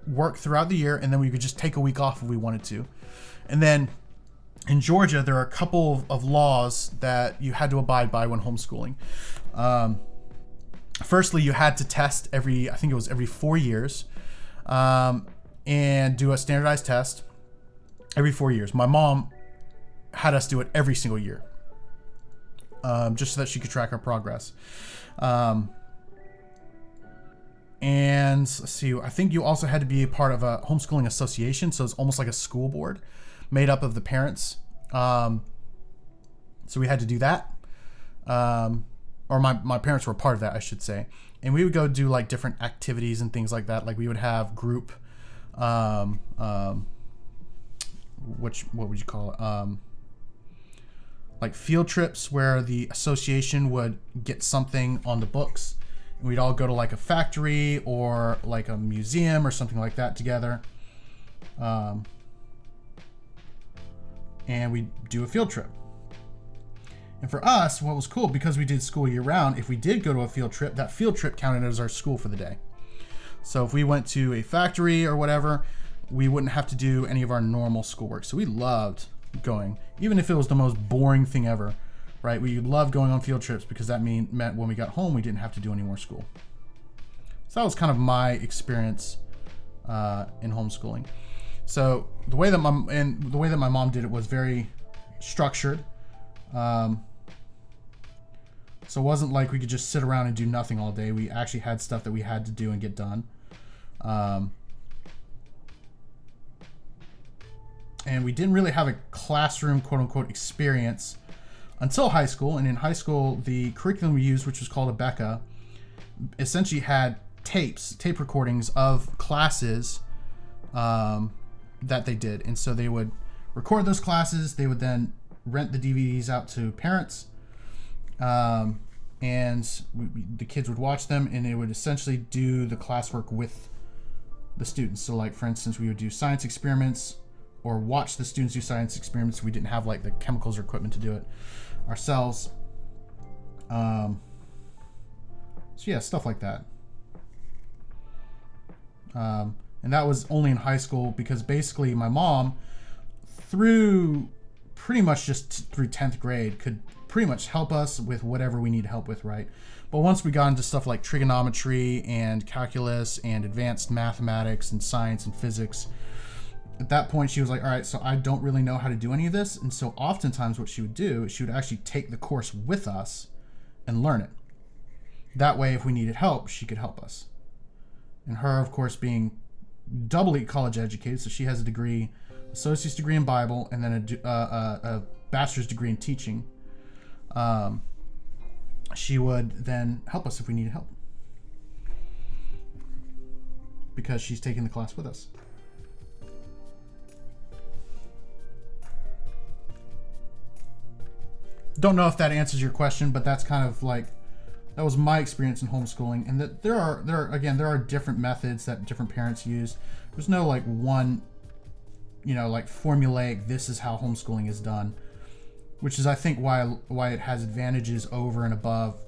work throughout the year, and then we could just take a week off if we wanted to. And then in Georgia, there are a couple of laws that you had to abide by when homeschooling. Firstly, you had to test every 4 years, and do a standardized test every 4 years. My mom had us do it every single year, just so that she could track our progress. And let's see, I think you also had to be a part of a homeschooling association, so it's almost like a school board made up of the parents. So we had to do that. Or my parents were a part of that, I should say. And we would go do like different activities and things like that. Like we would have group, what would you call it? Like field trips where the association would get something on the books. And we'd all go to like a factory or like a museum or something like that together. And we'd do a field trip. And for us, what was cool, because we did school year round, if we did go to a field trip, that field trip counted as our school for the day. So if we went to a factory or whatever, we wouldn't have to do any of our normal schoolwork. So we loved going, even if it was the most boring thing ever, right? We loved going on field trips because that meant when we got home, we didn't have to do any more school. So that was kind of my experience in homeschooling. So the way that my mom did it was very structured. So it wasn't like we could just sit around and do nothing all day. We actually had stuff that we had to do and get done. And we didn't really have a classroom, quote unquote, experience until high school. And in high school, the curriculum we used, which was called a Becca, essentially had tape recordings of classes that they did. And so they would record those classes. They would then rent the DVDs out to parents. And the kids would watch them, and they would essentially do the classwork with the students. So like, for instance, we would do science experiments or watch the students do science experiments. We didn't have like the chemicals or equipment to do it ourselves. So yeah, stuff like that. And that was only in high school because basically my mom, through pretty much just through 10th grade, could pretty much help us with whatever we need help with, right? But once we got into stuff like trigonometry and calculus and advanced mathematics and science and physics, at that point she was like, all right, so I don't really know how to do any of this. And so oftentimes what she would do is she would actually take the course with us and learn it. That way, if we needed help, she could help us. And her, of course, being doubly college educated, so she has a degree, associate's degree in Bible, and then a bachelor's degree in teaching. She would then help us if we needed help, because she's taking the class with us. Don't know if that answers your question, but that's kind of like, that was my experience in homeschooling. And that there are different methods that different parents use. There's no like one, like formulaic, this is how homeschooling is done, which is, I think, why it has advantages over and above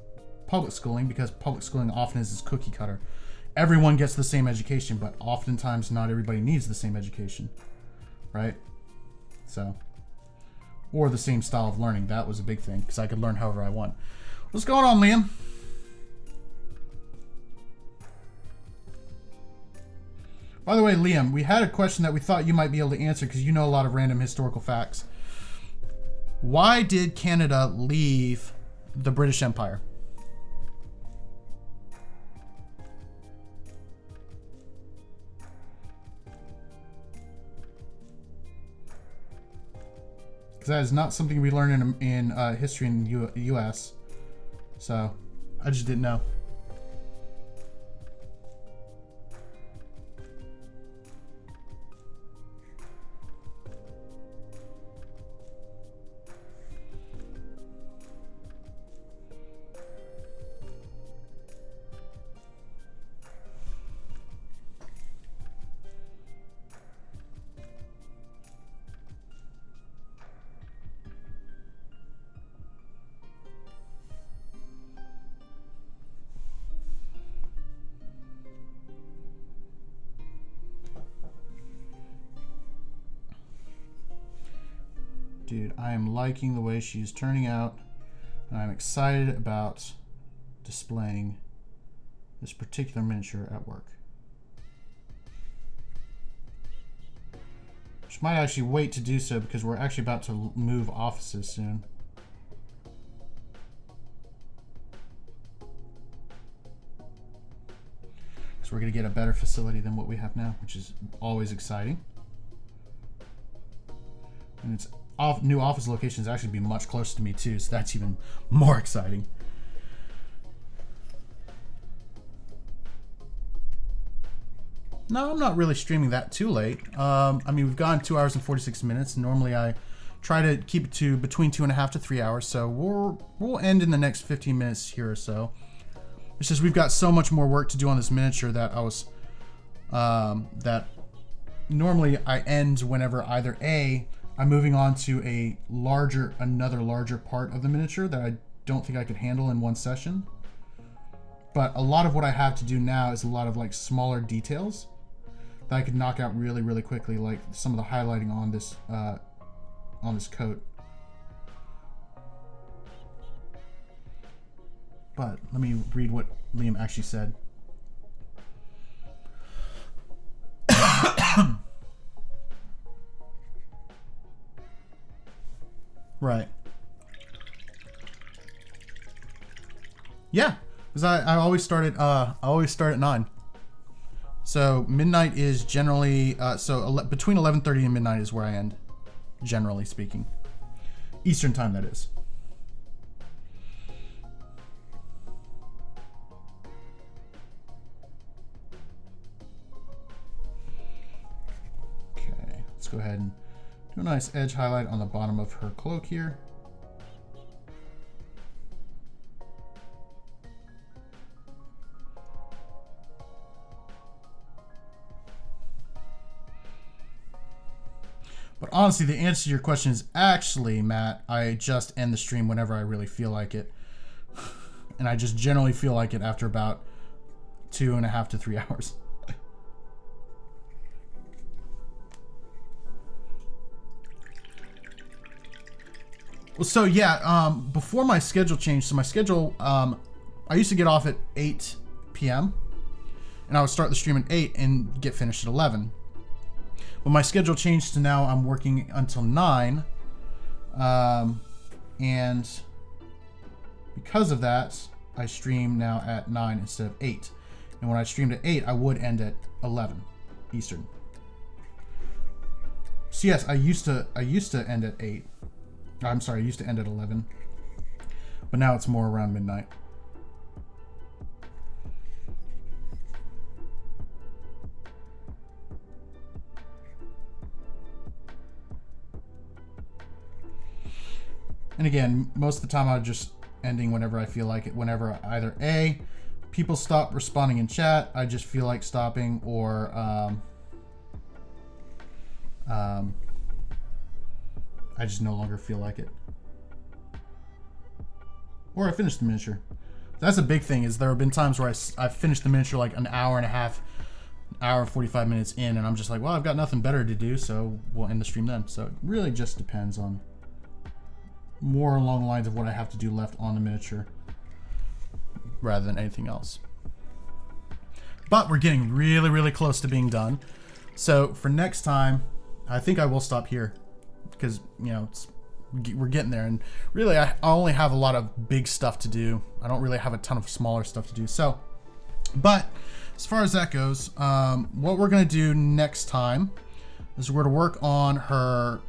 public schooling, because public schooling often is this cookie cutter. Everyone gets the same education, but oftentimes not everybody needs the same education, right? So, or the same style of learning. That was a big thing, because I could learn however I want. What's going on, Liam? By the way, Liam, we had a question that we thought you might be able to answer, because you know a lot of random historical facts. Why did Canada leave the British Empire? Because that is not something we learn in history in the U.S. So, I just didn't know. Dude, I am liking the way she's turning out, and I'm excited about displaying this particular miniature at work. She might actually wait to do so, because we're actually about to move offices soon. So we're going to get a better facility than what we have now, which is always exciting. And it's new office locations actually be much closer to me too, so that's even more exciting. No, I'm not really streaming that too late. I mean, we've gone 2 hours and 46 minutes. Normally I try to keep it to between 2.5 to 3 hours, so we'll end in the next 15 minutes here or so. It's just we've got so much more work to do on this miniature that that normally I end whenever either A, I'm moving on to another larger part of the miniature that I don't think I could handle in one session. But a lot of what I have to do now is a lot of like smaller details that I could knock out really, really quickly, like some of the highlighting on this coat. But let me read what Liam actually said. Right. Yeah, because I always start at 9. So midnight is generally between 11:30 and midnight is where I end, generally speaking. Eastern time, that is. Okay, let's go ahead and do a nice edge highlight on the bottom of her cloak here. But honestly, the answer to your question is actually, Matt, I just end the stream whenever I really feel like it. And I just generally feel like it after about 2.5 to 3 hours. So yeah, before my schedule changed, so my schedule, I used to get off at 8 p.m. and I would start the stream at 8 and get finished at 11. But my schedule changed to now I'm working until 9. And because of that, I stream now at 9 instead of 8. And when I streamed at 8, I would end at 11 Eastern. So yes, I used to end at 8. I'm sorry, I used to end at 11. But now it's more around midnight. And again, most of the time I'm just ending whenever I feel like it. Whenever either A, people stop responding in chat, I just feel like stopping, or I just no longer feel like it. Or I finished the miniature. That's a big thing, is there have been times where I finished the miniature like an hour and a half, hour and 45 minutes in, and I'm just like, well, I've got nothing better to do, so we'll end the stream then. So it really just depends on more along the lines of what I have to do left on the miniature rather than anything else. But we're getting really, really close to being done. So for next time, I think I will stop here because, you know, we're getting there, and really I only have a lot of big stuff to do. I don't really have a ton of smaller stuff to do. So, but as far as that goes, what we're going to do next time is we're going to work on her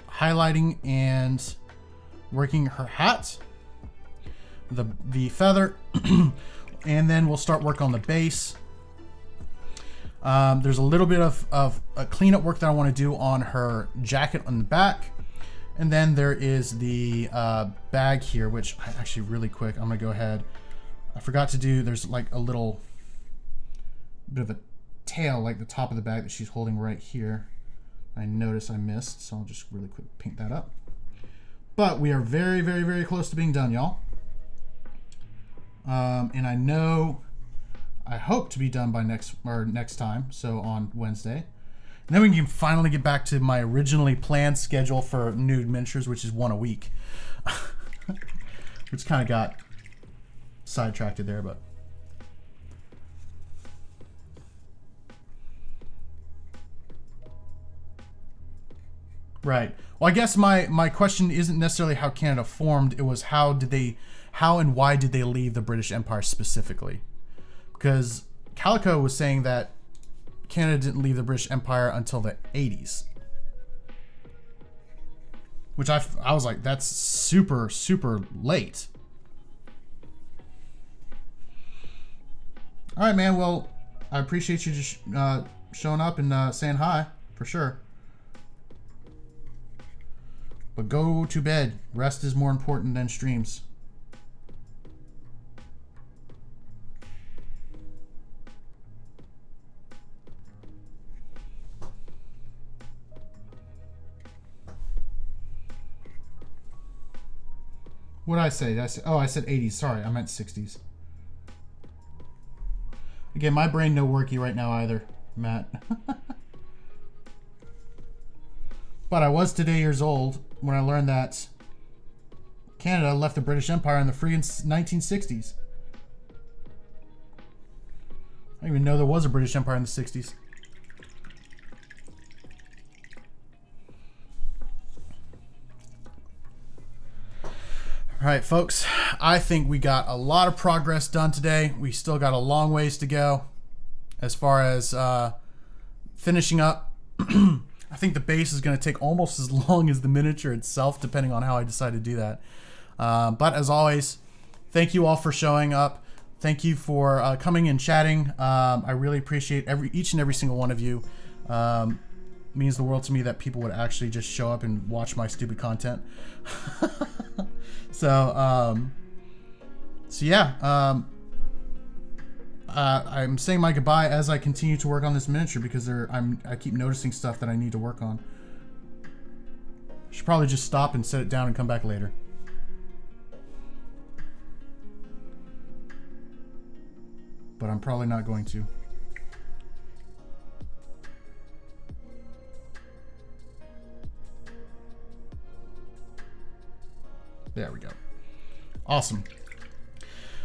highlighting and working her hat, the feather, and then we'll start work on the base. There's a little bit of a cleanup work that I want to do on her jacket on the back. And then there is the bag here, which actually really quick, I'm gonna go ahead. I forgot to do, there's like a little bit of a tail, like the top of the bag that she's holding right here. I noticed I missed, so I'll just really quick paint that up. But we are very, very, very close to being done, y'all. And I hope to be done by next time, so on Wednesday. And then we can finally get back to my originally planned schedule for nude miniatures, which is 1 a week. Which kind of got sidetracked there, but. Right. Well, I guess my question isn't necessarily how Canada formed. It was how and why did they leave the British Empire specifically? Because Calico was saying that Canada didn't leave the British Empire until the 80s. Which I was like, that's super, super late. All right, man. Well, I appreciate you just showing up and saying hi, for sure. But go to bed. Rest is more important than streams. What did I say? Oh, I said 80s. Sorry, I meant 60s. Again, my brain no worky right now either, Matt. But I was today years old when I learned that Canada left the British Empire in the freaking 1960s. I didn't even know there was a British Empire in the 60s. All right, folks, I think we got a lot of progress done today. We still got a long ways to go as far as finishing up. I think the base is going to take almost as long as the miniature itself, depending on how I decide to do that. But as always, thank you all for showing up. Thank you for coming and chatting. I really appreciate each and every single one of you. It means the world to me that people would actually just show up and watch my stupid content. So yeah, I'm saying my goodbye as I continue to work on this miniature because I keep noticing stuff that I need to work on. Should probably just stop and set it down and come back later. But I'm probably not going to. There we go. Awesome.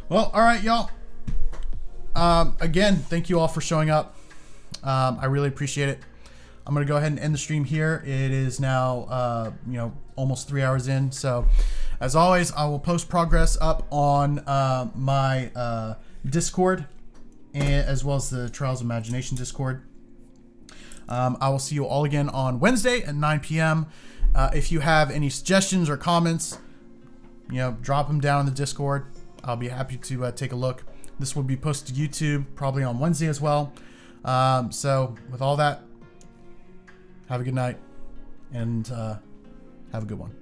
Well, all right, y'all. Again, thank you all for showing up. I really appreciate it. I'm going to go ahead and end the stream here. It is now, almost 3 hours in. So, as always, I will post progress up on my Discord, as well as the Trials of Imagination Discord. I will see you all again on Wednesday at 9 p.m. If you have any suggestions or comments, drop them down in the Discord. I'll be happy to take a look. This will be posted to YouTube probably on Wednesday as well. So with all that, have a good night and have a good one.